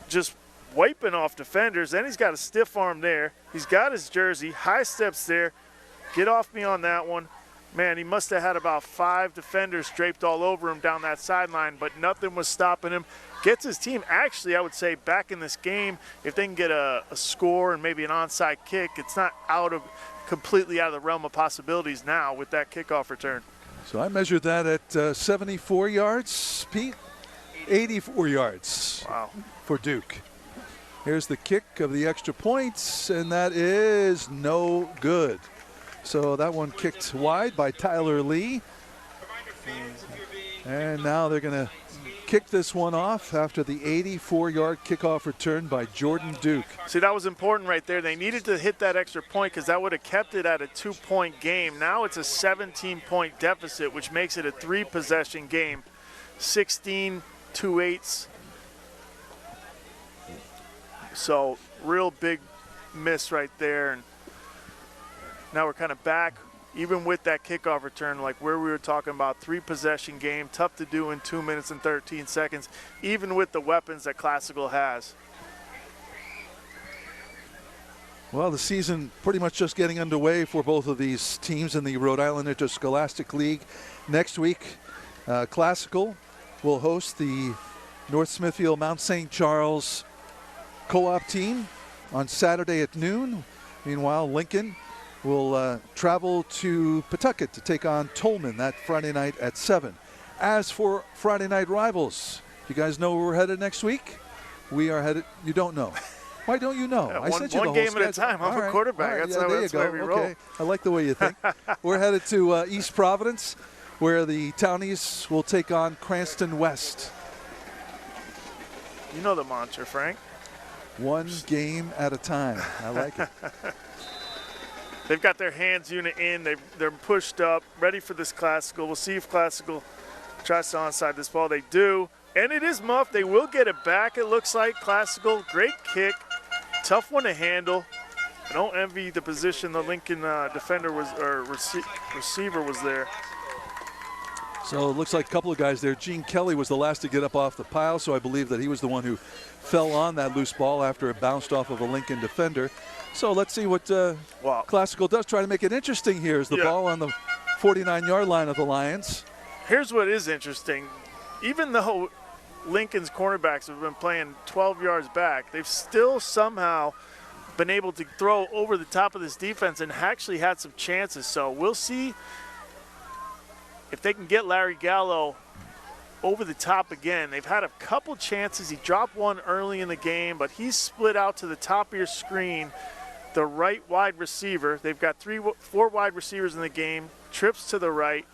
just wiping off defenders. Then he's got a stiff arm there. He's got his jersey, high steps there. Get off me on that one. Man, he must have had about 5 defenders draped all over him down that sideline, but nothing was stopping him. Gets his team, actually, I would say, back in this game. If they can get a score and maybe an onside kick, it's not completely out of the realm of possibilities now with that kickoff return. So I measured that at 74 yards, Pete. 84 yards. Wow. For Duke. Here's the kick of the extra points, and that is no good. So that one kicked wide by Tyler Lee. And now they're going to kick this one off after the 84-yard kickoff return by Jordan Duke. See, that was important right there. They needed to hit that extra point because that would have kept it at a 2-point game. Now it's a 17-point deficit, which makes it a 3-possession game. 16 2/8. So real big miss right there. And now we're kind of back, even with that kickoff return, like where we were talking about, 3-possession game, tough to do in 2 minutes and 13 seconds, even with the weapons that Classical has. Well, the season pretty much just getting underway for both of these teams in the Rhode Island Interscholastic League. Next week, Classical will host the North Smithfield Mount St. Charles co-op team on Saturday at noon. Meanwhile, Lincoln will travel to Pawtucket to take on Tolman that Friday night at 7. As for Friday night rivals, you guys know where we're headed next week? We are headed, you don't know. Why don't you know? I sent you the whole game schedule. at a time. I'm a quarterback. Right. That's yeah, how we roll. I like the way you think. We're headed to East Providence, where the Townies will take on Cranston West. You know the mantra, Frank. One game at a time. I like it. They've got their hands unit in. They're pushed up, ready for this Classical. We'll see if Classical tries to onside this ball. They do, and it is muffed. They will get it back, it looks like. Classical, great kick. Tough one to handle. I don't envy the position the Lincoln defender was, or receiver was there. So it looks like a couple of guys there. Gene Kelly was the last to get up off the pile, so I believe that he was the one who fell on that loose ball after it bounced off of a Lincoln defender. So let's see what Classical does. Try to make it interesting here as the ball on the 49-yard line of the Lions. Here's what is interesting. Even though Lincoln's cornerbacks have been playing 12 yards back, they've still somehow been able to throw over the top of this defense and actually had some chances. So we'll see if they can get Larry Gallo over the top again. They've had a couple chances. He dropped one early in the game, but he's split out to the top of your screen, the right wide receiver. They've got 4 wide receivers in the game, trips to the right,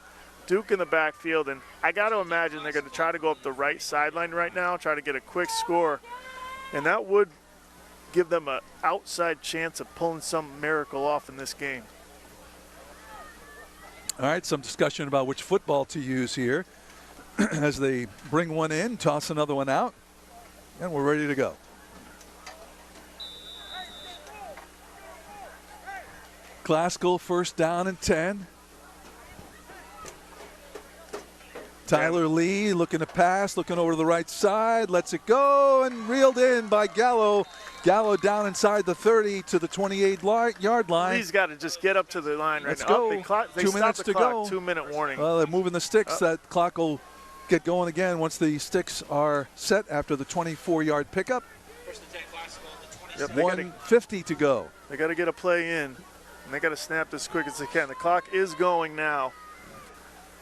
Duke in the backfield, and I got to imagine they're going to try to go up the right sideline right now, try to get a quick score, and that would give them an outside chance of pulling some miracle off in this game. All right, some discussion about which football to use here as they bring one in, toss another one out, and we're ready to go. Classical first down and 10. Tyler Lee looking to pass, looking over to the right side, lets it go, and reeled in by Gallo. Gallo down inside the 30 to the 28-yard line. Lee's got to just get up to the line right Let's now. go. They 2 minutes the to clock. go. 2-minute warning. Well, they're moving the sticks. That clock will get going again once the sticks are set after the 24-yard pickup. Yep, 1:50 to go. They got to get a play in, and they got to snap this quick as they can. The clock is going now.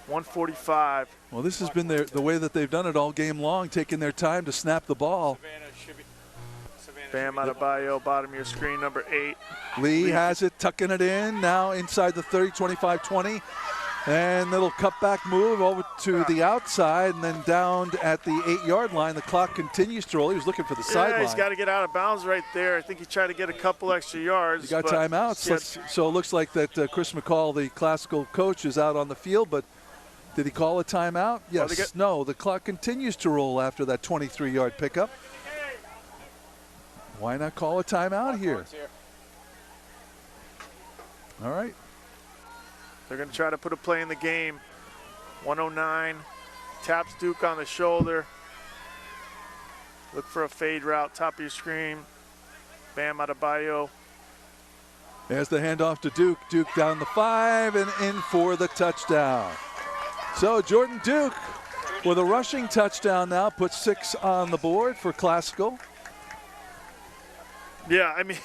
1:45. Well, this has been the way that they've done it all game long, taking their time to snap the ball. Bam Adebayo, bottom of your screen, number 8. Lee has it, tucking it in, now inside the 30, 25-20. And little cutback move over to the outside and then down at the 8-yard line. The clock continues to roll. He was looking for the sideline. He's got to get out of bounds right there. I think he tried to get a couple extra yards. He got timeouts. So it looks like that Chris McCall, the classical coach, is out on the field, but did he call a timeout? Yes. No, the clock continues to roll after that 23-yard pickup. Why not call a timeout here? All right. They're going to try to put a play in the game. 109. Taps Duke on the shoulder. Look for a fade route, top of your screen. Bam Adebayo. There's the handoff to Duke. Duke down the 5 and in for the touchdown. So Jordan Duke with a rushing touchdown now, puts 6 on the board for Classical. Yeah, I mean,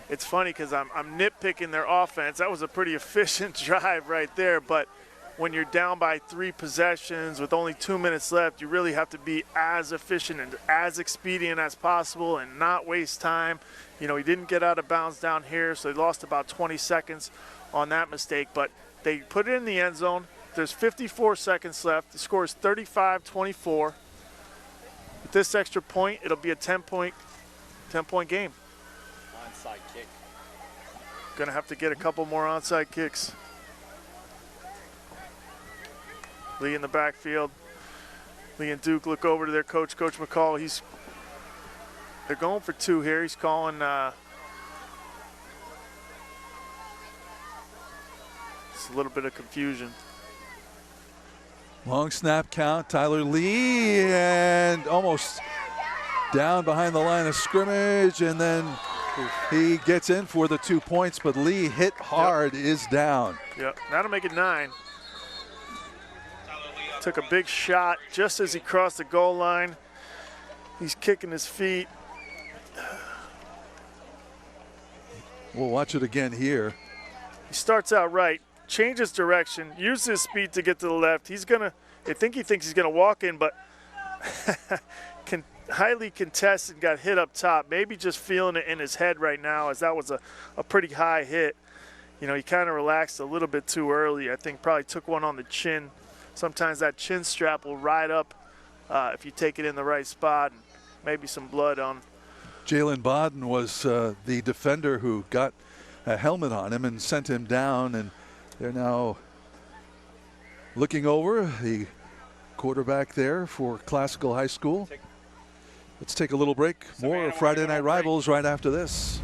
it's funny because I'm nitpicking their offense. That was a pretty efficient drive right there, but when you're down by 3 possessions with only 2 minutes left, you really have to be as efficient and as expedient as possible and not waste time. You know, he didn't get out of bounds down here, so they lost about 20 seconds on that mistake, but they put it in the end zone. There's 54 seconds left. The score is 35-24. With this extra point, it'll be a 10-point game. Onside kick. Gonna have to get a couple more onside kicks. Lee in the backfield. Lee and Duke look over to their coach, Coach McCall. They're going for 2 here. He's calling it's a little bit of confusion. Long snap count, Tyler Lee, and almost down behind the line of scrimmage, and then he gets in for the 2 points, but Lee hit hard, is down. Yep, that'll make it 9. Took a big shot just as he crossed the goal line. He's kicking his feet. We'll watch it again here. He starts out right, changes direction, uses his speed to get to the left. I think he thinks he's gonna walk in, but highly contested, got hit up top. Maybe just feeling it in his head right now, as that was a pretty high hit. You know, he kind of relaxed a little bit too early. I think probably took one on the chin. Sometimes that chin strap will ride up if you take it in the right spot, and maybe some blood on. Jalen Bodden was the defender who got a helmet on him and sent him down, and they're now looking over the quarterback there for Classical High School. Let's take a little break. More Friday Night Rivals right after this.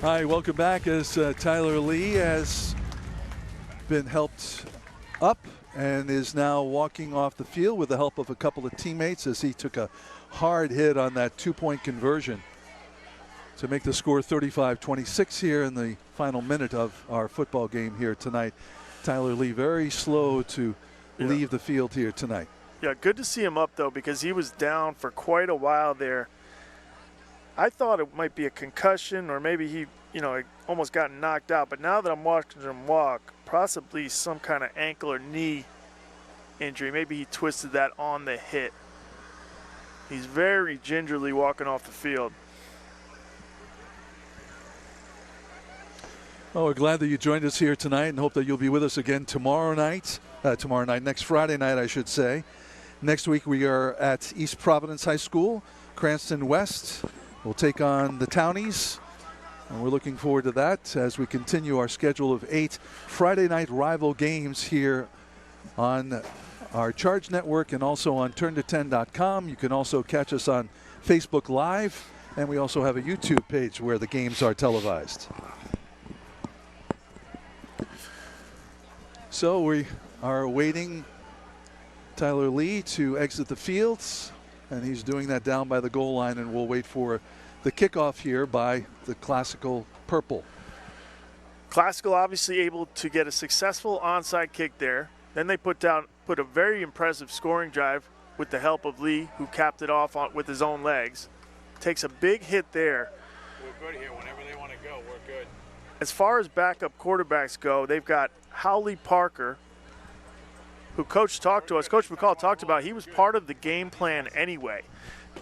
Hi, welcome back as Tyler Lee has been helped up and is now walking off the field with the help of a couple of teammates as he took a hard hit on that 2-point conversion to make the score 35-26 here in the final minute of our football game here tonight. Tyler Lee very slow to leave the field here tonight. Yeah, good to see him up, though, because he was down for quite a while there. I thought it might be a concussion or maybe he, almost got knocked out. But now that I'm watching him walk, possibly some kind of ankle or knee injury. Maybe he twisted that on the hit. He's very gingerly walking off the field. Well, we're glad that you joined us here tonight and hope that you'll be with us again tomorrow night, next Friday night, I should say. Next week we are at East Providence High School, Cranston West. We'll take on the Townies, and we're looking forward to that as we continue our schedule of 8 Friday night rival games here on our Charge Network and also on turnto10.com. You can also catch us on Facebook Live, and we also have a YouTube page where the games are televised. So we are awaiting Tyler Lee to exit the fields, and he's doing that down by the goal line, and we'll wait for the kickoff here by the Classical Purple. Classical obviously able to get a successful onside kick there. Then they put a very impressive scoring drive with the help of Lee, who capped it off with his own legs. Takes a big hit there. We're good here. Whenever they want to go, we're good. As far as backup quarterbacks go, they've got Howley Parker, who Coach McCall talked about. He was part of the game plan anyway.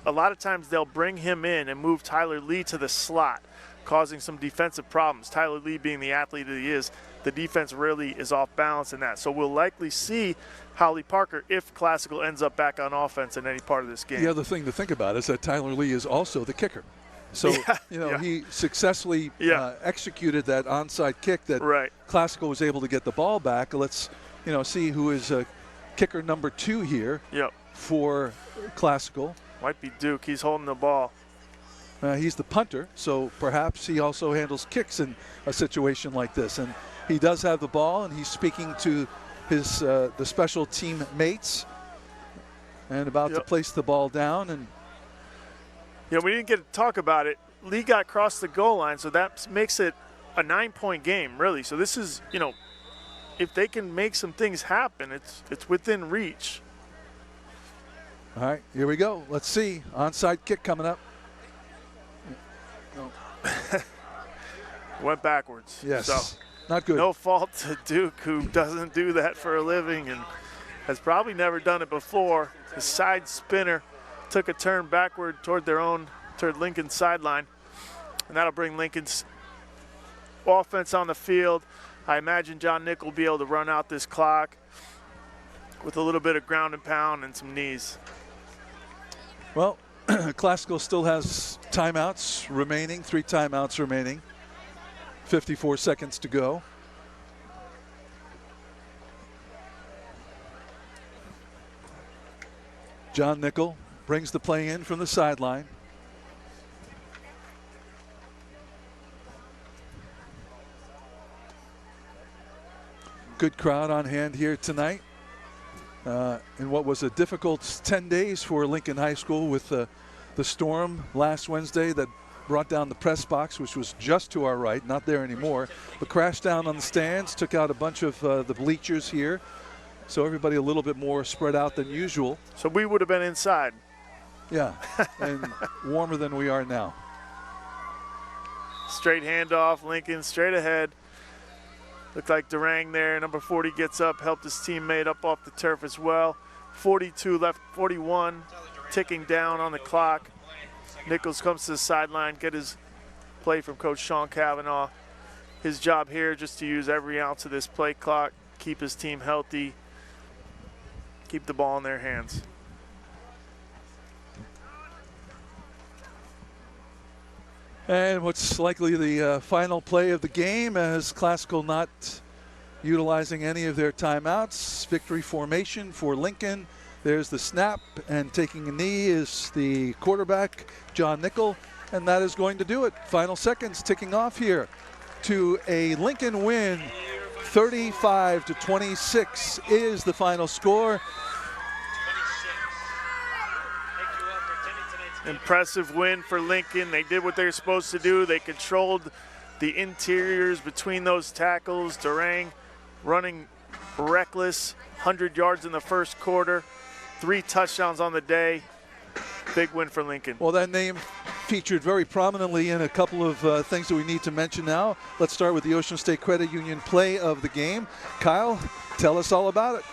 A lot of times they'll bring him in and move Tyler Lee to the slot, causing some defensive problems. Tyler Lee being the athlete that he is, the defense really is off balance in that. So we'll likely see Howley Parker if Classical ends up back on offense in any part of this game. The other thing to think about is that Tyler Lee is also the kicker. So, he successfully executed that onside kick that Classical was able to get the ball back. Let's, see who is kicker number 2 here for Classical. Might be Duke. He's holding the ball. He's the punter, so perhaps he also handles kicks in a situation like this. And he does have the ball, and he's speaking to his the special team mates and about to place the ball down. And we didn't get to talk about it. Lee got across the goal line, so that makes it a 9-point game, really. So this is, if they can make some things happen, it's within reach. All right, here we go. Let's see. Onside kick coming up. Went backwards. Yes, so not good. No fault to Duke, who doesn't do that for a living and has probably never done it before. The side spinner took a turn backward toward Lincoln's sideline, and that'll bring Lincoln's offense on the field. I imagine John Nick will be able to run out this clock with a little bit of ground and pound and some knees. Well, Classical still has timeouts remaining, 3 timeouts remaining, 54 seconds to go. John Nickel brings the play in from the sideline. Good crowd on hand here tonight. In what was a difficult 10 days for Lincoln High School with the storm last Wednesday that brought down the press box, which was just to our right, not there anymore, but crashed down on the stands, took out a bunch of the bleachers here. So everybody a little bit more spread out than usual. So we would have been inside. Yeah, and warmer than we are now. Straight handoff, Lincoln straight ahead. Looked like Durang there, number 40 gets up, helped his teammate up off the turf as well. 42 left, 41 ticking down on the clock. Nichols comes to the sideline, get his play from Coach Sean Cavanaugh. His job here just to use every ounce of this play clock, keep his team healthy, keep the ball in their hands. And what's likely the final play of the game, as Classical not utilizing any of their timeouts. Victory formation for Lincoln. There's the snap, and taking a knee is the quarterback, John Nickel. And that is going to do it. Final seconds ticking off here to a Lincoln win. 35-26 is the final score. Impressive win for Lincoln. They did what they were supposed to do. They controlled the interiors between those tackles. Durang running reckless, 100 yards in the first quarter, 3 touchdowns on the day. Big win for Lincoln. Well, that name featured very prominently in a couple of things that we need to mention now. Let's start with the Ocean State Credit Union play of the game. Kyle, tell us all about it.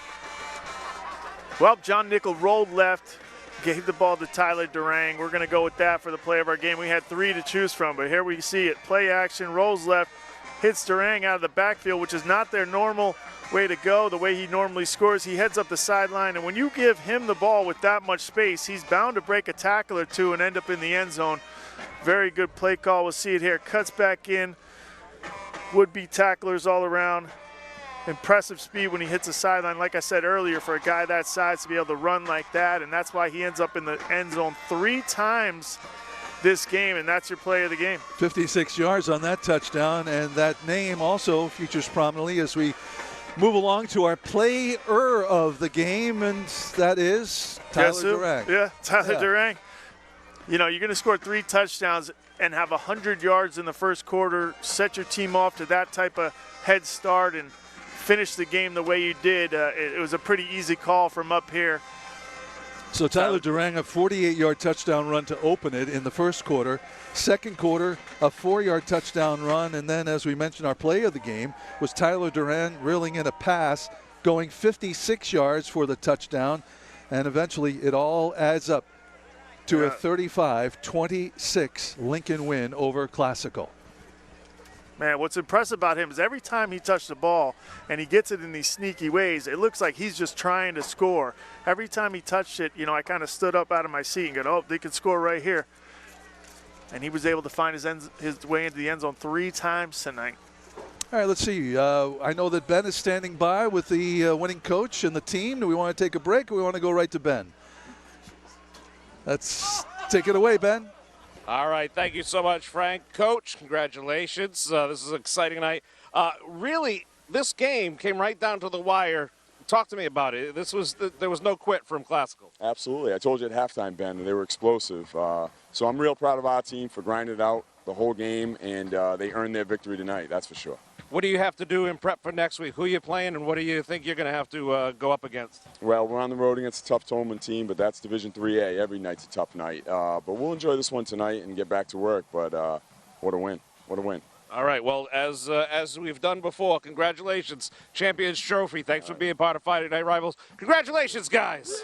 Well, John Nickel rolled left, gave the ball to Tyler Durang. We're going to go with that for the play of our game. We had 3 to choose from, but here we see it. Play action, rolls left, hits Durang out of the backfield, which is not their normal way to go, the way he normally scores. He heads up the sideline, and when you give him the ball with that much space, he's bound to break a tackle or two and end up in the end zone. Very good play call. We'll see it here. Cuts back in. Would-be tacklers all around. Impressive speed when he hits the sideline. Like I said earlier, for a guy that size to be able to run like that, and that's why he ends up in the end zone 3 times this game, and that's your play of the game. 56 yards on that touchdown, and that name also features prominently as we move along to our player of the game, and that is Tyler Durang. Yeah, Tyler Durang. You know, you're going to score 3 touchdowns and have 100 yards in the first quarter, set your team off to that type of head start and finish the game the way you did. It was a pretty easy call from up here. So Tyler Durang, a 48-yard touchdown run to open it in the first quarter. Second quarter, a 4-yard touchdown run. And then, as we mentioned, our play of the game was Tyler Durang reeling in a pass, going 56 yards for the touchdown. And eventually it all adds up to a 35-26 Lincoln win over Classical. Man, what's impressive about him is every time he touched the ball and he gets it in these sneaky ways, it looks like he's just trying to score. Every time he touched it, you know, I kind of stood up out of my seat and go, oh, they could score right here. And he was able to find his way into the end zone 3 times tonight. All right, let's see. I know that Ben is standing by with the winning coach and the team. Do we want to take a break or we want to go right to Ben? Let's take it away, Ben. All right, thank you so much, Frank. Coach, congratulations. This is an exciting night. Really, this game came right down to the wire. Talk to me about it. There was no quit from Classical. Absolutely. I told you at halftime, Ben, and they were explosive. So I'm real proud of our team for grinding it out the whole game, and they earned their victory tonight, that's for sure. What do you have to do in prep for next week? Who are you playing, and what do you think you're going to have to go up against? Well, we're on the road against a tough Tolman team, but that's Division 3A. Every night's a tough night. But we'll enjoy this one tonight and get back to work. But what a win. What a win. All right, well, as we've done before, congratulations. Champions Trophy. Thanks for being part of Friday Night Rivals. Congratulations, guys.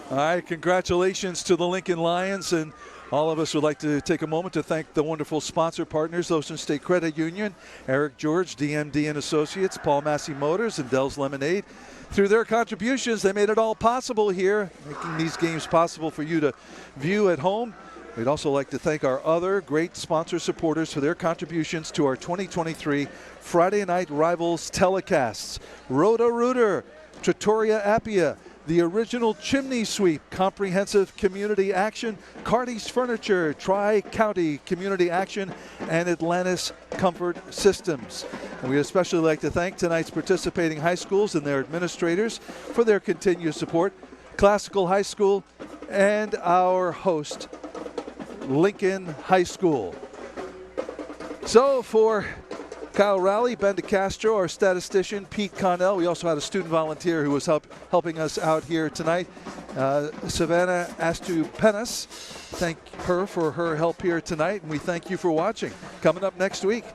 All right, congratulations to the Lincoln Lions, and all of us would like to take a moment to thank the wonderful sponsor partners, Ocean State Credit Union, Eric George, DMD and Associates, Paul Massey Motors, and Dell's Lemonade. Through their contributions, they made it all possible here, making these games possible for you to view at home. We'd also like to thank our other great sponsor supporters for their contributions to our 2023 Friday Night Rivals telecasts. Roto-Rooter, Trattoria Appia, The Original Chimney Sweep, Comprehensive Community Action, Carty's Furniture, Tri-County Community Action, and Atlantis Comfort Systems. And we'd especially like to thank tonight's participating high schools and their administrators for their continued support, Classical High School, and our host, Lincoln High School. So for Kyle Rowley, Ben DeCastro, our statistician, Pete Connell. We also had a student volunteer who was helping us out here tonight, Savannah Astupenas. Thank her for her help here tonight, and we thank you for watching. Coming up next week,